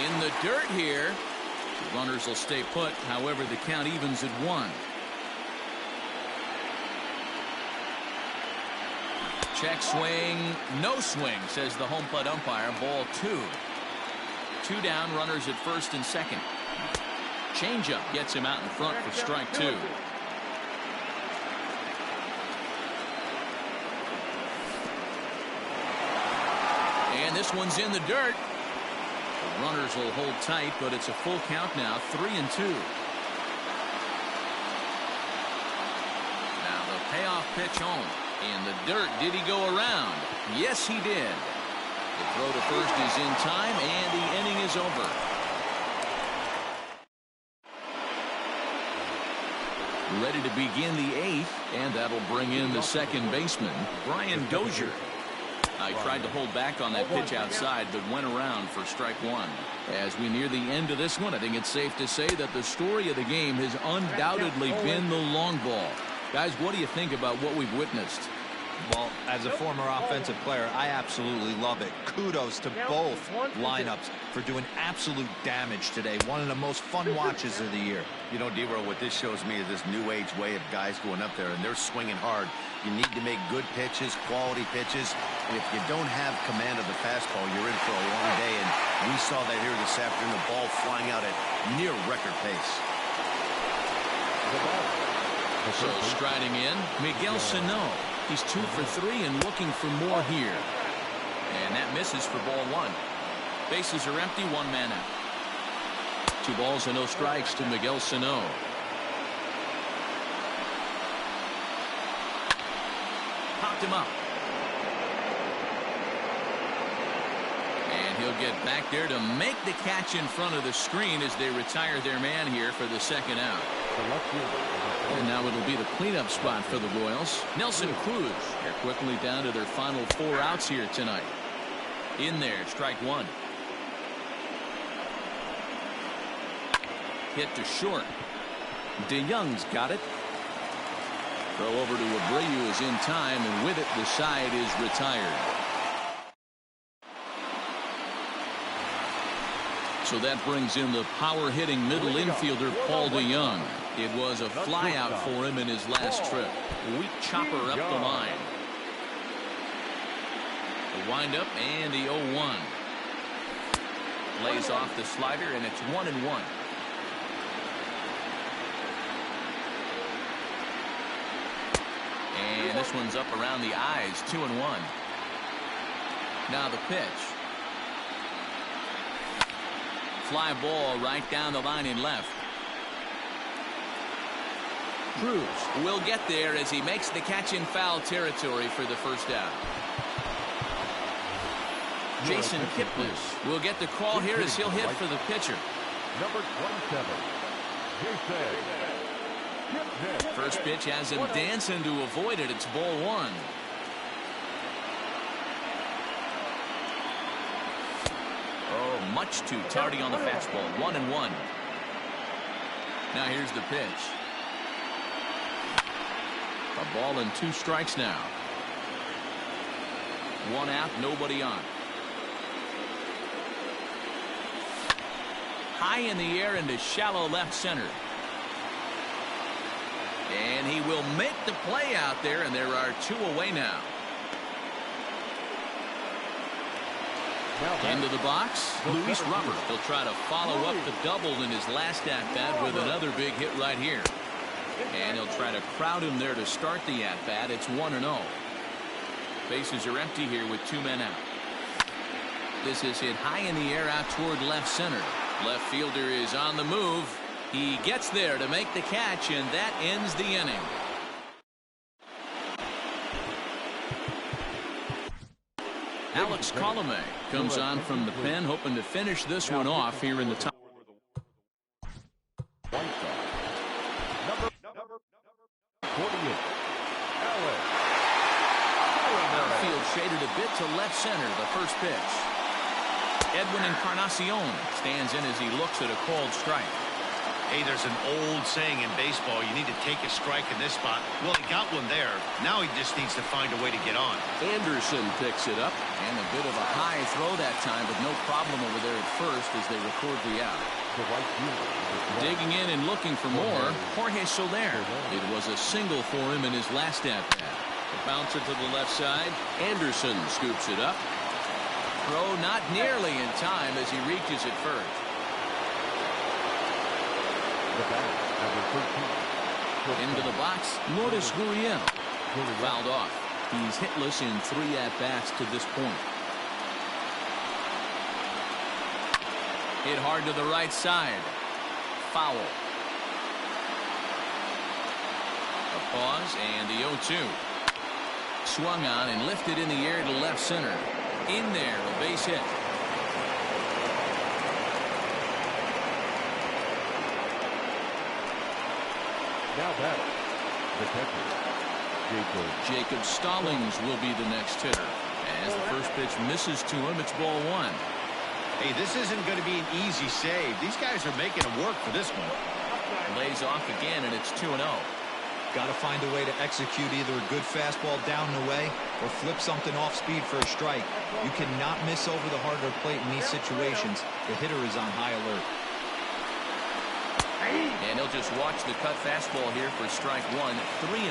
In the dirt here. The runners will stay put. However, the count evens at 1. Check swing, no swing, says the home plate umpire. Ball 2. 2 down, runners at first and second. Changeup gets him out in front for strike 2. And this one's in the dirt. The runners will hold tight, but it's a full count now, 3-2. Now the payoff pitch home. In the dirt, did he go around? Yes, he did. The throw to first is in time, and the inning is over. Ready to begin the 8th, and that'll bring in the second baseman, Brian Dozier. I tried to hold back on that pitch outside, but went around for strike 1. As we near the end of this one, I think it's safe to say that the story of the game has undoubtedly been the long ball. Guys, what do you think about what we've witnessed? Well, as a former offensive player, I absolutely love it. Kudos to both lineups for doing absolute damage today. One of the most fun watches of the year. You know, D-Roll, what this shows me is this new age way of guys going up there, and they're swinging hard. You need to make good pitches, quality pitches. And if you don't have command of the fastball, you're in for a long day. And we saw that here this afternoon, the ball flying out at near record pace. So striding in, Miguel Sano. He's 2 for 3 and looking for more here. And that misses for ball 1. Bases are empty, 1 man out. 2 balls and no strikes to Miguel Sano. Popped him up. And he'll get back there to make the catch in front of the screen as they retire their man here for the second out. And now it'll be the cleanup spot for the Royals. Nelson Cruz. They're quickly down to their final 4 outs here tonight. In there, strike 1. Hit to short. DeYoung's got it. Throw over to Abreu is in time, and with it, the side is retired. So that brings in the power-hitting middle infielder, Paul DeYoung. It was a flyout for him in his last trip. A weak chopper up the line. The windup and the 0-1. Lays off the slider, and it's 1-1. And this one's up around the eyes, 2-1. Now the pitch. Fly ball right down the line in left. Cruz will get there as he makes the catch in foul territory for the first out. Jason Kipnis will get the call here as he'll hit for the pitcher. Number 27, Jason Kipnis. First pitch has him dancing to avoid it. It's ball one. Oh, much too tardy on the fastball. 1-1. Now here's the pitch. A ball and 2 strikes now. 1 out, nobody on. High in the air into shallow left center. And he will make the play out there, and there are 2 away now. Into the box, Luis Robert. He'll try to follow up the double in his last at-bat with another big hit right here. And he'll try to crowd him there to start the at-bat. It's 1-0. Bases are empty here with 2 men out. This is hit high in the air out toward left center. Left fielder is on the move. He gets there to make the catch, and that ends the inning. Alex Colomé comes on from the pen, hoping to finish this one off here in the top. Number 48, Alex. Field shaded a bit to left center, the first pitch. Edwin Encarnacion stands in as he looks at a called strike. Hey, there's an old saying in baseball, you need to take a strike in this spot. Well, he got one there. Now he just needs to find a way to get on. Anderson picks it up, and a bit of a high throw that time, but no problem over there at first as they record the out. Digging in and looking for more, Jorge Soler. It was a single for him in his last at-bat. The bouncer to the left side. Anderson scoops it up. Throw not nearly in time as he reaches it first. Into the box, Lourdes Gurriel. Fouled off. He's hitless in 3 at-bats to this point. Hit hard to the right side. Foul. A pause and the 0-2. Swung on and lifted in the air to left center. In there, a base hit. Now that the catcher, Jacob Stallings will be the next hitter. As the first pitch misses to him, it's ball 1. Hey, this isn't going to be an easy save. These guys are making him work for this one. Lays off again, and it's 2-0. Got to find a way to execute either a good fastball down and away or flip something off speed for a strike. You cannot miss over the harder plate in these situations. The hitter is on high alert. And he'll just watch the cut fastball here for strike 1. 3-1.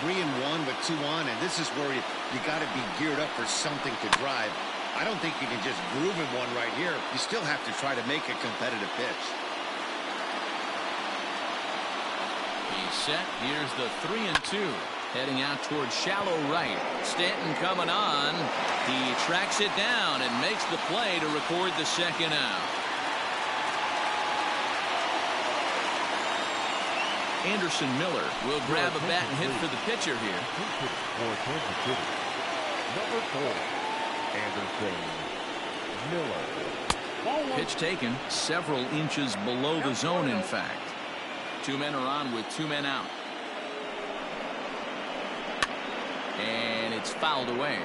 3-1 with 2 on, and this is where you got to be geared up for something to drive. I don't think you can just groove in one right here. You still have to try to make a competitive pitch. He's set. Here's the 3-2. Heading out towards shallow right. Stanton coming on. He tracks it down and makes the play to record the second out. Anderson Miller will grab a bat and hit for the pitcher here. Number 4, Anderson Miller. Pitch taken several inches below the zone, in fact. 2 men are on with 2 men out. And it's fouled away.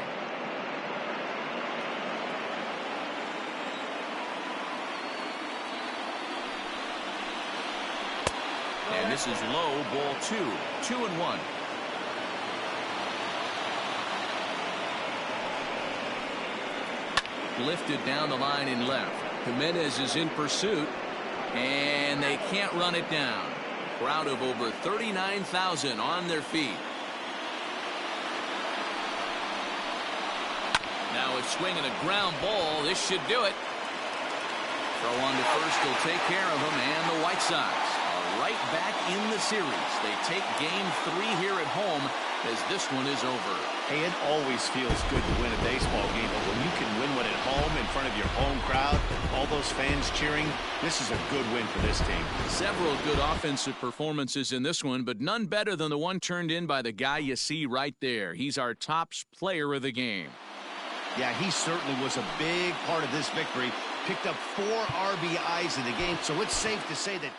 And This is low, ball 2. 2-1. Lifted down the line in left. Jimenez is in pursuit, and they can't run it down. Crowd of over 39,000 on their feet. Now it's swinging a ground ball. This should do it. Throw on to first will take care of him, and the White Sox are right back in the series. They take game 3 here at home as this one is over. Hey, it always feels good to win a baseball game, but when you can win one at home in front of your home crowd, all those fans cheering, this is a good win for this team. Several good offensive performances in this one, but none better than the one turned in by the guy you see right there. He's our top player of the game. Yeah, he certainly was a big part of this victory. Picked up 4 RBIs in the game, so it's safe to say that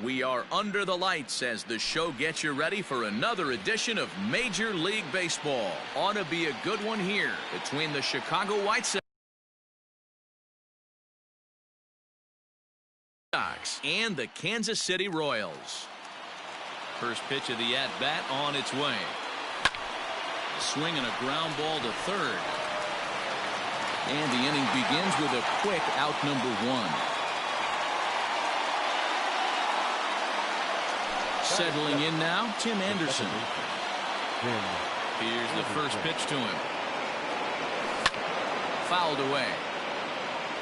we are under the lights as the show gets you ready for another edition of Major League Baseball. Ought to be a good one here between the Chicago White Sox and the Kansas City Royals. First pitch of the at-bat on its way. A swing and a ground ball to third. And the inning begins with a quick out number 1. Settling in now, Tim Anderson. Here's the first pitch to him. Fouled away.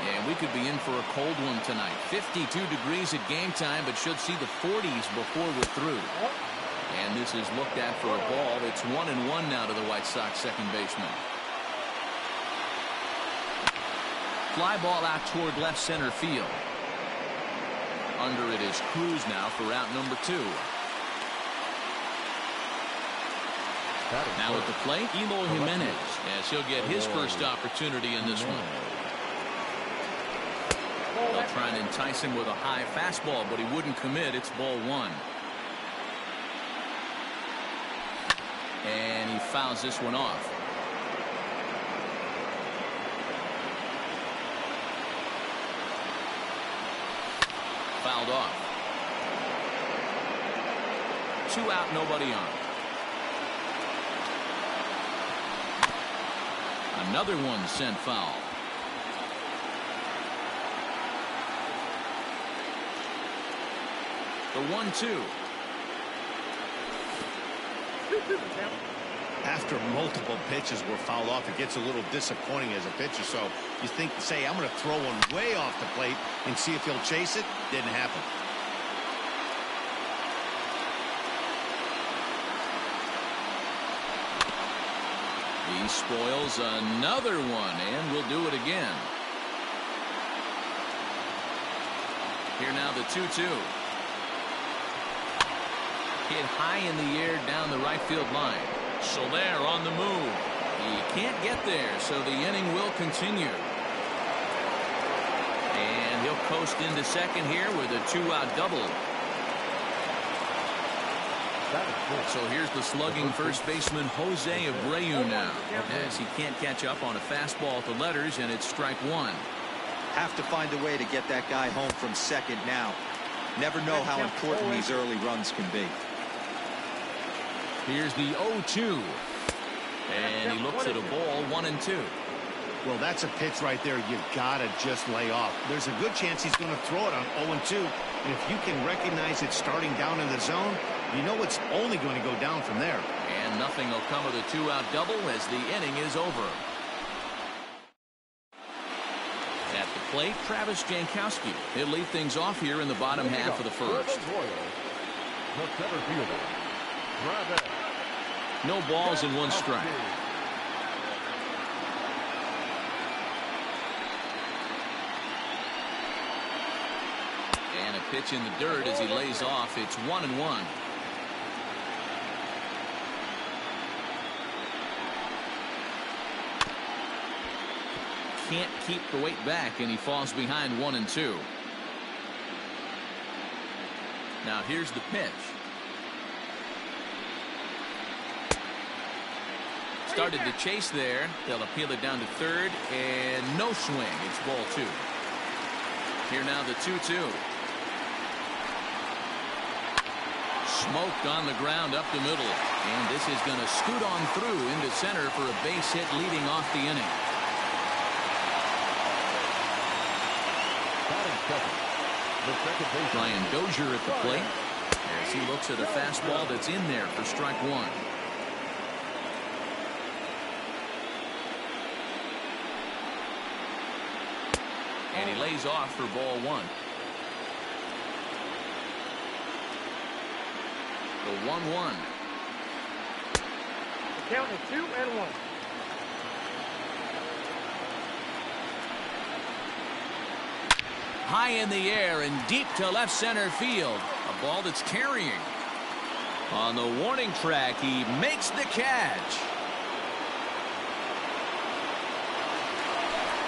And we could be in for a cold one tonight. 52 degrees at game time, but should see the 40s before we're through. And this is looked at for a ball. It's 1-1 now to the White Sox second baseman. Fly ball out toward left center field. Under it is Cruz now for out number 2. Now at the plate, Eloy Jimenez, as he'll get his first opportunity in this one. They'll try and entice him with a high fastball, but he wouldn't commit. It's ball 1. And he fouls this one off. Fouled off. 2 out, nobody on. Another one sent foul. The 1-2. After multiple pitches were fouled off, it gets a little disappointing as a pitcher. So you think, say, I'm going to throw one way off the plate and see if he'll chase it. Didn't happen. He spoils another one, and will do it again. Here now the 2-2. Hit high in the air down the right field line. Soler on the move. He can't get there, so the inning will continue. And he'll coast into second here with a 2-out double. So here's the slugging first baseman Jose Abreu now, as he can't catch up on a fastball at the letters, and it's strike one. Have to find a way to get that guy home from second now. Never know how important these early runs can be. Here's the 0-2. And he looks at a ball, 1-2. Well, that's a pitch right there you gotta just lay off. There's a good chance he's going to throw it on 0-2. And if you can recognize it starting down in the zone, you know it's only going to go down from there. And nothing will come of the 2-out double as the inning is over. At the plate, Travis Jankowski. He'll lead things off here in the bottom half of the first. No balls and one strike. And a pitch in the dirt as he lays off. It's 1-1. Can't keep the weight back, and he falls behind 1-2. Now here's the pitch. Started to chase there. They'll appeal it down to third, and no swing. It's ball two. Here now the 2-2. Smoked on the ground up the middle, and this is going to scoot on through into center for a base hit leading off the inning. Brian Dozier at the plate as he looks at a fastball that's in there for strike one. And he lays off for ball one. The 1-1. The count is 2-1. High in the air and deep to left center field. A ball that's carrying. On the warning track, he makes the catch.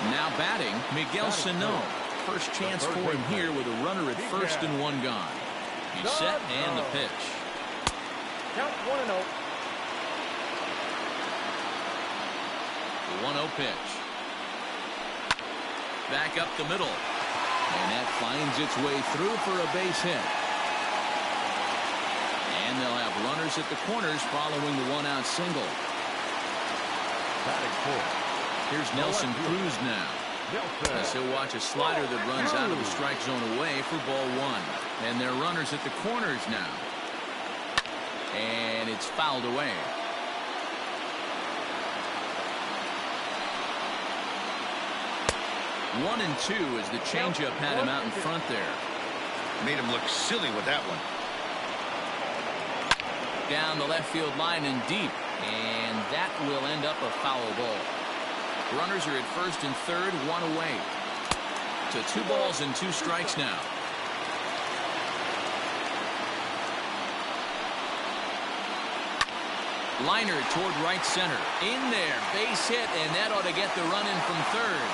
Now batting, Miguel Sano. First chance for him here with a runner at first and one gone. He's set and the pitch. Count 1-0. The 1-0 pitch. Back up the middle. And that finds its way through for a base hit. And they'll have runners at the corners following the one-out single. Here's Nelson Cruz now. As he'll watch a slider that runs out of the strike zone away for ball one. And they're runners at the corners now. And it's fouled away. 1-2 as the changeup had him out in front there. Made him look silly with that one. Down the left field line and deep. And that will end up a foul ball. Runners are at first and third, one away. To 2 balls and 2 strikes now. Liner toward right center. In there. Base hit, and that ought to get the run in from third.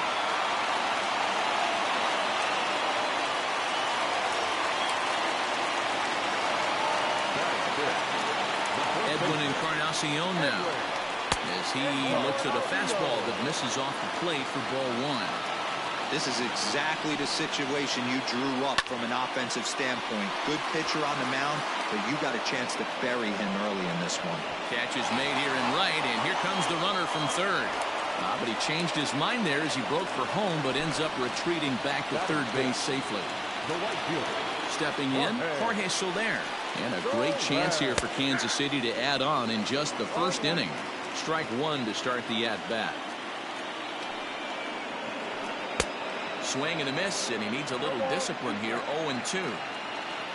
Edwin Encarnacion now, as he looks at a fastball that misses off the plate for ball one. This is exactly the situation you drew up from an offensive standpoint. Good pitcher on the mound, but you got a chance to bury him early in this one. Catch is made here in right, and here comes the runner from third. But he changed his mind there as he broke for home, but ends up retreating back to third base safely. Stepping in, Jorge Soler. And a great chance here for Kansas City to add on in just the first inning. Strike one to start the at-bat. Swing and a miss, and he needs a little discipline here. 0-2.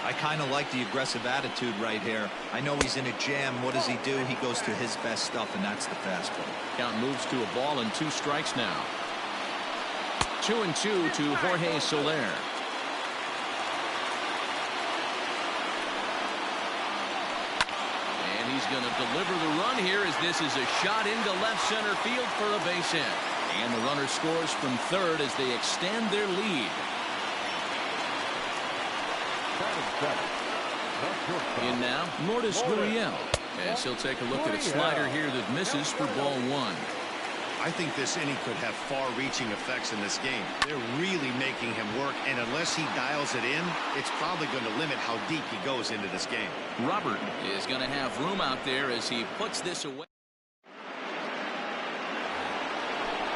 I kind of like the aggressive attitude right here. I know he's in a jam. What does he do? He goes to his best stuff, and that's the fastball. Count moves to a ball and 2 strikes now. 2-2 to Jorge Soler. And he's going to deliver the run here as this is a shot into left center field for a base hit. And the runner scores from third as they extend their lead. In now, Lourdes Gurriel, as he'll take a look at a slider here that misses for ball 1. I think this inning could have far-reaching effects in this game. They're really making him work, and unless he dials it in, it's probably going to limit how deep he goes into this game. Robert is going to have room out there as he puts this away.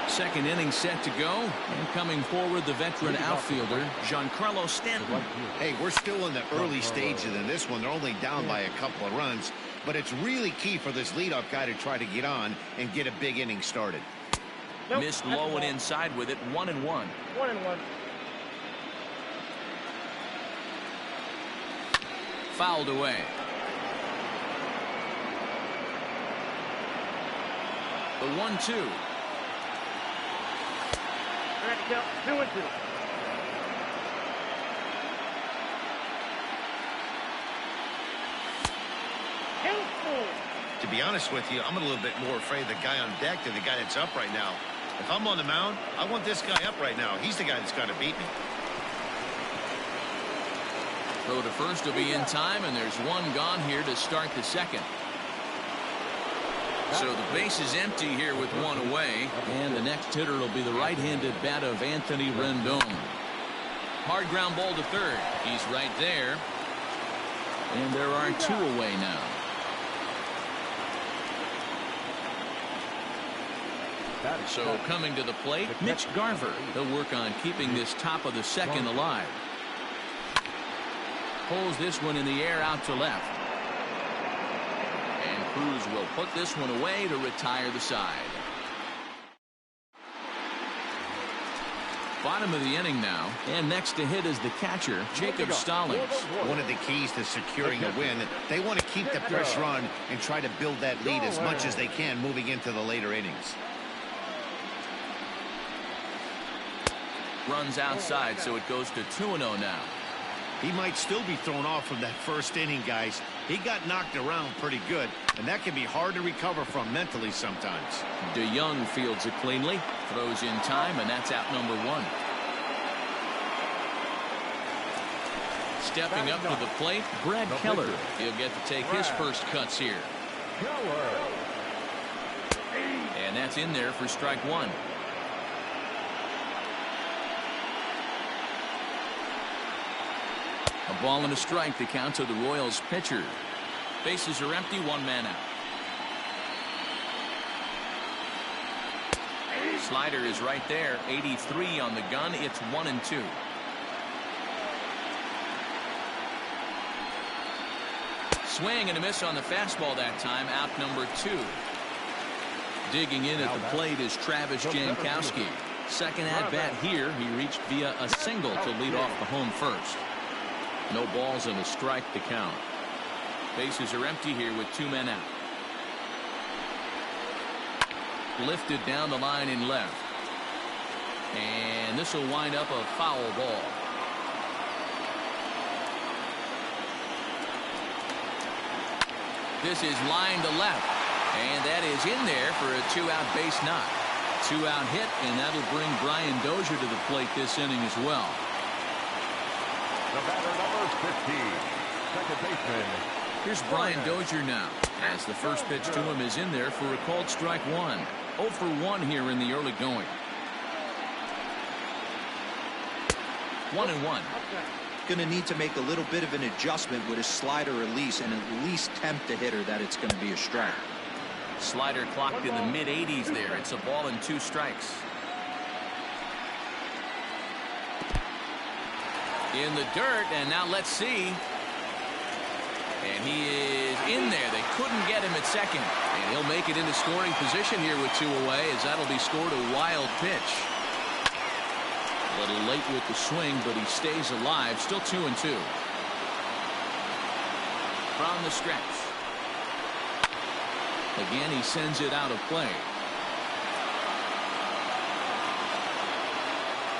Second inning set to go, and coming forward the veteran outfielder Giancarlo Stanton. Hey, we're still in the early stages in this one. They're only down by a couple of runs, but it's really key for this leadoff guy to try to get on and get a big inning started. Missed low and inside with it. 1-1. 1-1. Fouled away. The 1-2. Count 2-2. To be honest with you, I'm a little bit more afraid of the guy on deck than the guy that's up right now. If I'm on the mound, I want this guy up right now. He's the guy that's got to beat me. Throw to first will be in time, and there's 1 gone here to start the second. So the base is empty here with 1 away, and the next hitter will be the right-handed bat of Anthony Rendon. Hard ground ball to third. He's right there, and there are 2 away now. So coming to the plate, Mitch Garver. He'll work on keeping this top of the second alive. Pulls this one in the air out to left. And Cruz will put this one away to retire the side. Bottom of the inning now, and next to hit is the catcher, Jacob Stallings. One of the keys to securing a win, they want to keep the pressure on and try to build that lead as much as they can moving into the later innings. Runs outside, so it goes to 2-0 now. He might still be thrown off from that first inning, guys. He got knocked around pretty good, and that can be hard to recover from mentally sometimes. DeYoung fields it cleanly, throws in time, and that's out number 1. Stepping up to the plate, Brad Keller. He'll get to take his first cuts here. And that's in there for strike 1. A ball and a strike, the count to the Royals pitcher. Bases are empty, 1 man out. Slider is right there, 83 on the gun. It's 1-2. Swing and a miss on the fastball that time, out number 2. Digging in at the plate is Travis Jankowski. Second at bat here, he reached via a single to lead off the home first. No balls and a strike to count. Bases are empty here with 2 men out. Lifted down the line in left. And this will wind up a foul ball. This is line to left. And that is in there for a 2-out base knock. 2-out hit, and that'll bring Brian Dozier to the plate this inning as well. The batter, number 15, second baseman. Here's Brian Dozier now, as the first pitch to him is in there for a called strike 1. 0 for 1 here in the early going. 1-1. Going to need to make a little bit of an adjustment with his slider release and at least tempt the hitter that it's going to be a strike. Slider clocked in the mid-80s there. It's a ball and 2 strikes. In the dirt, and now let's see. And he is in there. They couldn't get him at second. And he'll make it into scoring position here with 2 away, as that'll be scored a wild pitch. A little late with the swing, but he stays alive. Still 2-2. from the stretch. Again, he sends it out of play.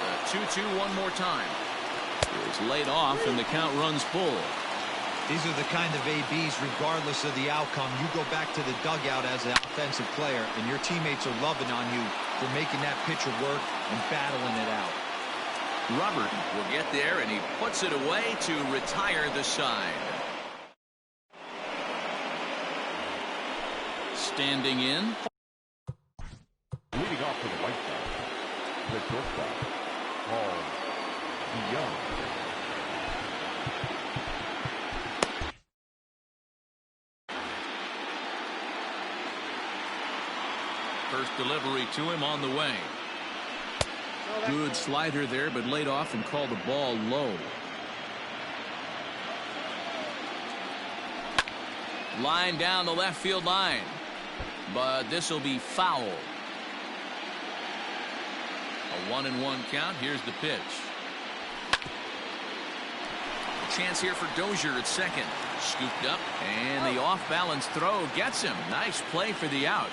The 2-2 one more time. It's laid off, and the count runs full. These are the kind of ABs, regardless of the outcome. You go back to the dugout as an offensive player, and your teammates are loving on you for making that pitcher work and battling it out. Robert will get there, and he puts it away to retire the side. Standing in. Leading off to the White Sox, the shortstop, Paul DeYoung. First delivery to him on the way. Good slider there, but laid off and called the ball low. Line down the left field line, but this will be foul. A 1-1 count. Here's the pitch. A chance here for Dozier at second. Scooped up, and the off-balance throw gets him. Nice play for the out.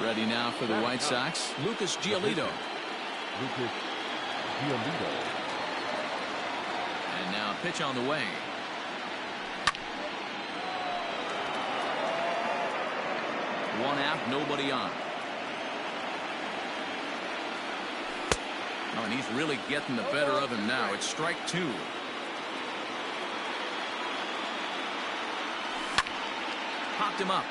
Ready now for the White Sox, Lucas Giolito. And now a pitch on the way. One out, nobody on. Oh, and he's really getting the better of him now. It's strike two. Popped him up.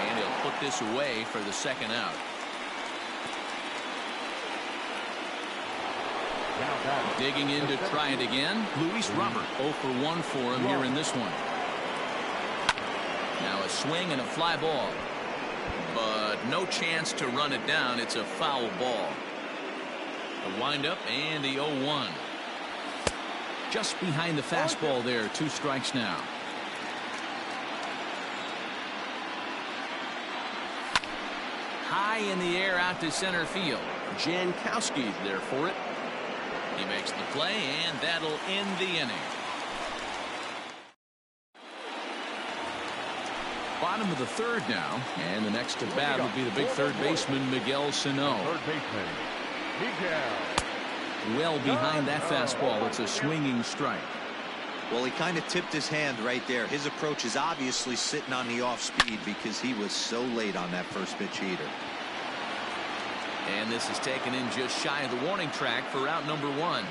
And he'll put this away for the second out. Digging in to try it again, Luis Robert. 0 for 1 for him here in this one. Now a swing and a fly ball, but no chance to run it down. It's a foul ball. The windup and the 0-1. Just behind the fastball there. 2 strikes now. High in the air out to center field. Jankowski's there for it. He makes the play, and that'll end the inning. Bottom of the third now, and the next to bat will be the big third baseman, Miguel Sano. Third baseman, Miguel. Well behind that fastball. It's a swinging strike. Well, he kind of tipped his hand right there. His approach is obviously sitting on the off speed because he was so late on that first pitch heater. And this is taken in just shy of the warning track for out number 1.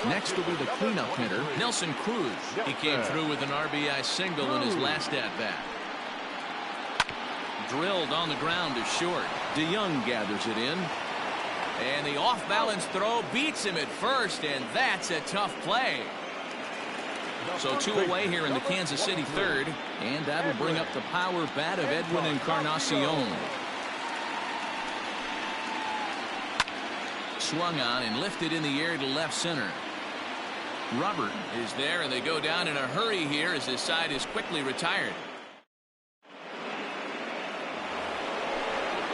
Next will be the cleanup hitter, Nelson Cruz. He came through with an RBI single in his last at-bat. Drilled on the ground to short. DeYoung gathers it in. And the off-balance throw beats him at first, and that's a tough play. So 2 away here in the Kansas City third, and that'll bring up the power bat of Edwin Encarnacion. Swung on and lifted in the air to left center. Robert is there, and they go down in a hurry here as his side is quickly retired.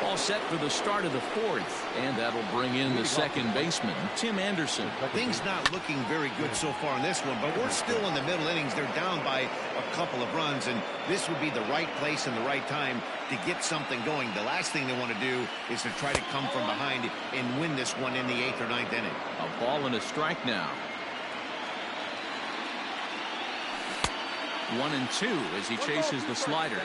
All set for the start of the fourth, and that'll bring in the second baseman, Tim Anderson. Things not looking very good so far in this one, but we're still in the middle innings. They're down by a couple of runs, and this would be the right place and the right time to get something going. The last thing they want to do is to try to come from behind and win this one in the 8th or 9th inning. A ball and a strike now. 1-2 as he chases the slider.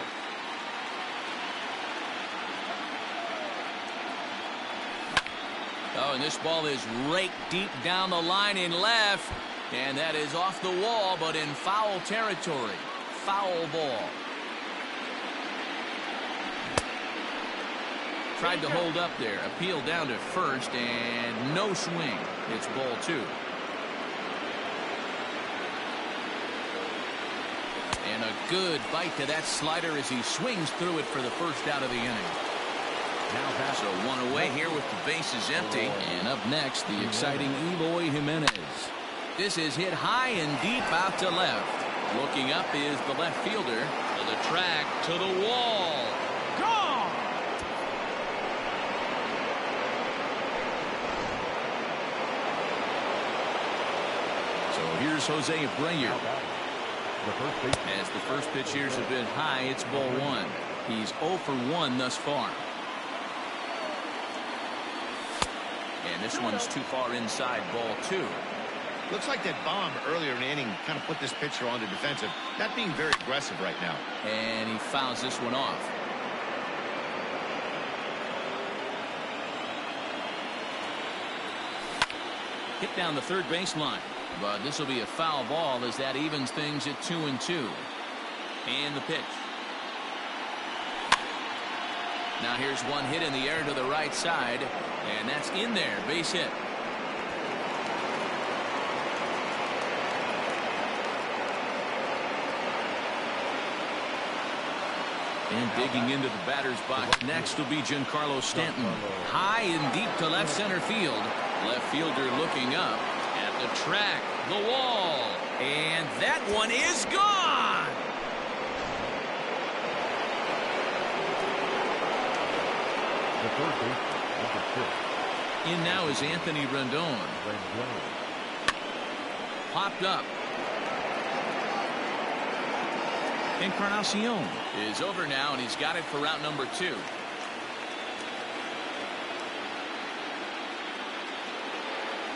Oh, and this ball is raked deep down the line in left, and that is off the wall, but in foul territory. Foul ball. Tried to hold up there. Appeal down to first, and no swing. It's ball 2. And a good bite to that slider as he swings through it for the first out of the inning. So 1 away here with the bases empty. And up next, the exciting Eloy Jimenez. This is hit high and deep out to left. Looking up is the left fielder. To the track, to the wall. Gone! Here's Jose Abreu. The first baseman. As the first pitch here's a bit high, it's ball one. He's 0 for 1 thus far. And this one's too far inside, ball 2. Looks like that bomb earlier in the inning kind of put this pitcher on the defensive. Not being very aggressive right now. And he fouls this one off. Hit down the third baseline. But this will be a foul ball as that evens things at 2-2. And the pitch. Now here's one hit in the air to the right side. And that's in there. Base hit. And digging into the batter's box next will be Giancarlo Stanton. High and deep to left center field. Left fielder looking up at the track, the wall, and that one is gone. The third baseman, number 6. In now is Anthony Rendon. Popped up. Encarnacion is over now, and he's got it for route number 2.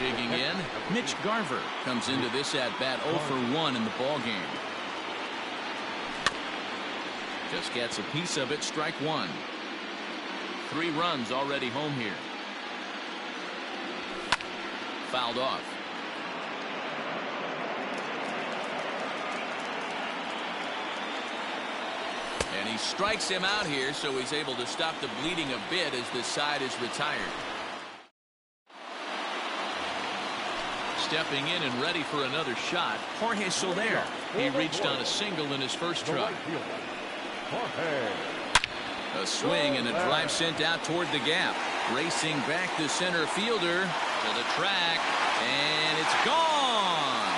Digging in, Mitch Garver comes into this at bat 0 for 1 in the ball game. Just gets a piece of it, strike 1. 3 runs already home here. Fouled off. And he strikes him out here, so he's able to stop the bleeding a bit as this side is retired. Stepping in and ready for another shot, Jorge Soler. He reached on a single in his first try. A swing and a drive sent out toward the gap. Racing back the center fielder to the track, and it's gone.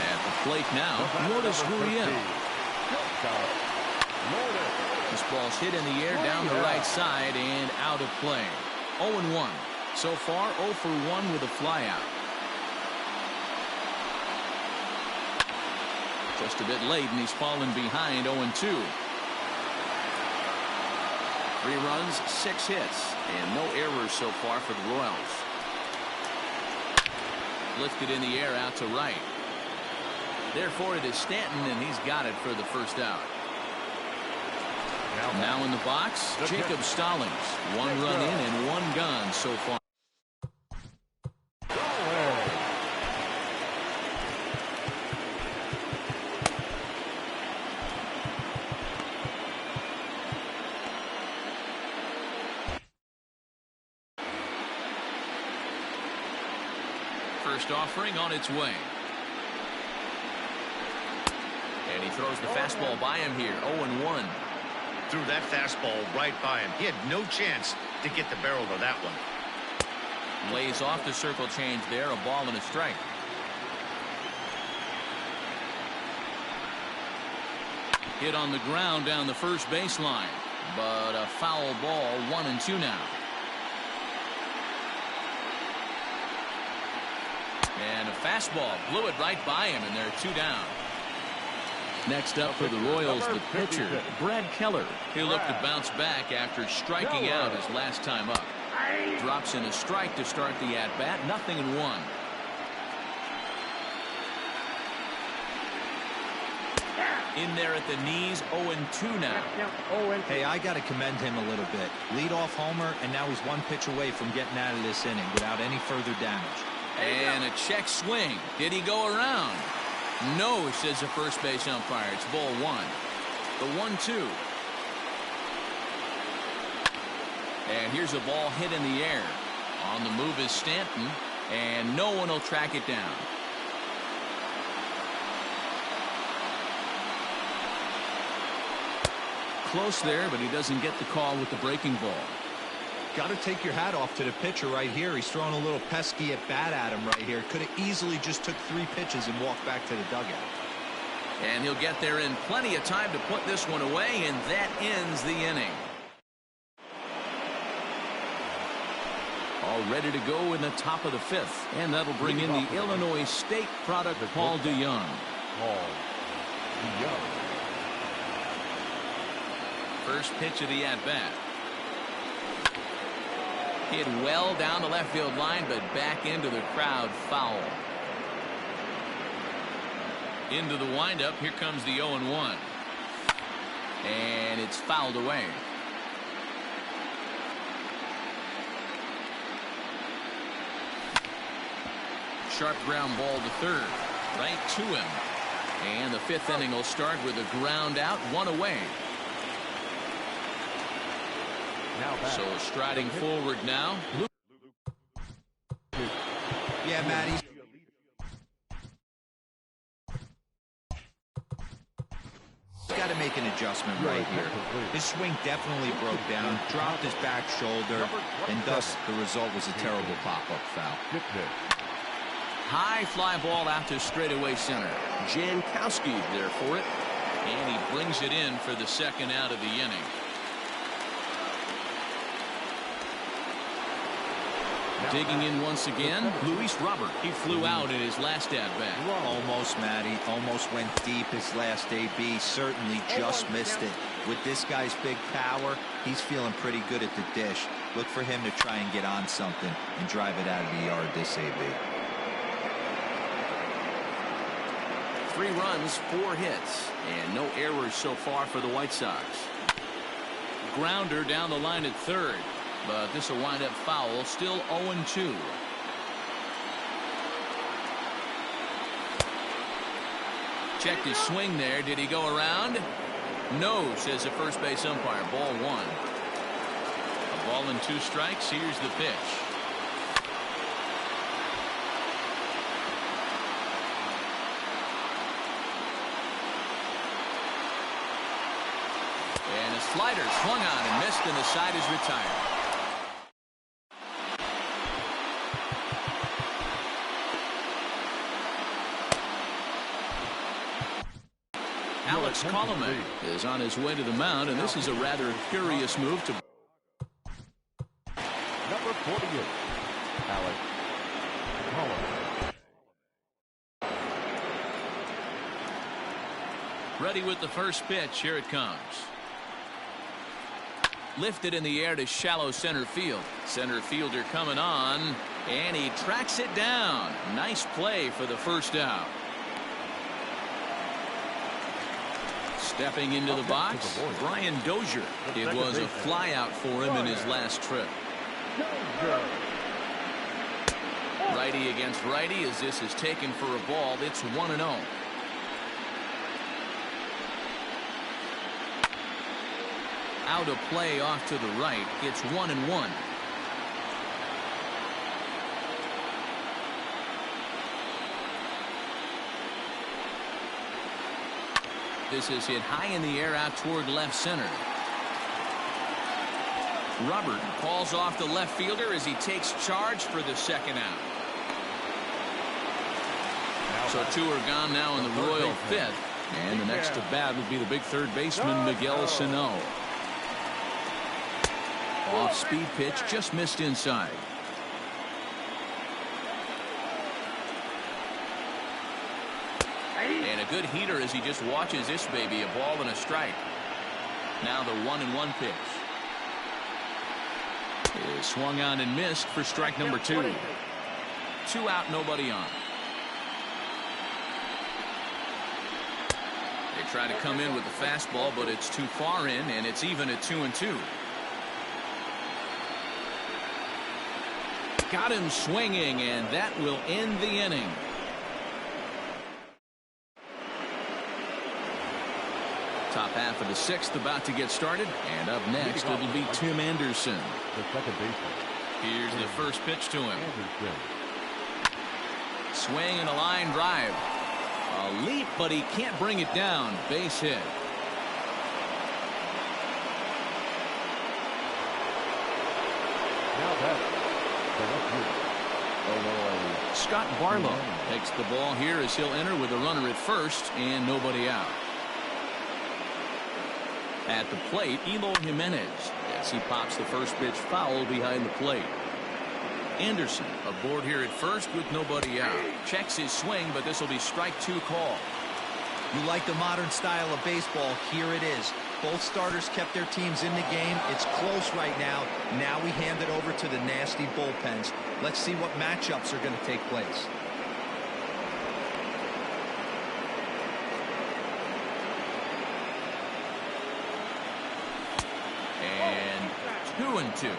At the plate now, Lourdes Gurriel. This ball's hit in the air down the right side and out of play. 0-1. So far 0 for 1 with a flyout. Just a bit late and he's fallen behind 0-2. 3 runs, 6 hits, and no errors so far for the Royals. Lifted in the air out to right. Therefore it is Stanton, and he's got it for the first out. Now in the box, Jacob Stallings. 1 run in and 1 gone so far. First offering on its way. And he throws the fastball by him here. 0-1. Threw that fastball right by him. He had no chance to get the barrel of that one. Lays off the circle change there. A ball and a strike. Hit on the ground down the first baseline. But a foul ball. 1-2 now. And a fastball. Blew it right by him, and they're 2 down. Next up for the Royals, the pitcher, Brad Keller. He'll look to bounce back after striking out his last time up. Drops in a strike to start the at-bat. 0-1. In there at the knees, 0-2 now. Hey, I got to commend him a little bit. Lead-off homer, and now he's 1 pitch away from getting out of this inning without any further damage. And a check swing. Did he go around? No, says the first base umpire. It's ball 1. The 1-2. And here's a ball hit in the air. On the move is Stanton, and no one will track it down. Close there, but he doesn't get the call with the breaking ball. Got to take your hat off to the pitcher right here. He's throwing a little pesky at bat at him right here. Could have easily just took 3 pitches and walked back to the dugout. And he'll get there in plenty of time to put this one away, and that ends the inning. all ready to go in the top of the fifth. And that'll bring in the Illinois State product, Paul DeYoung. Paul DeYoung. First pitch of the at-bat. Hit well down the left field line, but back into the crowd, foul. Into the windup, here comes the 0-1. And it's fouled away. Sharp ground ball to third. Right to him. And the fifth inning will start with a ground out, one away. So striding forward now. Yeah, Matty. Got to make an adjustment right here. His swing definitely broke down, dropped his back shoulder, and thus the result was a terrible pop-up foul. High fly ball out to straightaway center. Jankowski there for it. And he brings it in for the second out of the inning. Digging in once again, Luis Robert. He flew out in his last at-bat. Almost, Matty. Almost went deep his last AB. Certainly just missed it. With this guy's big power, he's feeling pretty good at the dish. Look for him to try and get on something and drive it out of the yard this AB. 3 runs, 4 hits, and no errors so far for the White Sox. Grounder down the line at third. But this will wind up foul. Still 0-2. Checked his swing there. Did he go around? No, says the first base umpire. Ball 1. A ball and 2 strikes. Here's the pitch. And a slider swung on and missed, and the side is retired. Alex Coleman is on his way to the mound, and this is a rather curious move to number 48, Alex Coleman. Ready with the first pitch. Here it comes. Lifted in the air to shallow center field. Center fielder coming on, and he tracks it down. Nice play for the first out. Stepping into the box, Brian Dozier. It was a fly out for him in his last trip. Righty against righty as this is taken for a ball. It's 1-0. Out of play off to the right. It's 1-1. This is hit high in the air out toward left center. Robert calls off the left fielder as he takes charge for the second out. So 2 are gone now in the Royal fifth. And the next to bat would be the big third baseman, Miguel Sano. Off-speed pitch, just missed inside. And a good heater as he just watches this baby, a ball and a strike. Now the 1-1 pitch. Is swung on and missed for strike number 2. 2 out, nobody on. They try to come in with the fastball, but it's too far in, and it's even at 2-2. Got him swinging, and that will end the inning. Top half of the 6th about to get started, and up next it'll be Tim Anderson. The second baseman. Here's the first pitch to him. Swing and a line drive. A leap, but he can't bring it down. Base hit. Now that's Scott Barlow takes the ball here as he'll enter with a runner at first and nobody out. At the plate, Eloy Jimenez as he pops the first pitch foul behind the plate. Anderson aboard here at first with nobody out. Checks his swing, but this will be strike 2 call. You like the modern style of baseball? Here it is. Both starters kept their teams in the game. It's close right now. Now we hand it over to the nasty bullpens. Let's see what matchups are going to take place. And 2-2.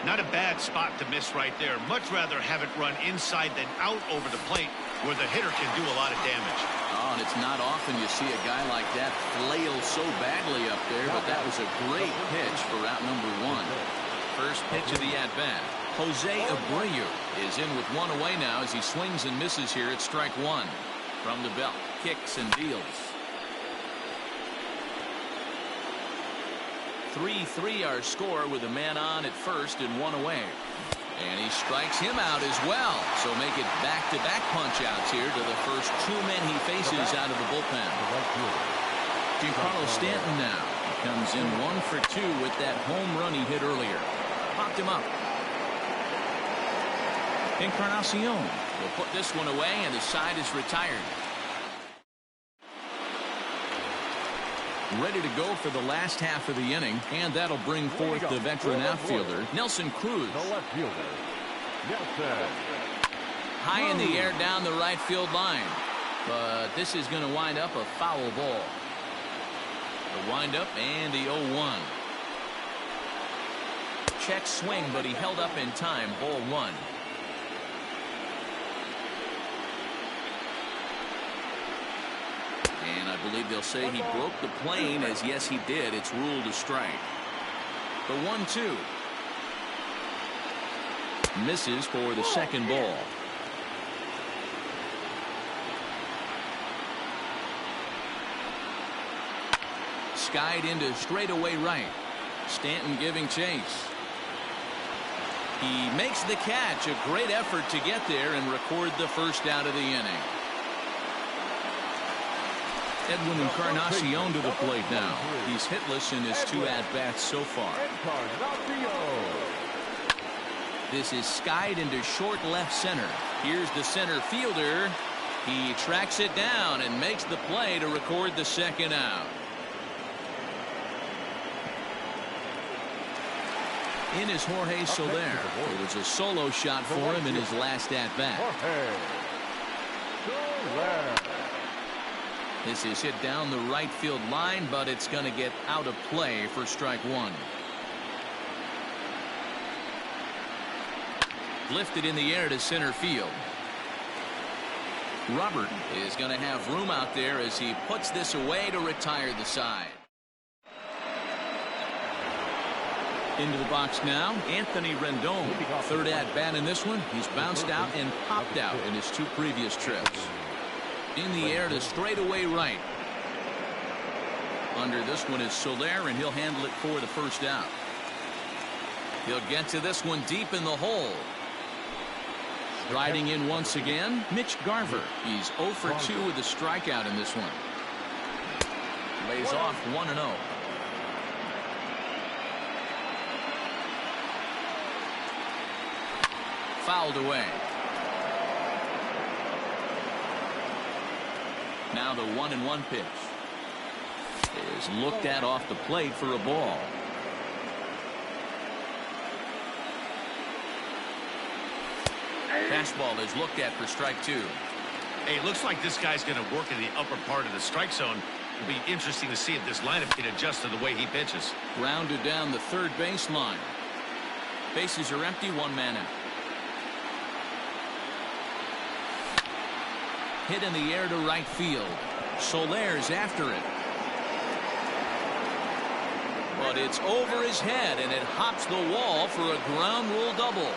Not a bad spot to miss right there. Much rather have it run inside than out over the plate where the hitter can do a lot of damage. Oh, and it's not often you see a guy like that flail so badly up there, but that was a great pitch for out number 1. First pitch of the at-bat. Jose Abreu is in with 1 away now as he swings and misses here at strike 1. From the belt, kicks and deals. 3-3 our score with a man on at first and 1 away. And he strikes him out as well. So make it back-to-back punch-outs here to the first 2 men he faces out of the bullpen. Giancarlo Stanton now. He comes in 1 for 2 with that home run he hit earlier. Popped him up. Encarnacion will put this one away and the side is retired. Ready to go for the last half of the inning, and that'll bring forth the veteran outfielder, Nelson Cruz. The left fielder, Nelson. High in the air down the right field line. But this is going to wind up a foul ball. The windup and the 0-1. Check swing, but he held up in time. Ball 1. And I believe they'll say he broke the plane, as yes he did. It's ruled a strike. The 1-2. Misses for the second ball. Skied into straightaway right. Stanton giving chase. He makes the catch. A great effort to get there and record the first out of the inning. Edwin Encarnacion to the plate now. He's hitless in his 2 at-bats so far. This is skied into short left center. Here's the center fielder. He tracks it down and makes the play to record the second out. In is Jorge Soler. It was a solo shot for him in his last at-bat. This is hit down the right field line, but it's going to get out of play for strike 1. Lifted in the air to center field. Robert is going to have room out there as he puts this away to retire the side. Into the box now, Anthony Rendon. Third at-bat in this one. He's bounced out and popped out in his 2 previous trips. In the air to straightaway right. Under this one is Soler, and he'll handle it for the first out. He'll get to this one deep in the hole. Striding in once again, Mitch Garver. He's 0 for 2 with a strikeout in this one. Lays off 1-0. Fouled away. Now the 1-1 pitch is looked at off the plate for a ball. Fastball is looked at for strike 2. Hey, looks like this guy's going to work in the upper part of the strike zone. It'll be interesting to see if this lineup can adjust to the way he pitches. Grounded down the third baseline. Bases are empty, 1 man out. Hit in the air to right field. Soler's after it. But it's over his head, and it hops the wall for a ground rule double.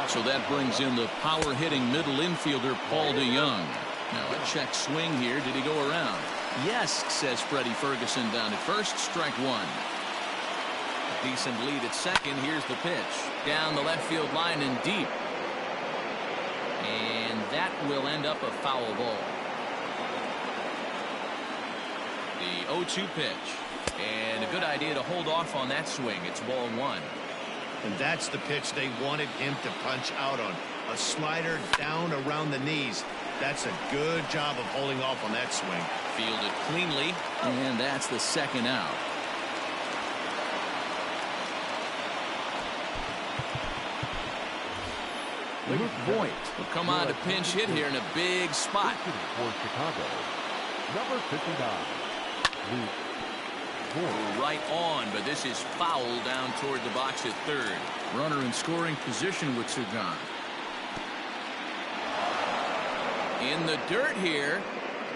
So that brings in the power-hitting middle infielder, Paul DeYoung. Now a check swing here. Did he go around? Yes, says Freddie Ferguson down at first. Strike 1. A decent lead at second. Here's the pitch. Down the left field line and deep. And that will end up a foul ball. The 0-2 pitch. And a good idea to hold off on that swing. It's ball 1. And that's the pitch they wanted him to punch out on. A slider down around the knees. That's a good job of holding off on that swing. Fielded cleanly, and that's the second out. Luke Voigt will come on to pinch hit here in a big spot. For Chicago, number 59, Luke Voigt. Right on, but this is foul down toward the box at third. Runner in scoring position with two gone. In the dirt here.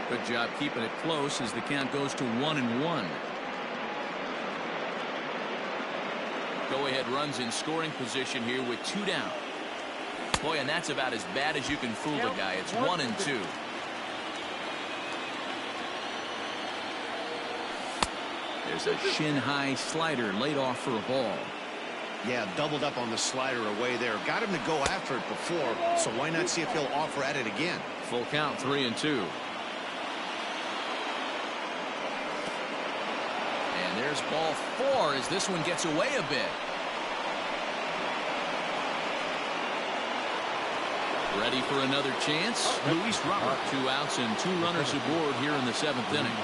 Good job keeping it close as the count goes to 1-1. Go-ahead runs in scoring position here with two down. Boy, and that's about as bad as you can fool a guy. It's 1-2. There's a shin-high slider laid off for a ball. Yeah, doubled up on the slider away there. Got him to go after it before, so why not see if he'll offer at it again? Full count, 3-2. And there's ball 4 as this one gets away a bit. Ready for another chance? Luis Robert. 2 outs and 2 runners aboard here in the 7th inning.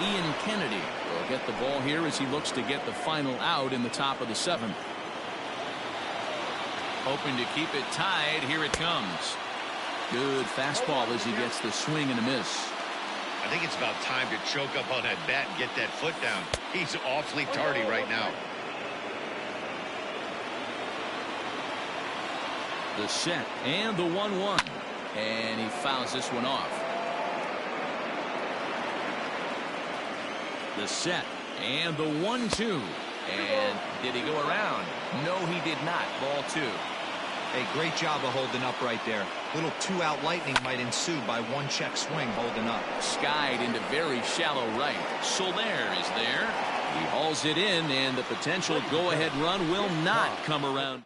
Ian Kennedy will get the ball here as he looks to get the final out in the top of the 7th. Hoping to keep it tied. Here it comes. Good fastball as he gets the swing and a miss. I think it's about time to choke up on that bat and get that foot down. He's awfully tardy right now. The set and the 1-1. And he fouls this one off. The set and the 1-2. And did he go around? No, he did not. Ball 2. Hey, great job of holding up right there. Little 2-out lightning might ensue by 1 check swing holding up. Skied into very shallow right. Soler is there. He hauls it in, and the potential go-ahead run will not come around.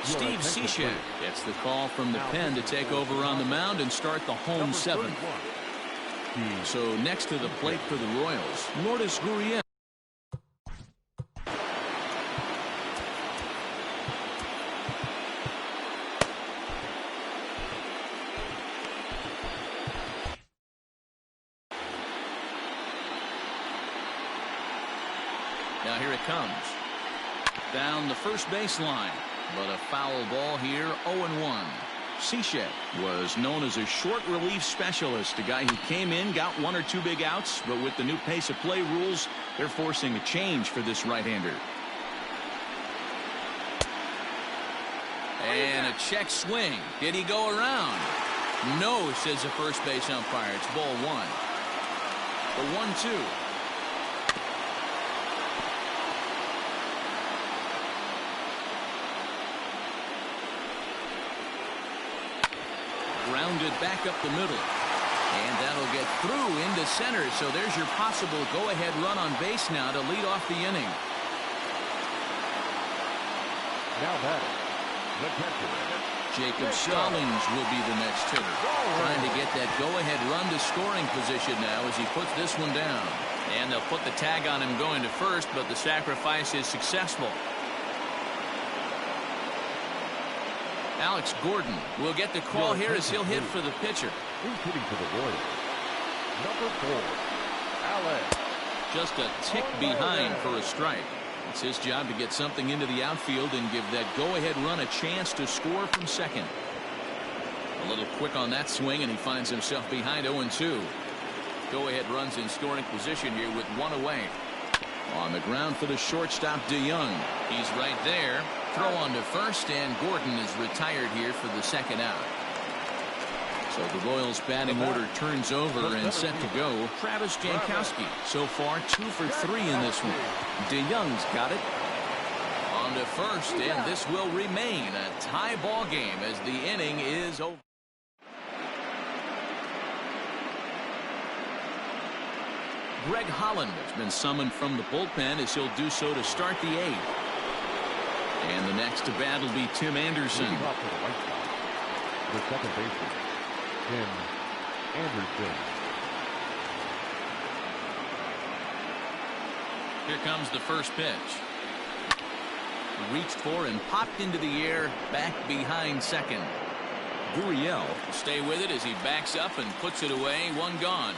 Steve Cishek gets the call from the pen to take over on the mound and start the home 7th. So next to the plate for the Royals, Lourdes Gurriel. Now here it comes. Down the first baseline. But a foul ball here, 0-1. Cishek was known as a short relief specialist, a guy who came in, got 1 or 2 big outs, but with the new pace of play rules, they're forcing a change for this right-hander. And a check swing. Did he go around? No, says the first base umpire. It's ball 1. The 1-2. Grounded back up the middle. And that'll get through into center. So there's your possible go-ahead run on base now to lead off the inning. Now batting, the catcher, Jacob Stallings will be the next hitter. Trying to get that go-ahead run to scoring position now as he puts this one down. And they'll put the tag on him going to first, but the sacrifice is successful. Alex Gordon will get the call here as he'll hit for the pitcher. Who's hitting for the Royals? Number 4, Alex. Just a tick behind for a strike. It's his job to get something into the outfield and give that go-ahead run a chance to score from second. A little quick on that swing, and he finds himself behind 0-2. Go-ahead runs in scoring position here with 1 away. On the ground for the shortstop, DeYoung. He's right there. Throw on to first, and Gordon is retired here for the second out. So the Royals batting order turns over and set to go. Travis Jankowski so far 2 for 3 in this one. DeYoung's got it. On to first, and this will remain a tie ball game as the inning is over. Greg Holland has been summoned from the bullpen as he'll do so to start the 8th. And the next to bat will be Tim Anderson. The second baseman, Tim Anderson. Here comes the first pitch. Reached for and popped into the air, back behind second. Gurriel will stay with it as he backs up and puts it away. One gone.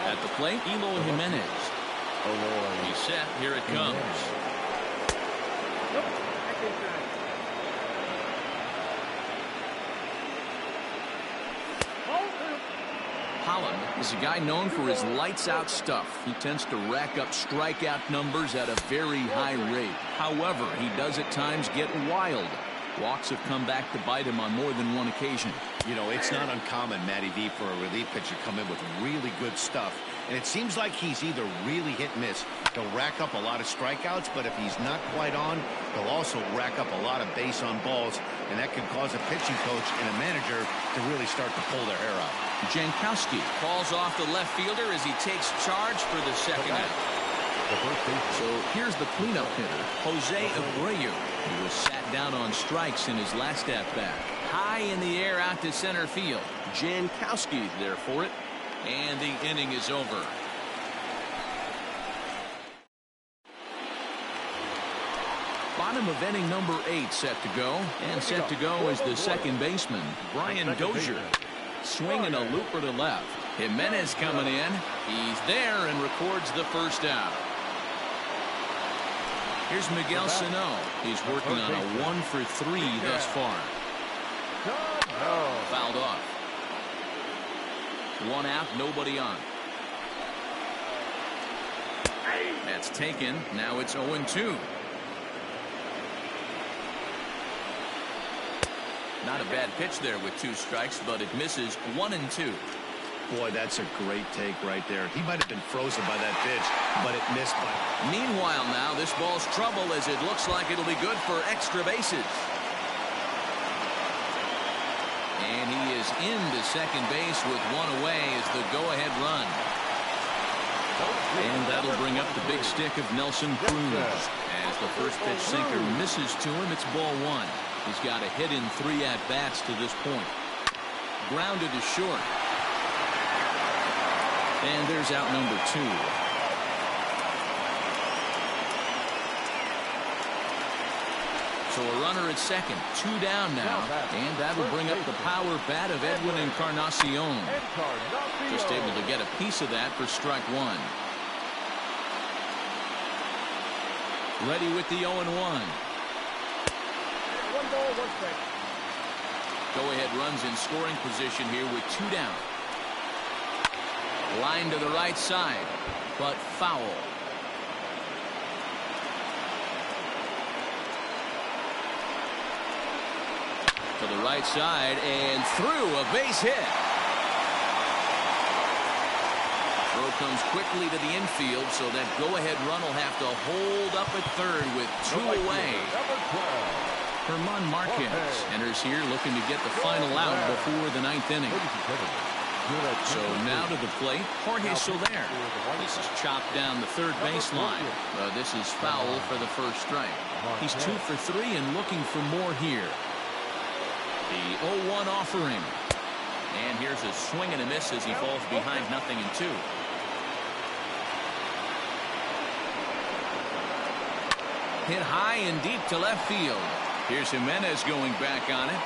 At the plate, Eloy Jimenez. He's set. Here it comes. Holland is a guy known for his lights-out stuff. He tends to rack up strikeout numbers at a very high rate. However, he does at times get wild. Walks have come back to bite him on more than one occasion. You know, it's not uncommon, Matty V, for a relief pitcher to come in with really good stuff. And it seems like he's either really hit and miss. He'll rack up a lot of strikeouts, but if he's not quite on, he'll also rack up a lot of base on balls. And that can cause a pitching coach and a manager to really start to pull their hair out. Jankowski calls off the left fielder as he takes charge for the second out. So here's the cleanup hitter, Jose Abreu. He was sat down on strikes in his last at-bat. High in the air out to center field. Jankowski's there for it, and the inning is over. Bottom of inning number 8 set to go, and set to go is the second baseman, Brian Dozier. Swinging a looper to left. Jimenez coming in. He's there and records the first out. Here's Miguel Sano. He's working on a 1-for-3 thus far. Fouled off. One out, nobody on. That's taken. Now it's 0-2. Not a bad pitch there with 2 strikes, but it misses 1-2. Boy, that's a great take right there. He might have been frozen by that pitch, but it missed by. Meanwhile, now this ball's trouble as it looks like it'll be good for extra bases. And he is into second base with one away as the go-ahead run. And that'll bring up the big stick of Nelson Cruz. As the first pitch sinker misses to him, it's ball 1. He's got a hit in 3 at-bats to this point. Grounded to short. And there's out number 2. So a runner at second. 2 down now. And that'll bring up the power bat of Edwin Encarnacion. Just able to get a piece of that for strike 1. Ready with the 0-1. Go-ahead runs in scoring position here with 2 down. Line to the right side, but foul. To the right side and through, a base hit. Throw comes quickly to the infield, so that go-ahead run will have to hold up at third with 2 away. Herman Marquez enters here looking to get the final out before the 9th inning. So now to the plate, Jorge Soler. This is chopped down the third baseline. This is foul for the first strike. He's 2 for 3 and looking for more here. The 0-1 offering. And here's a swing and a miss as he falls behind 0-2. Hit high and deep to left field. Here's Jimenez going back on it.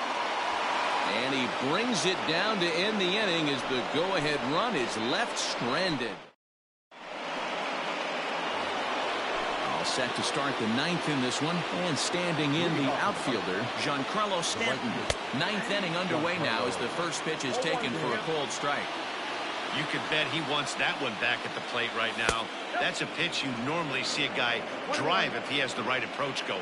And he brings it down to end the inning as the go-ahead run is left stranded. All set to start the 9th in this one. And standing in the outfielder, Giancarlo Stanton. 9th inning underway now as the first pitch is taken for a cold strike. You could bet he wants that one back at the plate right now. That's a pitch you normally see a guy drive if he has the right approach going.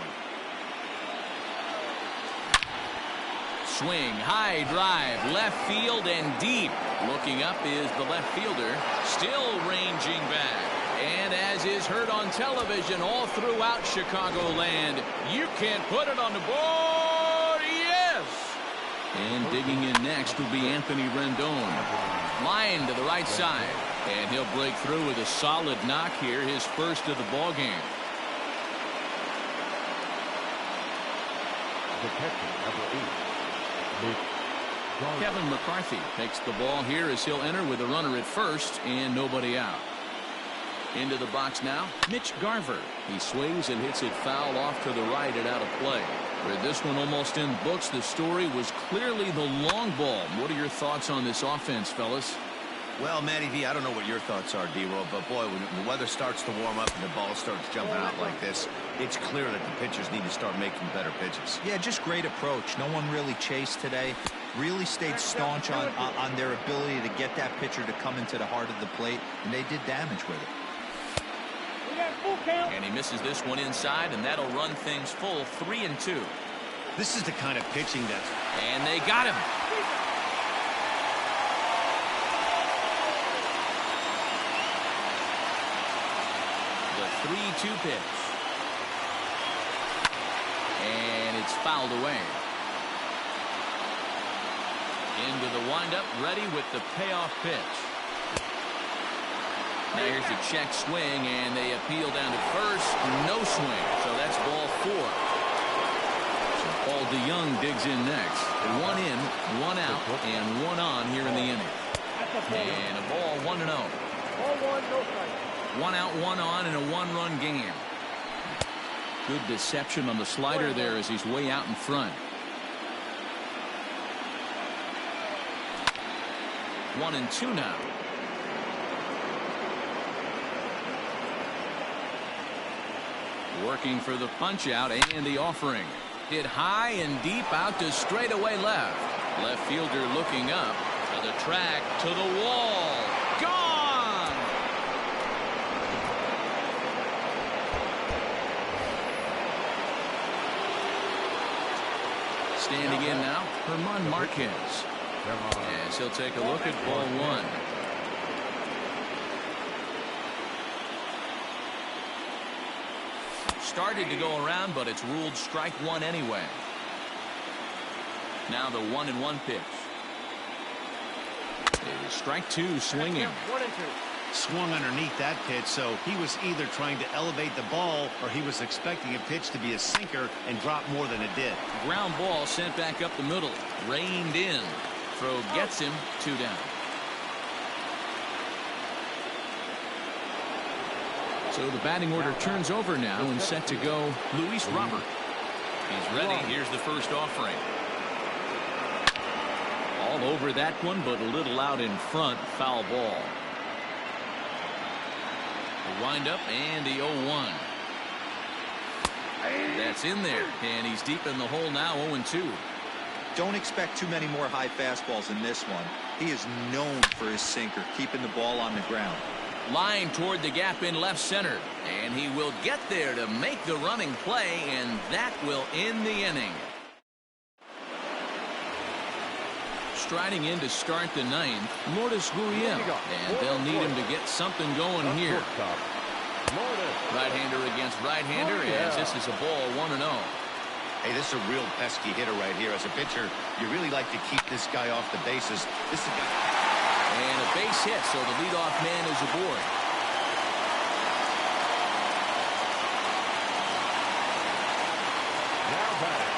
Swing, high drive, left field and deep. Looking up is the left fielder, still ranging back. And as is heard on television all throughout Chicagoland, you can't put it on the board. Yes! And digging in next will be Anthony Rendon. Line to the right side. And he'll break through with a solid knock here, his first of the ball game. The catcher, number 8. Kevin McCarthy takes the ball here as he'll enter with a runner at first and nobody out. Into the box now, Mitch Garver. He swings and hits it foul off to the right and out of play. With this one almost in books, the story was clearly the long ball. What are your thoughts on this offense, fellas? Well, Matty V, I don't know what your thoughts are, D-Roll, but boy, when the weather starts to warm up and the ball starts jumping out like this, it's clear that the pitchers need to start making better pitches. Yeah, just great approach. No one really chased today. Really stayed staunch on their ability to get that pitcher to come into the heart of the plate, and they did damage with it. And he misses this one inside, and that'll run things full 3-2. This is the kind of pitching that... And they got him. The 3-2 pitch. And it's fouled away. Into the windup, ready with the payoff pitch. Now here's a check swing, and they appeal down to first. No swing, so that's ball 4. So Paul DeYoung digs in next. 1 in, 1 out, and 1 on here in the inning. And a ball 1-0. Ball 1, no strike. 1 out, 1 on, and a 1-run game. Good deception on the slider there as he's way out in front. 1-2 now. Working for the punch out and the offering. Hit high and deep out to straightaway left. Left fielder looking up to the track, to the wall. Gone! Standing in now, Herman Marquez. As he'll take a look at ball 1. Started to go around, but it's ruled strike 1 anyway. Now the 1-1 pitch. It is strike 2 swinging. 1-2. Swung underneath that pitch, so he was either trying to elevate the ball or he was expecting a pitch to be a sinker and drop more than it did. Ground ball sent back up the middle. Reined in. Throw gets him 2 down. So the batting order turns over now and set to go Luis Robert. He's ready. Here's the first offering. All over that one, but a little out in front. Foul ball. The windup and the 0-1. That's in there, and he's deep in the hole now. 0-2. Don't expect too many more high fastballs in this one. He is known for his sinker, keeping the ball on the ground. Line toward the gap in left center, and he will get there to make the running play, and that will end the inning. Striding in to start the 9th, Lourdes Gurriel, and they'll need him to get something going here. Right-hander against right-hander, as this is a ball 1-0. Hey, this is a real pesky hitter right here. As a pitcher, you really like to keep this guy off the bases. This is a guy... And a base hit, so the leadoff man is aboard. Now batting,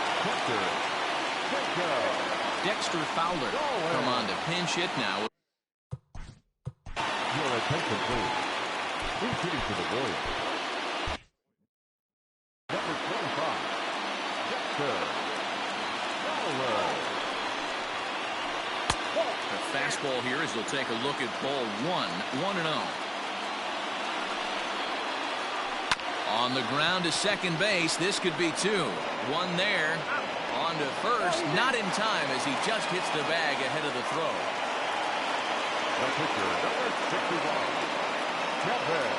Dexter Fowler come on to pinch hit now. your attention, please. He's hitting for the Warriors. Number 25, Dexter Fowler. The fastball here as they'll take a look at ball 1-0. On the ground to second base. This could be 2. 1 there. On to first. Not in time as he just hits the bag ahead of the throw. The pitcher, number 61, Kevin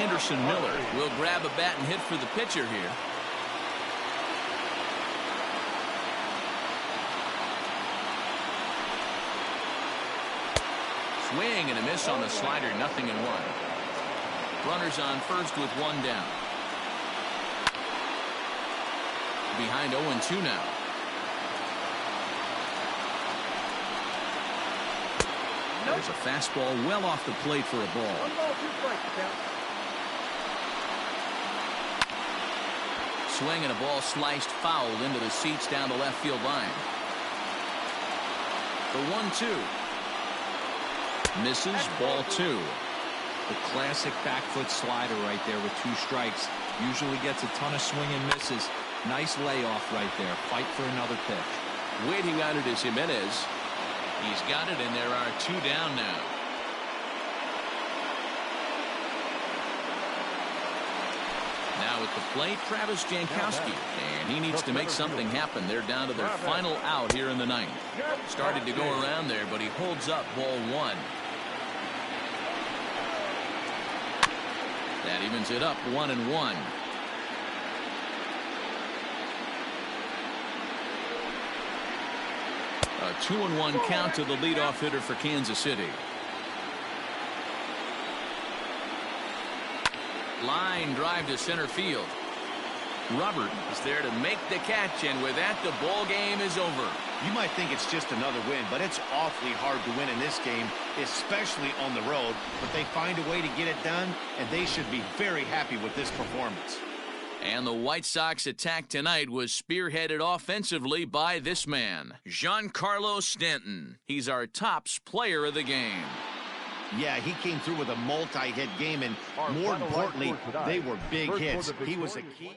Anderson Miller will grab a bat and hit for the pitcher here. Swing and a miss on the slider. 0-1. Runners on first with 1 down. Behind 0-2 now. There's a fastball well off the plate for a ball. 1 ball, 2 strikes, count. Swing and a ball sliced fouled into the seats down the left field line. The 1-2. Misses, ball 2. The classic back foot slider right there with 2 strikes. Usually gets a ton of swing and misses. Nice layoff right there. Fight for another pitch. Waiting on it is Jimenez. He's got it, and there are 2 down now. Now at the plate, Travis Jankowski, and he needs to make something happen. They're down to their final out here in the 9th. Started to go around there, but he holds up ball 1. That evens it up 1-1. A 2-1 count to the leadoff hitter for Kansas City. Line drive to center field. Robert is there to make the catch, and with that, the ball game is over. You might think it's just another win, but it's awfully hard to win in this game, especially on the road. But they find a way to get it done, and they should be very happy with this performance. And the White Sox attack tonight was spearheaded offensively by this man, Giancarlo Stanton. He's our tops player of the game. Yeah, he came through with a multi-hit game, and more importantly, they were big hits. He was a key.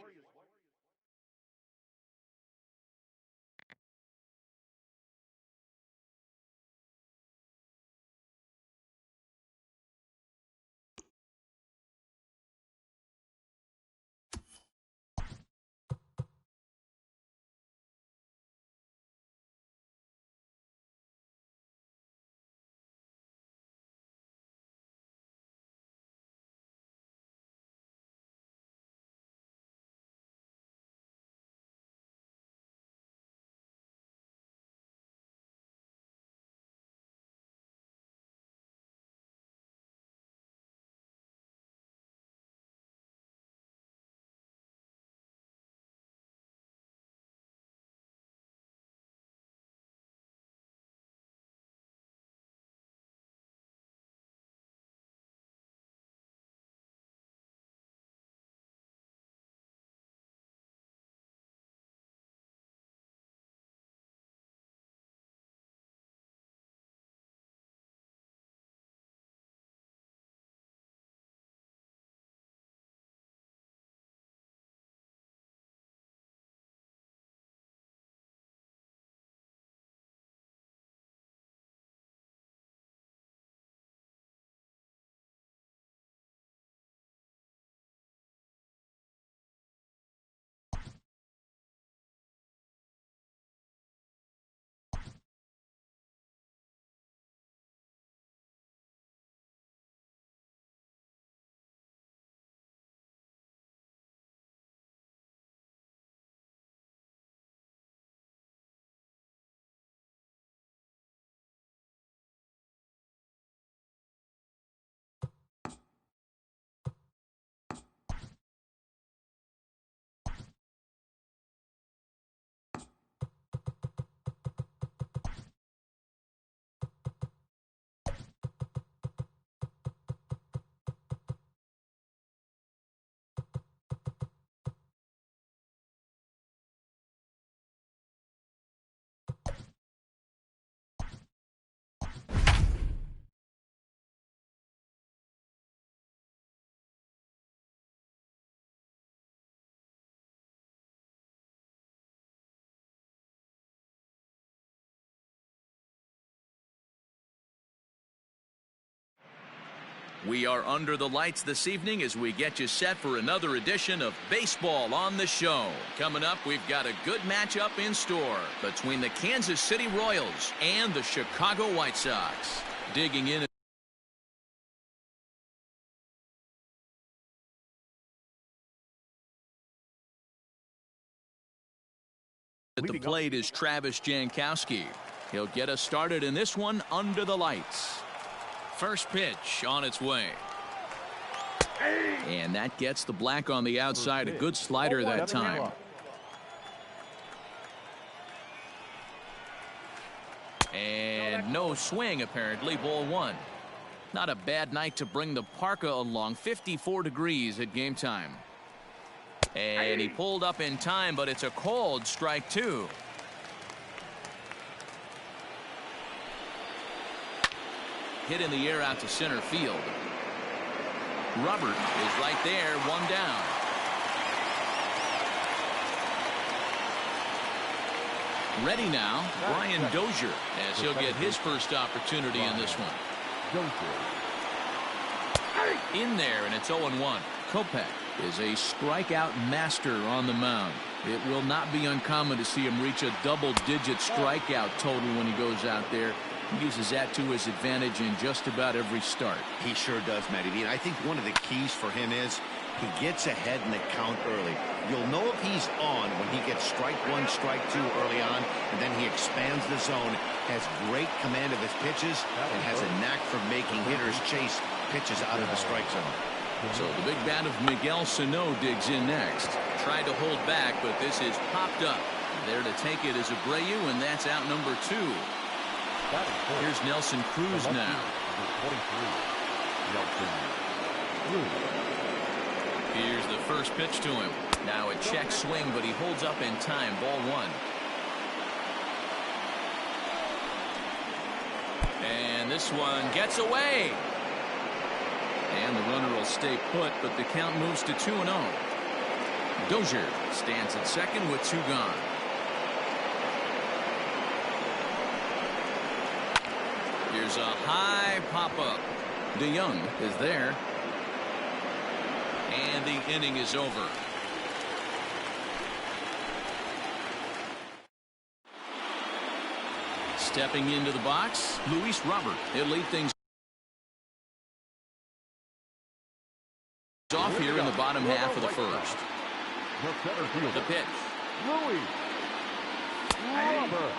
We are under the lights this evening as we get you set for another edition of Baseball on the Show. Coming up, we've got a good matchup in store between the Kansas City Royals and the Chicago White Sox. Digging in. At the plate is Travis Jankowski. He'll get us started in this one under the lights. First pitch on its way. And that gets the black on the outside. A good slider that time. And no swing, apparently. Ball 1. Not a bad night to bring the parka along. 54 degrees at game time. And he pulled up in time, but it's a called strike 2. Hit in the air out to center field. Robert is right there, one down. Ready now, Brian Dozier, as he'll get his first opportunity in this one. In there, and it's 0-1. Kopech is a strikeout master on the mound. It will not be uncommon to see him reach a double-digit strikeout total when he goes out there. He uses that to his advantage in just about every start. He sure does, Matty V. And I think one of the keys for him is he gets ahead in the count early. You'll know if he's on when he gets strike one, strike two early on, and then he expands the zone, has great command of his pitches, and has a knack for making hitters chase pitches out of the strike zone. So the big bat of Miguel Sano digs in next. Tried to hold back, but this is popped up. There to take it is Abreu, and that's out number 2. Here's Nelson Cruz now. Here's the first pitch to him. Now a check swing, but he holds up in time. Ball 1. And this one gets away. And the runner will stay put, but the count moves to 2-0. Dozier stands at second with 2 gone. Here's a high pop-up. DeYoung is there. And the inning is over. Stepping into the box, Luis Robert. He'll lead things off here in the bottom half of the first. The pitch. Luis Robert.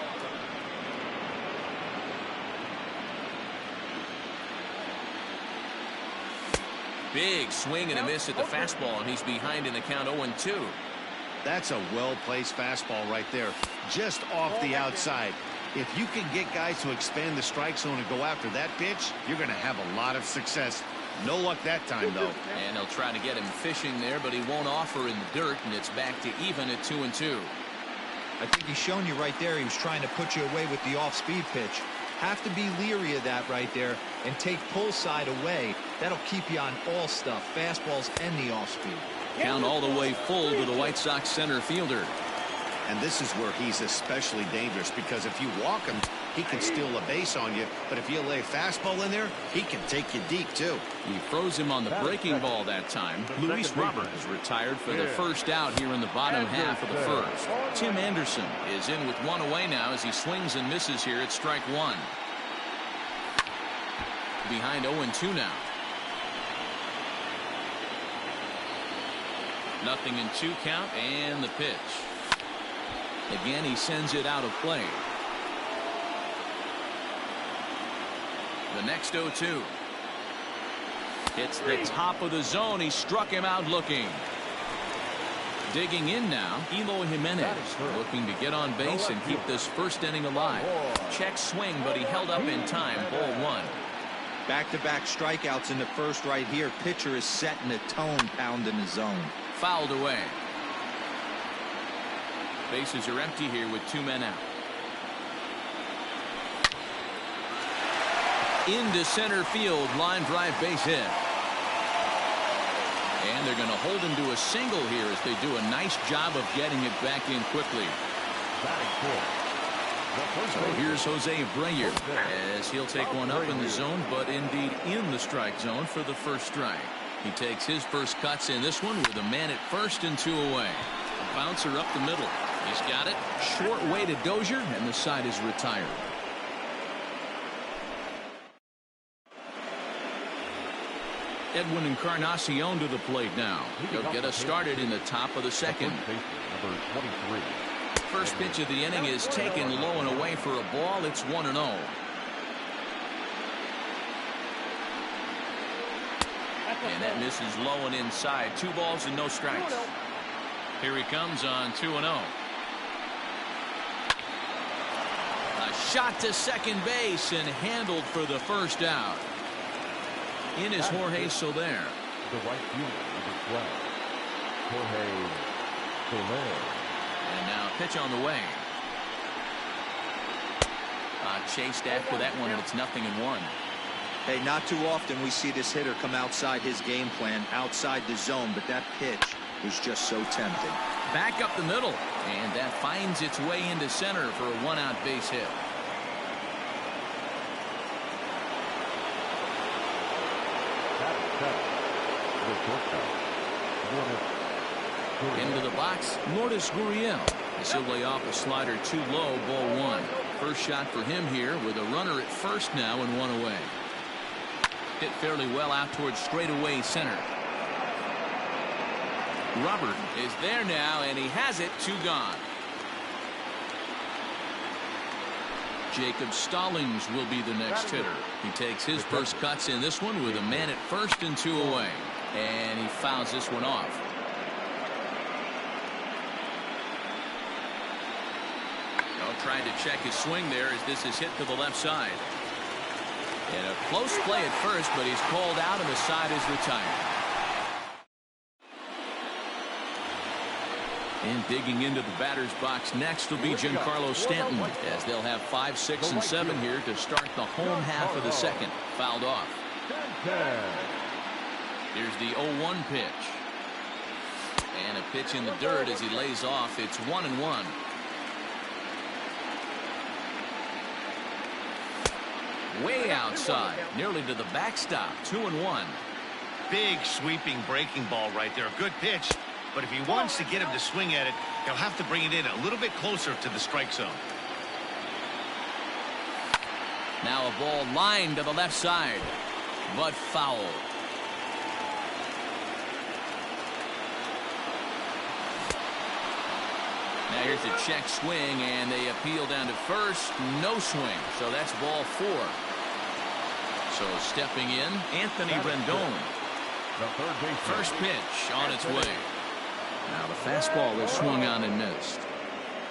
Big swing and a miss at the fastball, and he's behind in the count 0-2. That's a well-placed fastball right there, just off the outside. If you can get guys to expand the strike zone and go after that pitch, you're going to have a lot of success. No luck that time, though. And they'll try to get him fishing there, but he won't offer in the dirt, and it's back to even at 2-2. I think he's shown you right there he was trying to put you away with the off-speed pitch. Have to be leery of that right there and take pull side away. That'll keep you on all stuff, fastballs and the off-speed. Count all the way full to the White Sox center fielder. And this is where he's especially dangerous, because if you walk him, he can steal a base on you. But if you lay a fastball in there, he can take you deep, too. He throws him on the breaking ball that time. Luis Robert is retired for the first out here in the bottom half of the first. Tim Anderson is in with 1 away now as he swings and misses here at strike 1. Behind 0-2 now. 0-2 count, and the pitch. Again, he sends it out of play. The next 0-2. Hits the top of the zone. He struck him out looking. Digging in now, Eloy Jimenez, looking to get on base and keep this first inning alive. Check swing, but he held up in time. Ball 1. Back-to-back strikeouts in the first right here. Pitcher is setting a tone, pounding the zone. Fouled away. Bases are empty here with 2 men out. Into center field, line drive base hit. And they're going to hold him to a single here as they do a nice job of getting it back in quickly. So here's Jose Abreu as he'll take one up in the zone, but indeed in the strike zone for the first strike. He takes his first cuts in this one with a man at first and 2 away. A bouncer up the middle. He's got it. Short way to Dozier, and the side is retired. Edwin Encarnacion to the plate now. He'll get us started in the top of the second. First pitch of the inning is taken low and away for a ball. It's 1-0. And that misses low and inside. 2 balls and no strikes. Here he comes on 2-0. A shot to second base and handled for the first out. In is Jorge Soler. The right fielder, number 12, Jorge Soler. And now pitch on the way. Chased after that one, and it's 0-1. Hey, not too often we see this hitter come outside his game plan, outside the zone, but that pitch was just so tempting. Back up the middle, and that finds its way into center for a one-out base hit. Into the box, Lourdes Gurriel. This will lay off a slider too low, ball one. First shot for him here with a runner at first now and one away. Hit fairly well out towards straightaway center. Robert is there now, and he has it, two gone. Jacob Stallings will be the next hitter. He takes his first cuts in this one with a man at first and two away. And he fouls this one off. Trying to check his swing there as this is hit to the left side. And a close play at first, but he's called out and the side is retired. And digging into the batter's box next will be Giancarlo Stanton, as they'll have 5, 6, and 7 here to start the home half of the second. Fouled off. Here's the 0-1 pitch. And a pitch in the dirt as he lays off. It's 1-1. Way outside, nearly to the backstop. 2-1. Big sweeping breaking ball right there. Good pitch. But if he wants to get him to swing at it, he'll have to bring it in a little bit closer to the strike zone. Now a ball lined to the left side, but foul. Now here's a check swing, and they appeal down to first. No swing, so that's ball 4. So stepping in, Anthony Rendon. First pitch on its way. Now the fastball is swung on and missed.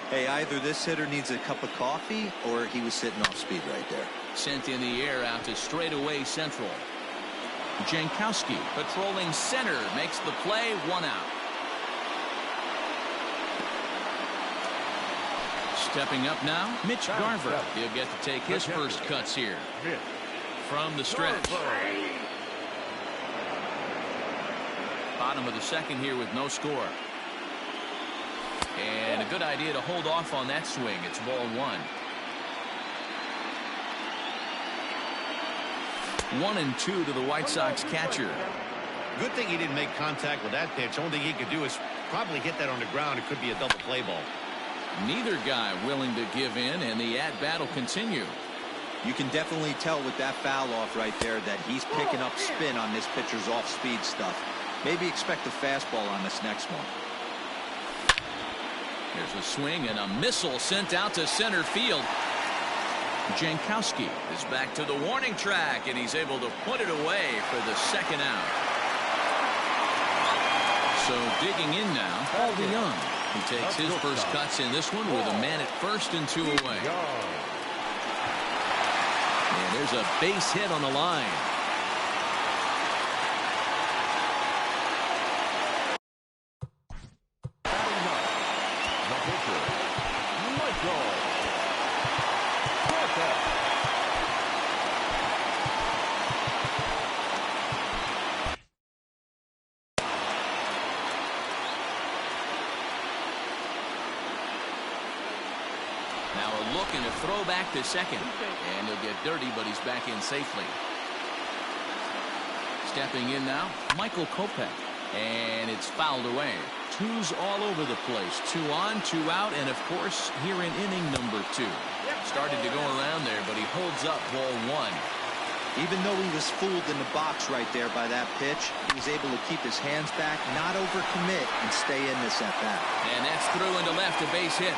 Hey, either this hitter needs a cup of coffee or he was sitting off speed right there. Sent in the air out to straightaway central. Jankowski patrolling center makes the play, 1 out. Stepping up now, Mitch Garver. He'll get to take his first cuts here from the stretch. Bottom of the second here with no score. And a good idea to hold off on that swing. It's ball 1. 1-2 to the White Sox catcher. Good thing he didn't make contact with that pitch. Only thing he could do is probably hit that on the ground. It could be a double play ball. Neither guy willing to give in, and the at-bat will continue. You can definitely tell with that foul off right there that he's picking up spin on this pitcher's off-speed stuff. Maybe expect a fastball on this next one. There's a swing and a missile sent out to center field. Jankowski is back to the warning track, and he's able to put it away for the second out. So digging in now, Paul DeYoung. He takes his first cuts in this one with a man at first and 2 away. And there's a base hit on the line. Now a look and a throw back to second. And he'll get dirty, but he's back in safely. Stepping in now, Michael Kopech. And it's fouled away. 2's all over the place. 2 on, 2 out, and of course, here in inning number 2. Started to go around there, but he holds up ball 1. Even though he was fooled in the box right there by that pitch, he was able to keep his hands back, not overcommit, and stay in this at-bat. And that's through into left, a base hit.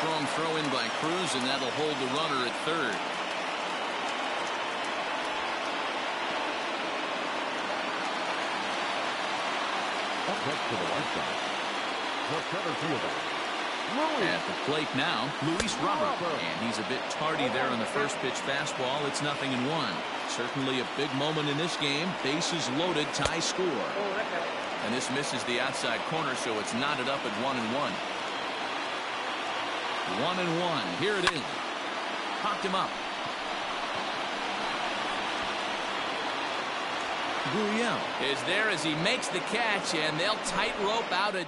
Strong throw in by Cruz, and that'll hold the runner at third. Up next to the White Sox, the center fielder, At the plate now, Luis Robert. And he's a bit tardy there on the first pitch fastball. It's 0-1. Certainly a big moment in this game. Bases loaded, tie score. And this misses the outside corner, so it's knotted up at 1-1. 1-1. Here it is. Popped him up. Gurriel is there as he makes the catch, and they'll tightrope out a.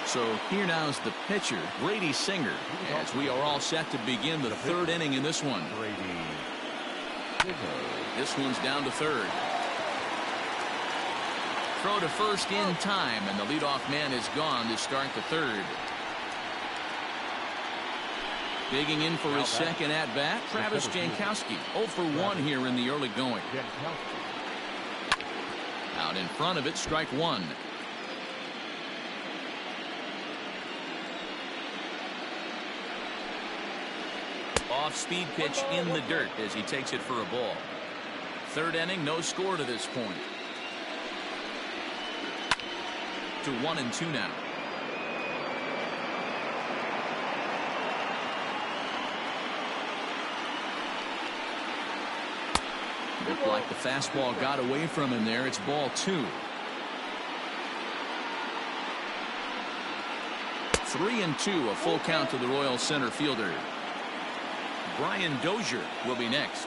So here now is the pitcher, Brady Singer, as we are all set to begin the third inning in this one. This one's down to third. Throw to first in time, and the leadoff man is gone to start the third. Digging in for his second at-bat, Travis Jankowski. 0 for 1 here in the early going. Out in front of it, strike one. Off-speed pitch in the dirt as he takes it for a ball. Third inning, no score to this point. To 1-2 now. Looked like the fastball got away from him there. It's ball 2. 3-2, a full count to the Royal center fielder. Brian Dozier will be next.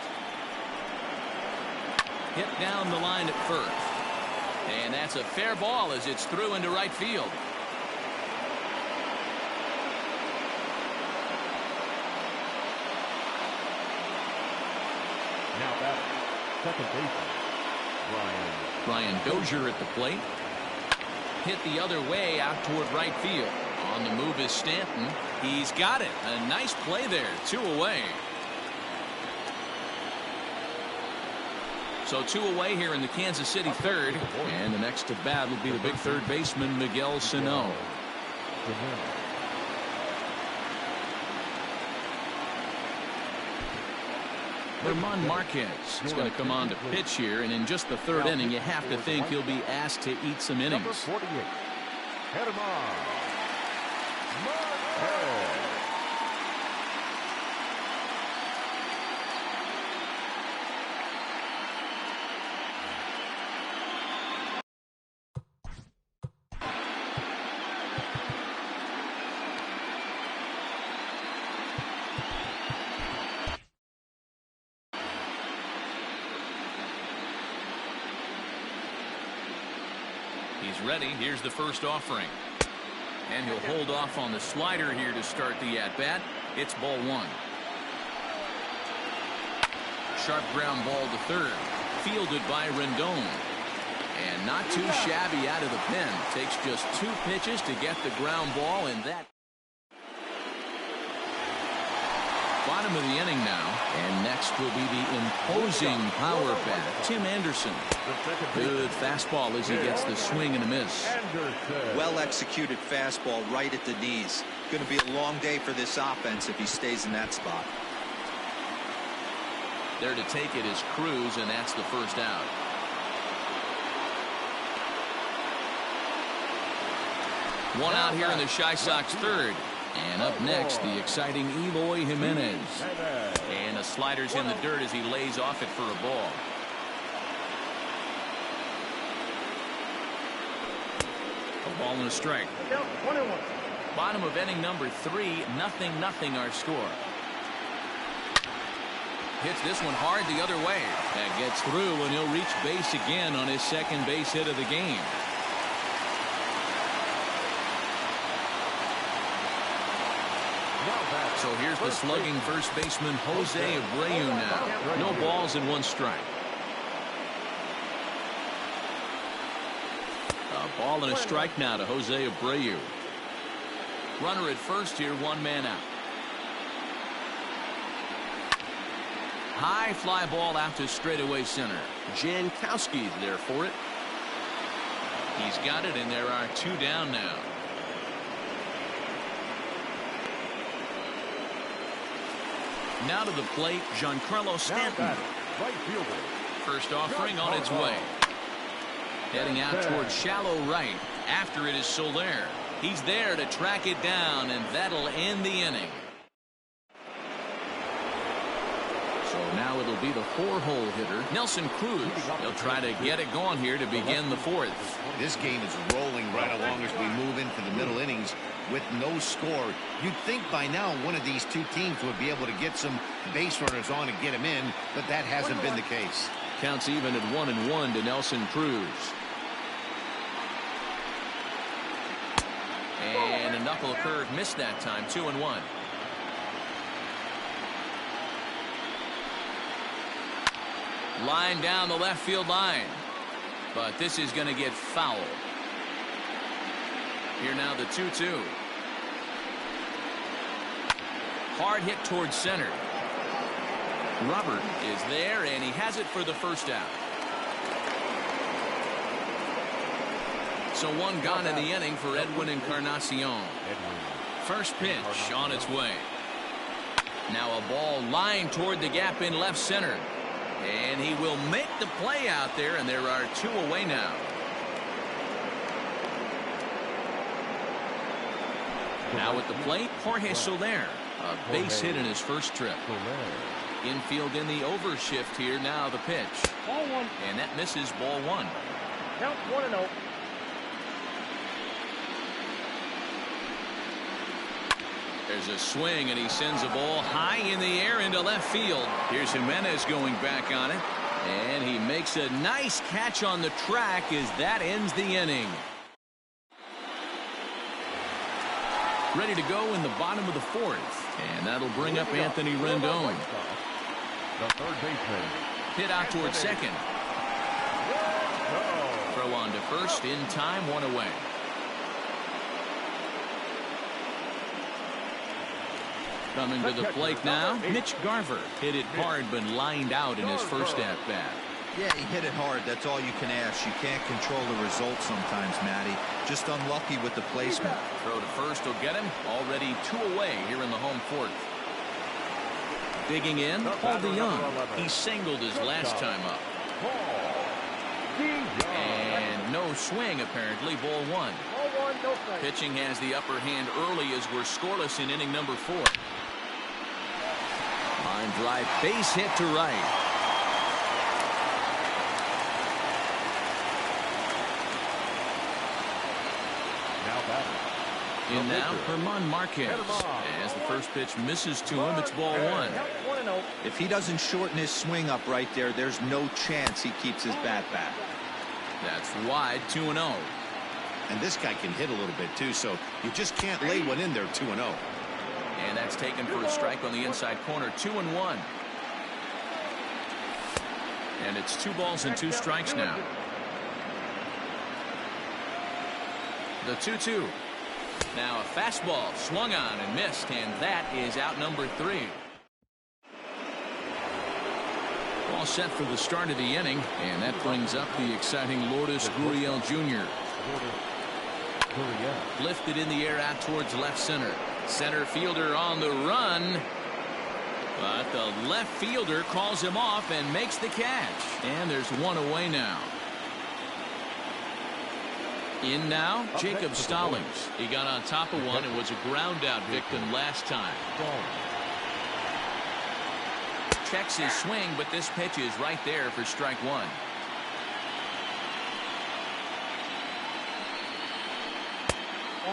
Hit down the line at first. And that's a fair ball as it's through into right field. Now back, second baseman, Brian Dozier at the plate. Hit the other way out toward right field. On the move is Stanton. He's got it. A nice play there. 2 away. So 2 away here in the Kansas City third. And the next to bat will be the big third baseman, Miguel Sano. German Marquez is going to come on to pitch here, and in just the third inning, you have to think he'll be asked to eat some innings. number 48, German Marquez. He's ready. Here's the first offering. And he'll hold off on the slider here to start the at-bat. It's ball 1. Sharp ground ball to third. Fielded by Rendon. And not too shabby out of the pen. Takes just 2 pitches to get the ground ball, and that. Bottom of the inning now, and next will be the imposing power bat, Tim Anderson. Good fastball as he gets the swing and a miss. Well executed fastball right at the knees. Going to be a long day for this offense if he stays in that spot. There to take it is Cruz, and that's the first out. One out here in the Chi Sox third. And up next, the exciting Eloy Jimenez. And the slider's in the dirt as he lays off it for a ball. A ball and a strike. Bottom of inning number 3, 0-0 our score. Hits this one hard the other way. That gets through, and he'll reach base again on his second base hit of the game. So here's the slugging first baseman, Jose Abreu now. No balls and 1 strike. A ball and a strike now to Jose Abreu. Runner at first here, 1 man out. High fly ball out to straightaway center. Jankowski's there for it. He's got it, and there are 2 down now. Now to the plate, Giancarlo Stanton. Right fielder. First offering on its way. Heading out towards shallow right. After it is Soler. He's there to track it down, and that'll end the inning. So now now it'll be the 4-hole hitter, Nelson Cruz. He'll try to get it going here to begin the 4th. This game is rolling right along as we move into the middle innings with no score. You'd think by now one of these two teams would be able to get some base runners on and get them in, but that hasn't been the case. Counts even at 1-1 to Nelson Cruz. And a knuckle curve missed that time, 2-1. Line down the left field line. But this is going to get foul. Here now the 2-2. Hard hit towards center. Robert is there, and he has it for the first out. So one gone in the inning for Edwin Encarnacion. First pitch on its way. Now a ball lined toward the gap in left center. And he will make the play out there, and there are 2 away now. Now at the plate, Jorge Soler. A base hit in his first trip. Infield in the overshift here. Now the pitch. Ball 1. And that misses, ball 1. Count 1-0. There's a swing, and he sends a ball high in the air into left field. Here's Jimenez going back on it. And he makes a nice catch on the track as that ends the inning. Ready to go in the bottom of the 4th. And that'll bring up Anthony Rendon. The third baseman. Hit out towards second. Throw on to first in time, 1 away. Coming to the plate now, Mitch Garver. Hit it hard but lined out in his first at-bat. Yeah, he hit it hard. That's all you can ask. You can't control the results sometimes, Matty. Just unlucky with the placement. Throw to first will get him. Already 2 away here in the home 4th. Digging in, Paul DeYoung. He singled his last time up. And no swing, apparently. Ball 1. Ball 1, no strike. Pitching has the upper hand early as we're scoreless in inning number 4. Line drive, base hit to right. In now, Herman Marquez. As the first pitch misses to him, it's ball 1. If he doesn't shorten his swing up right there, there's no chance he keeps his bat back. That's wide, 2-0. And this guy can hit a little bit, too, so you just can't lay one in there, 2-0. And that's taken for a strike on the inside corner, 2-1. And it's 2 balls and 2 strikes now. The 2-2. Now a fastball swung on and missed, and that is out number 3. All set for the start of the inning, and that brings up the exciting Lourdes Gurriel Jr. Lifted in the air out towards left center. Center fielder on the run. But the left fielder calls him off and makes the catch. And there's 1 away now. In now, Jacob Stallings. He got on top of one and was a ground out victim last time. Checks his swing, but this pitch is right there for strike 1.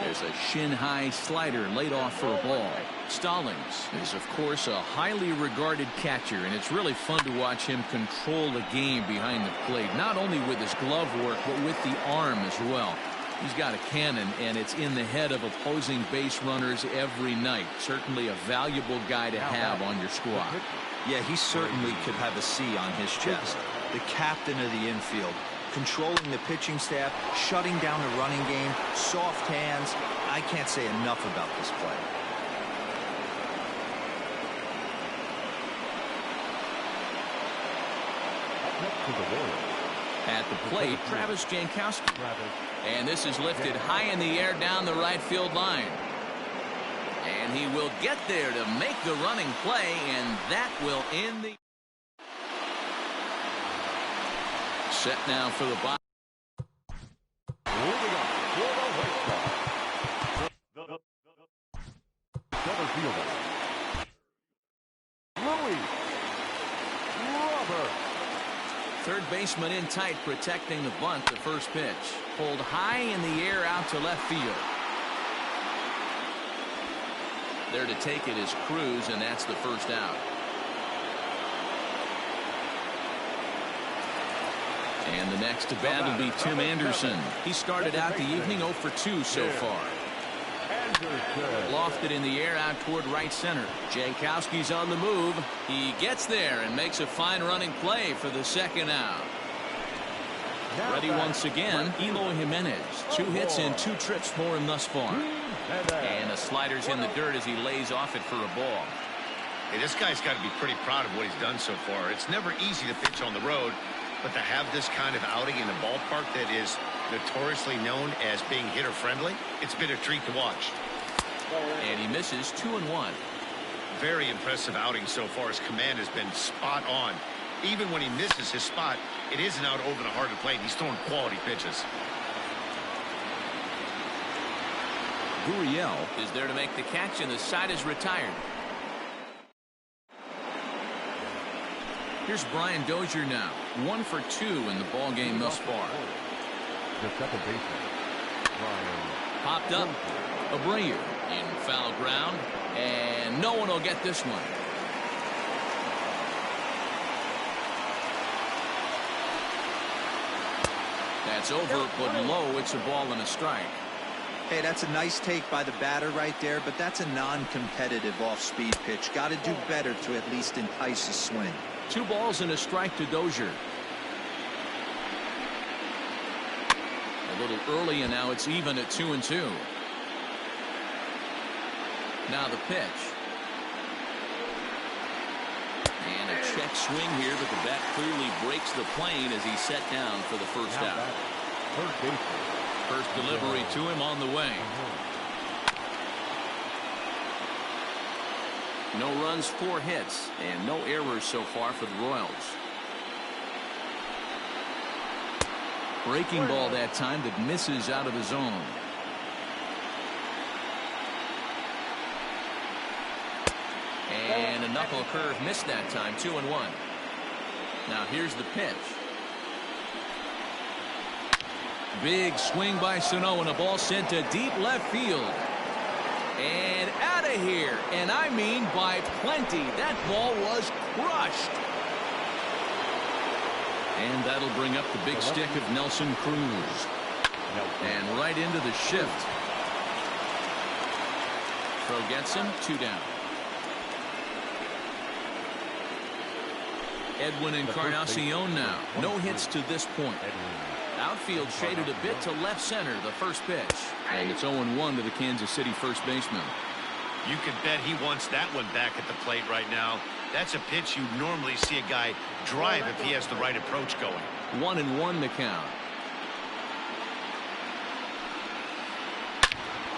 There's a shin-high slider laid off for a ball. Stallings is, of course, a highly regarded catcher, and it's really fun to watch him control the game behind the plate, not only with his glove work, but with the arm as well. He's got a cannon, and it's in the head of opposing base runners every night. Certainly a valuable guy to have on your squad. Yeah, he certainly could have a C on his chest. The captain of the infield. Controlling the pitching staff, shutting down the running game, soft hands. I can't say enough about this play. At the plate, Travis Jankowski. And this is lifted high in the air down the right field line. And he will get there to make the running play, and that will end the... Set now for the bottom. Moving up for the White Sox. Center fielder, Louis. baseman in tight, protecting the bunt. The first pitch pulled high in the air out to left field. There to take it is Cruz, and that's the first out. And the next to bat will be Tim Anderson. He started out the evening 0 for 2 so far. Lofted in the air out toward right center. Jankowski's on the move. He gets there and makes a fine running play for the second out. Ready once again, Eloy Jimenez. 2 hits and 2 trips for him thus far. And the slider's in the dirt as he lays off it for a ball. Hey, this guy's got to be pretty proud of what he's done so far. It's never easy to pitch on the road, but to have this kind of outing in a ballpark that is notoriously known as being hitter-friendly, it's been a treat to watch. And he misses 2-1. Very impressive outing so far. His command has been spot on. Even when he misses his spot, it isn't out over the heart of the plate. He's throwing quality pitches. Gurriel is there to make the catch, and the side is retired. Here's Brian Dozier now. 1 for 2 in the ball game thus far. The second baseman, Brian. Popped up. Abreu in foul ground, and no one will get this one. That's over, but low. It's a ball and a strike. Hey, that's a nice take by the batter right there, but that's a non-competitive off-speed pitch. Got to do better to at least entice a swing. 2 balls and a strike to Dozier. A little early, and now it's even at 2-2. Now the pitch. And a check swing here, but the bat clearly breaks the plane as he's set down for the first out. First delivery to him on the way. No runs, 4 hits, and no errors so far for the Royals. Breaking ball that time that misses out of the zone. And a knuckle curve missed that time. 2-1. Now here's the pitch. Big swing by Sano, and a ball sent to deep left field. And out of here. And I mean by plenty. That ball was crushed. And that'll bring up the big stick of Nelson Cruz. And right into the shift. Throw gets him. 2 down. Edwin Encarnacion now. No hits to this point. Outfield shaded a bit to left center, the first pitch. And it's 0-1 to the Kansas City first baseman. You can bet he wants that one back at the plate right now. That's a pitch you normally see a guy drive if he has the right approach going. 1-1 the count.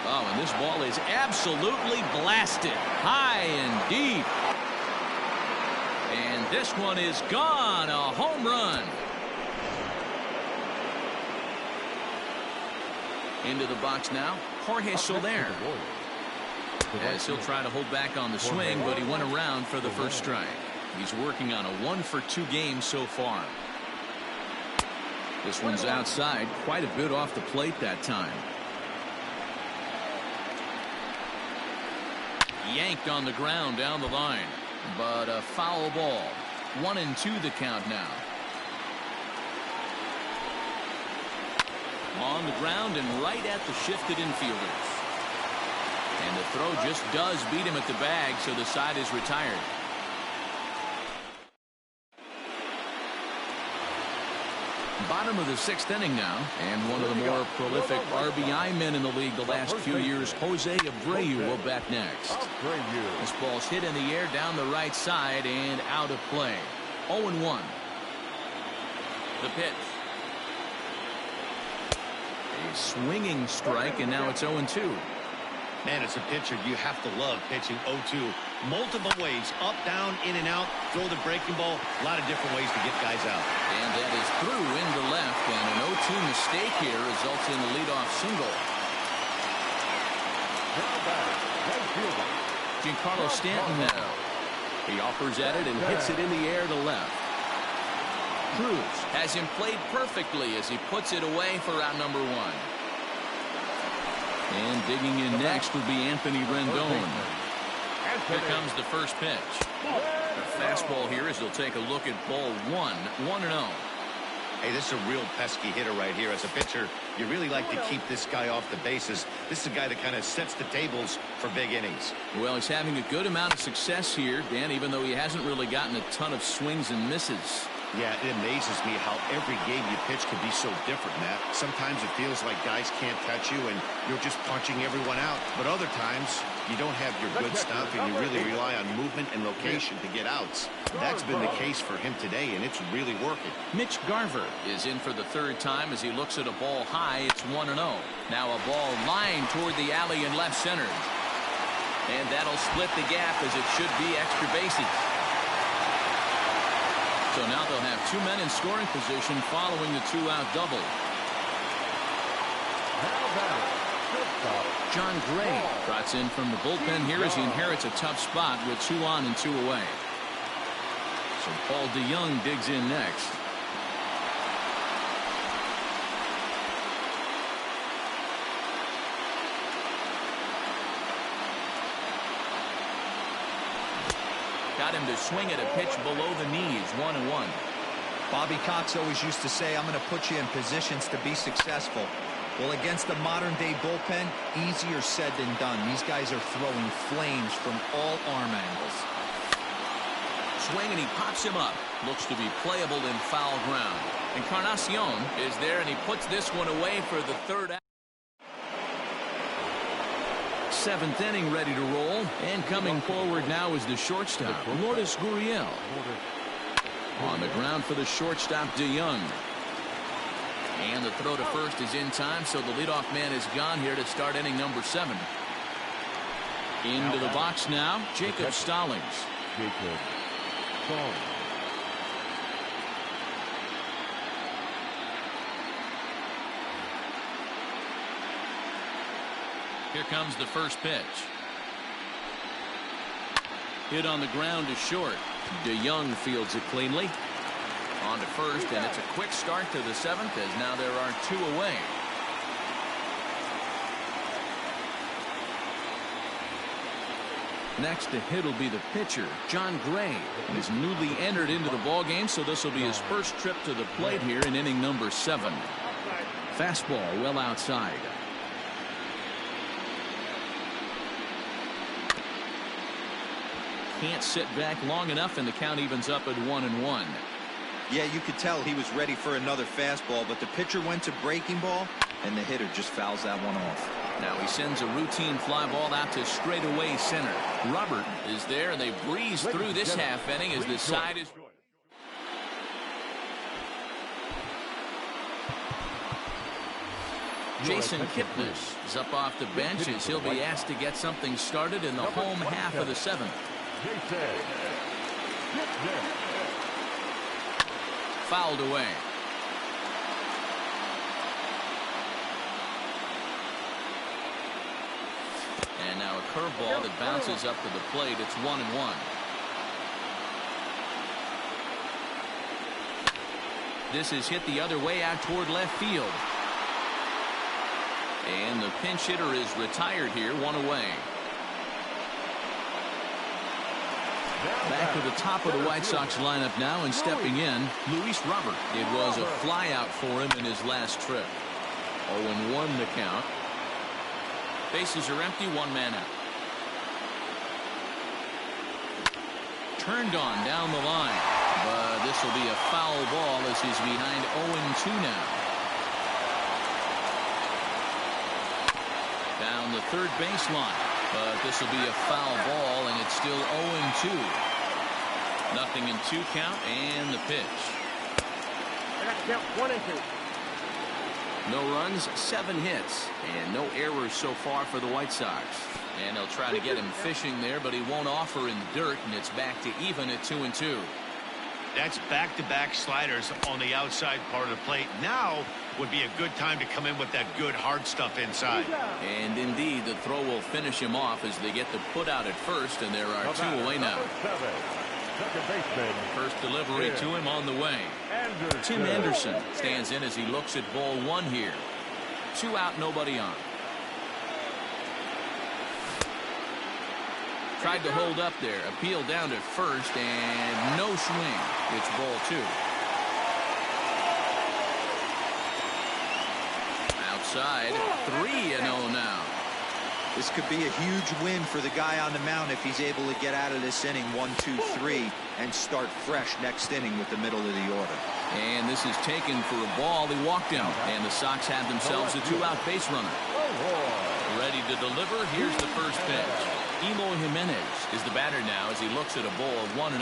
Oh, and this ball is absolutely blasted. High and deep. And this one is gone. A home run. Into the box now, Jorge Soler. As he'll try to hold back on the swing, but he went around for the first strike. He's working on a 1 for 2 game so far. This one's outside, quite a bit off the plate that time. Yanked on the ground down the line, but a foul ball. 1-2 the count now. On the ground and right at the shifted infielders. And the throw just does beat him at the bag, so the side is retired. Bottom of the 6th inning now, and one of the more prolific RBI men in the league the last few years, Jose Abreu, will bat next. This ball's hit in the air down the right side and out of play. 0-1. The pitch. A swinging strike, and now it's 0-2. Man, as a pitcher, you have to love pitching 0-2. Multiple ways, up, down, in and out, throw the breaking ball. A lot of different ways to get guys out. And that is through into left, and an 0-2 mistake here results in a leadoff single. Giancarlo Stanton now. He offers at it and hits it in the air to left. Cruz has him played perfectly as he puts it away for out number 1. And digging in next would be Anthony Rendon. Here comes the first pitch. A fastball here as he'll take a look at ball 1, 1-0. Hey, this is a real pesky hitter right here. As a pitcher, you really like to keep this guy off the bases. This is a guy that kind of sets the tables for big innings. Well, he's having a good amount of success here, Dan, even though he hasn't really gotten a ton of swings and misses. Yeah, it amazes me how every game you pitch can be so different, Matt. Sometimes it feels like guys can't touch you and you're just punching everyone out. But other times, you don't have your good stuff and you really rely on movement and location to get outs. That's been the case for him today, and it's really working. Mitch Garver is in for the 3rd time as he looks at a ball high. It's 1-0. Now a ball lined toward the alley in left center. And that'll split the gap as it should be extra bases. So now they'll have 2 men in scoring position following the 2-out double. John Gray trots in from the bullpen here as he inherits a tough spot with 2 on and 2 away. So Paul DeYoung digs in next. Got him to swing at a pitch below the knees, 1-1. Bobby Cox always used to say, I'm going to put you in positions to be successful. Well, against the modern-day bullpen, easier said than done. These guys are throwing flames from all arm angles. Swing, and he pops him up. Looks to be playable in foul ground. Encarnacion is there, and he puts this one away for the 3rd out. 7th inning ready to roll, and coming forward now is the shortstop, Lourdes Gurriel. On the ground for the shortstop, DeYoung. And the throw to first is in time, so the leadoff man is gone here to start inning number 7. Into the box now, Jacob Stallings. Here comes the first pitch. Hit on the ground to short. DeYoung fields it cleanly. On to first, and it's a quick start to the 7th as now there are 2 away. Next to hit will be the pitcher, John Gray. He's newly entered into the ballgame, so this will be his first trip to the plate here in inning number 7. Fastball well outside. Can't sit back long enough, and the count evens up at 1-1. Yeah, you could tell he was ready for another fastball, but the pitcher went to breaking ball, and the hitter just fouls that one off. Now he sends a routine fly ball out to straightaway center. Robert is there, and they breeze through this half inning as the side is... Jason Kipnis is up off the bench as he'll be asked to get something started in the home half of the 7th. Fouled away. And now a curveball that bounces up to the plate. It's 1-1. This is hit the other way out toward left field. And the pinch hitter is retired here, 1 away. Back to the top of the White Sox lineup now, and stepping in, Luis Robert. It was a flyout for him in his last trip. 0-1 the count. Bases are empty, 1 man out. Turned on down the line, but this will be a foul ball as he's behind 0-2 now. Down the third baseline, but this will be a foul ball, and it's still 0-2. Nothing in 2 count, and the pitch. I got to count 1 and 2. No runs, 7 hits, and no errors so far for the White Sox. And they'll try to get him fishing there, but he won't offer in dirt, and it's back to even at 2-2. That's back-to-back sliders on the outside part of the plate. Now would be a good time to come in with that good hard stuff inside. And indeed, the throw will finish him off as they get the put out at first, and there are 2 away now. Second baseman. First delivery to him on the way. Tim Anderson stands in as he looks at ball one here. 2 out, nobody on. Tried to hold up there. Appeal down to first and no swing. It's ball 2. Outside. 3-0 now. This could be a huge win for the guy on the mound if he's able to get out of this inning 1, 2, 3 and start fresh next inning with the middle of the order. And this is taken for a ball. He walked him, and the Sox have themselves a 2-out base runner. Ready to deliver. Here's the first pitch. Eloy Jimenez is the batter now as he looks at a ball 1-0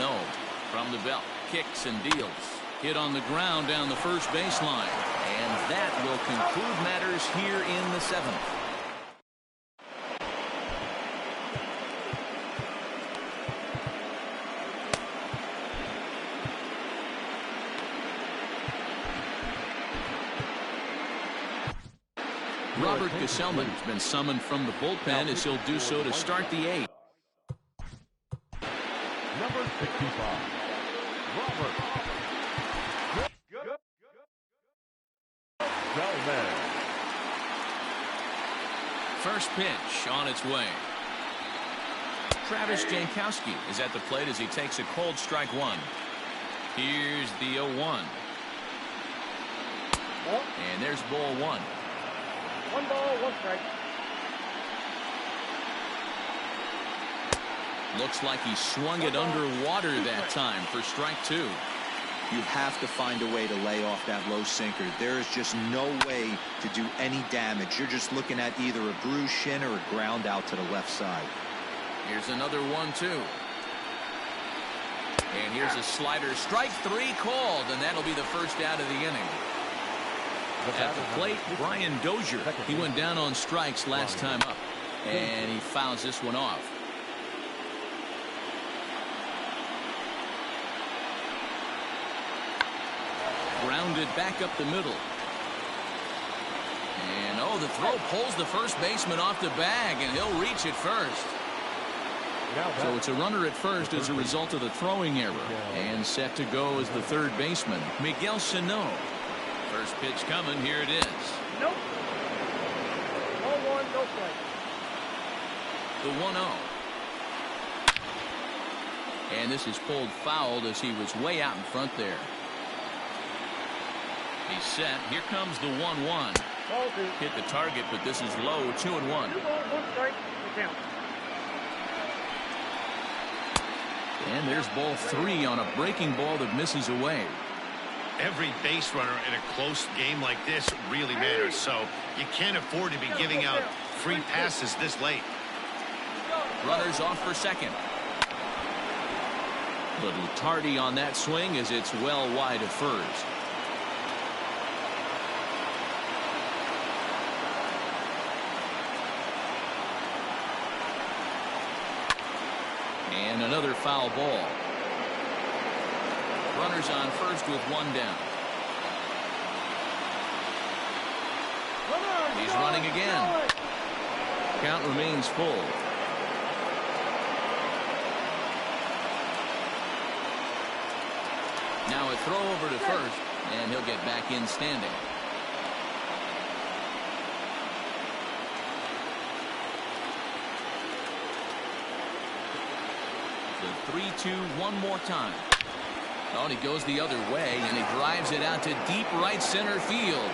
from the belt. Kicks and deals. Hit on the ground down the first baseline. And that will conclude matters here in the 7th. Robert Gesellman has been summoned from the bullpen as he'll do so to start the 8th. Number 65, Robert Gesellman. First pitch on its way. Travis Jankowski is at the plate as he takes a cold strike 1. Here's the 0-1. And there's ball 1. 1 ball, 1 strike. Looks like he swung it underwater that time for strike 2. You have to find a way to lay off that low sinker. There is just no way to do any damage. You're just looking at either a bruised shin or a ground out to the left side. Here's another 1-2. And here's a slider. Strike 3 called, and that'll be the first out of the inning. At the plate, Brian Dozier. He went down on strikes last time up, and he fouls this one off. Grounded back up the middle. And, oh, the throw pulls the first baseman off the bag, and he'll reach it first. So it's a runner at first as a result of the throwing error. And set to go as the third baseman, Miguel Sano. First pitch coming. Here it is. Nope. 1-1, no strike. The 1-0. And this is pulled fouled as he was way out in front there. He's set. Here comes the 1-1. Ball 2. Hit the target, but this is low. 2-1. 2 balls, 1 strike. The count. And there's ball 3 on a breaking ball that misses away. Every base runner in a close game like this really matters, so you can't afford to be giving out free passes this late. Runners off for second. Little tardy on that swing as it's well wide of first. And another foul ball. Runners on first with 1 down. He's running again. Count remains full. Now a throw over to first, and he'll get back in standing. The 3-2 one more time. Oh, and he goes the other way, and he drives it out to deep right center field.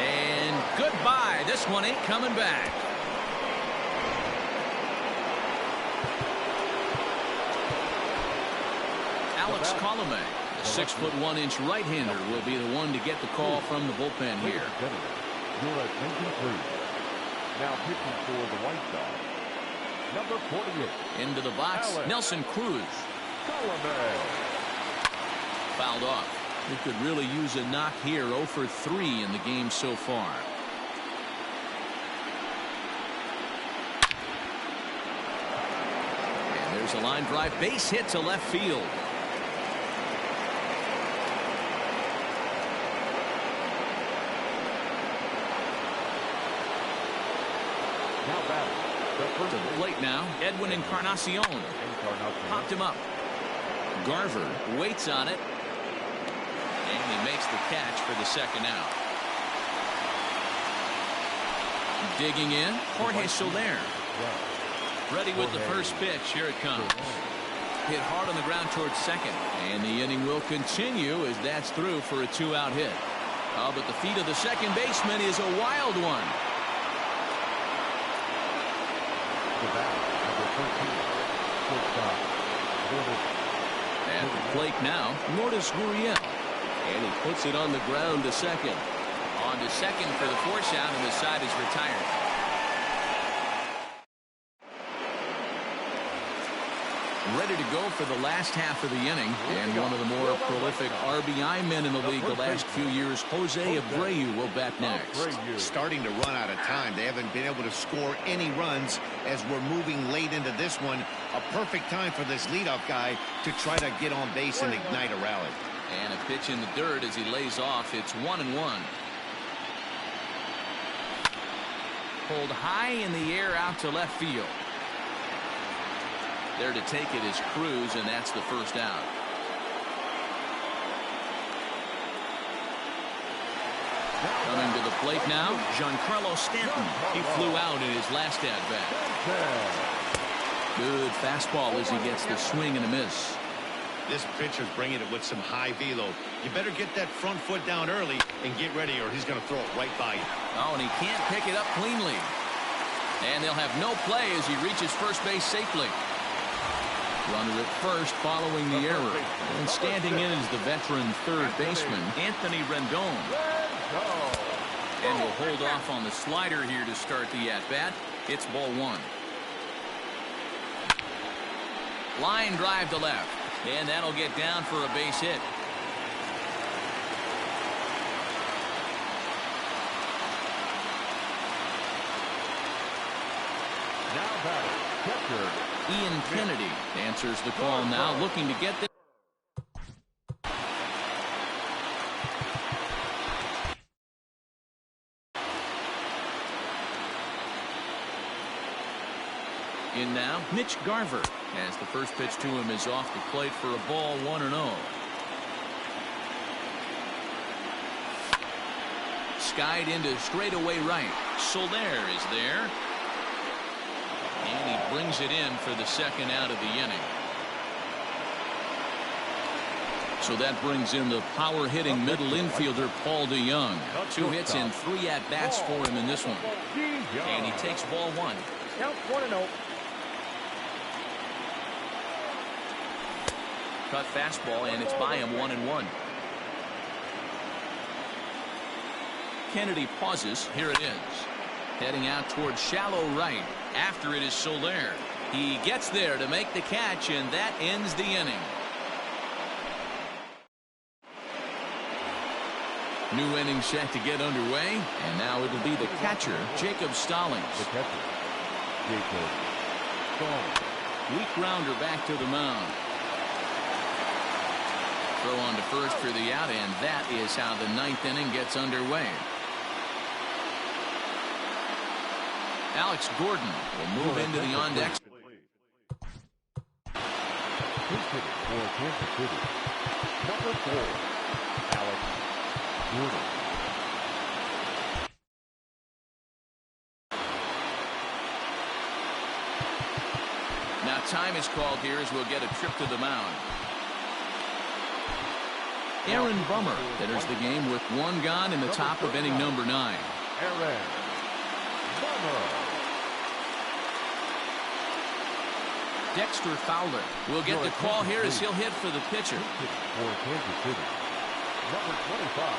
And goodbye. This one ain't coming back. Alex Colomé, the 6'1" right-hander, will be the one to get the call from the bullpen here. Your attention, please. Now pitching for the White Sox, number 48. Into the box, Nelson Cruz. Colomé. Fouled off. He could really use a knock here. 0 for 3 in the game so far. And there's a line drive. Base hit to left field. To the plate now, Edwin Encarnacion. Popped him up. Garver waits on it. And he makes the catch for the second out. Digging in, Jorge Soler. Ready with the first pitch. Here it comes. Hit hard on the ground towards second. And the inning will continue as that's through for a 2-out hit. Oh, but the feet of the second baseman is a wild one. At the plate now, Lourdes Gurriel. And he puts it on the ground to second. On to second for the force out, and the side is retired. Ready to go for the last half of the inning, and one of the more prolific RBI men in the league the last few years, Jose Abreu, will bat next. Starting to run out of time. They haven't been able to score any runs as we're moving late into this one. A perfect time for this leadoff guy to try to get on base and ignite a rally. And a pitch in the dirt as he lays off. It's 1-1. Pulled high in the air out to left field. There to take it is Cruz, and that's the first out. Coming to the plate now, Giancarlo Stanton. He flew out in his last at-bat. Good fastball as he gets the swing and a miss. This pitcher's bringing it with some high velo. You better get that front foot down early and get ready, or he's going to throw it right by you. Oh, and he can't pick it up cleanly. And they'll have no play as he reaches first base safely. Runner at first following the error. And standing in is the veteran third baseman, Anthony Rendon. And will hold off on the slider here to start the at-bat. It's ball one. Line drive to left. And that'll get down for a base hit. Now batting, catcher Ian Kennedy answers the call now, looking to get the in now, Mitch Garver, as the first pitch to him is off the plate for a ball, 1-0. Skied into straightaway right. Soler is there. And he brings it in for the second out of the inning. So that brings in the power-hitting middle infielder, Paul DeYoung. 2 hits and 3 at-bats for him in this one. And he takes ball one. Count 1-0. Cut fastball, and it's by him, 1-1. Kennedy pauses. Here it is. Heading out towards shallow right. After it is Soler. He gets there to make the catch, and that ends the inning. New inning set to get underway, and now it'll be the catcher, Jacob Stallings. The catcher, Jacob Stallings. Weak grounder back to the mound. Throw on to first for the out, and that is how the 9th inning gets underway. Alex Gordon will move into the on-deck. He's hitting for Kansas City. Number 4, Alex Gordon. Now time is called here as we'll get a trip to the mound. Aaron Bummer enters the game with 1 gone in the top of inning number 9. Aaron Bummer. Dexter Fowler will get the call here as he'll hit for the pitcher. For Kansas City. Number 25.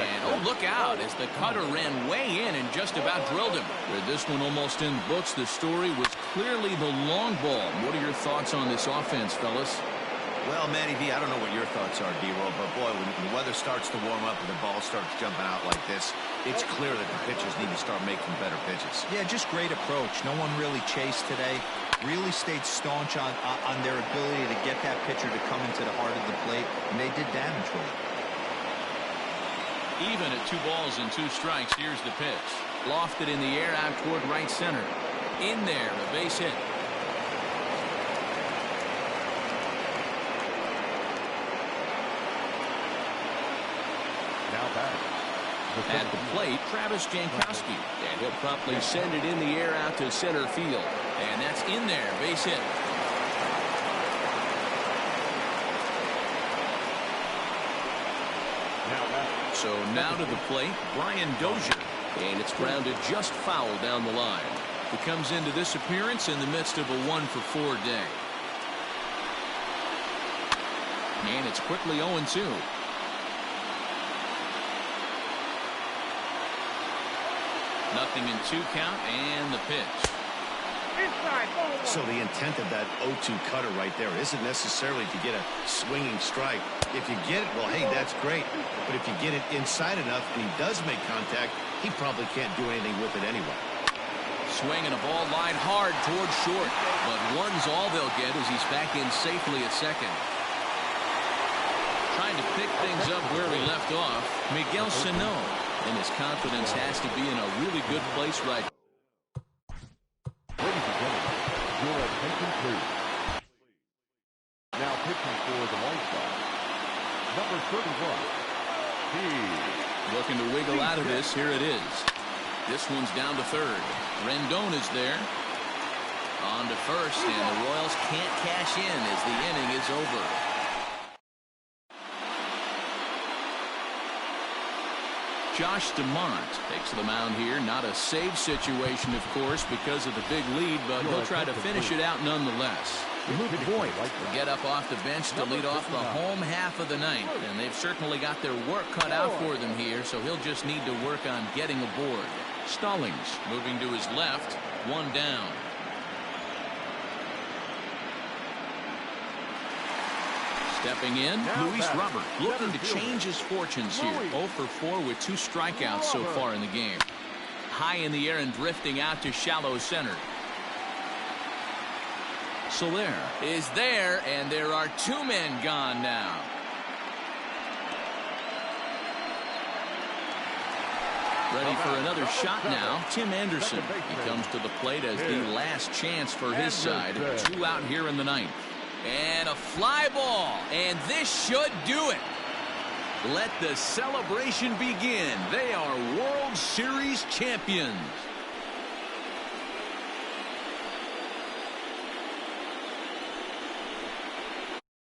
And oh, look out as the cutter ran way in and just about drilled him. With this one almost in books, the story was clearly the long ball. What are your thoughts on this offense, fellas? Well, Matty B, I don't know what your thoughts are, D-Roll, but boy, when the weather starts to warm up and the ball starts jumping out like this, it's clear that the pitchers need to start making better pitches. Yeah, just great approach. No one really chased today. Really stayed staunch on their ability to get that pitcher to come into the heart of the plate, and they did damage with it. Even at 2 balls and 2 strikes, here's the pitch. Lofted in the air out toward right center. In there, a base hit. At the plate, Travis Jankowski. And he'll promptly send it in the air out to center field. And that's in there, base hit. So now to the plate, Brian Dozier. And it's grounded just foul down the line. He comes into this appearance in the midst of a 1-for-4 day. And it's quickly 0-2. Nothing in 2 count, and the pitch. Inside, ball one. So the intent of that 0-2 cutter right there isn't necessarily to get a swinging strike. If you get it, well, hey, that's great. But if you get it inside enough and he does make contact, he probably can't do anything with it anyway. Swinging a ball line hard towards short. But one's all they'll get as he's back in safely at second. Trying to pick things up where he left off, Miguel Sano. And his confidence has to be in a really good place right now. Ladies and gentlemen, your attention please. Now pitching for the White Sox, number 31. Looking to wiggle out of this. Here it is. This one's down to third. Rendon is there. On to first, and the Royals can't cash in as the inning is over. Josh DeMont takes the mound here. Not a save situation, of course, because of the big lead, but he'll try to finish it out nonetheless. Boyd will get up off the bench to lead off the home half of the ninth, and they've certainly got their work cut out for them here, so he'll just need to work on getting aboard. Stallings moving to his left, 1 down. Stepping in, Luis Robert looking to change his fortunes here. 0 for 4 with 2 strikeouts so far in the game. High in the air and drifting out to shallow center. Soler is there, and there are 2 men gone now. Ready for another shot now, Tim Anderson. He comes to the plate as the last chance for his side. 2 out here in the ninth. And a fly ball, and this should do it. Let the celebration begin. They are World Series champions.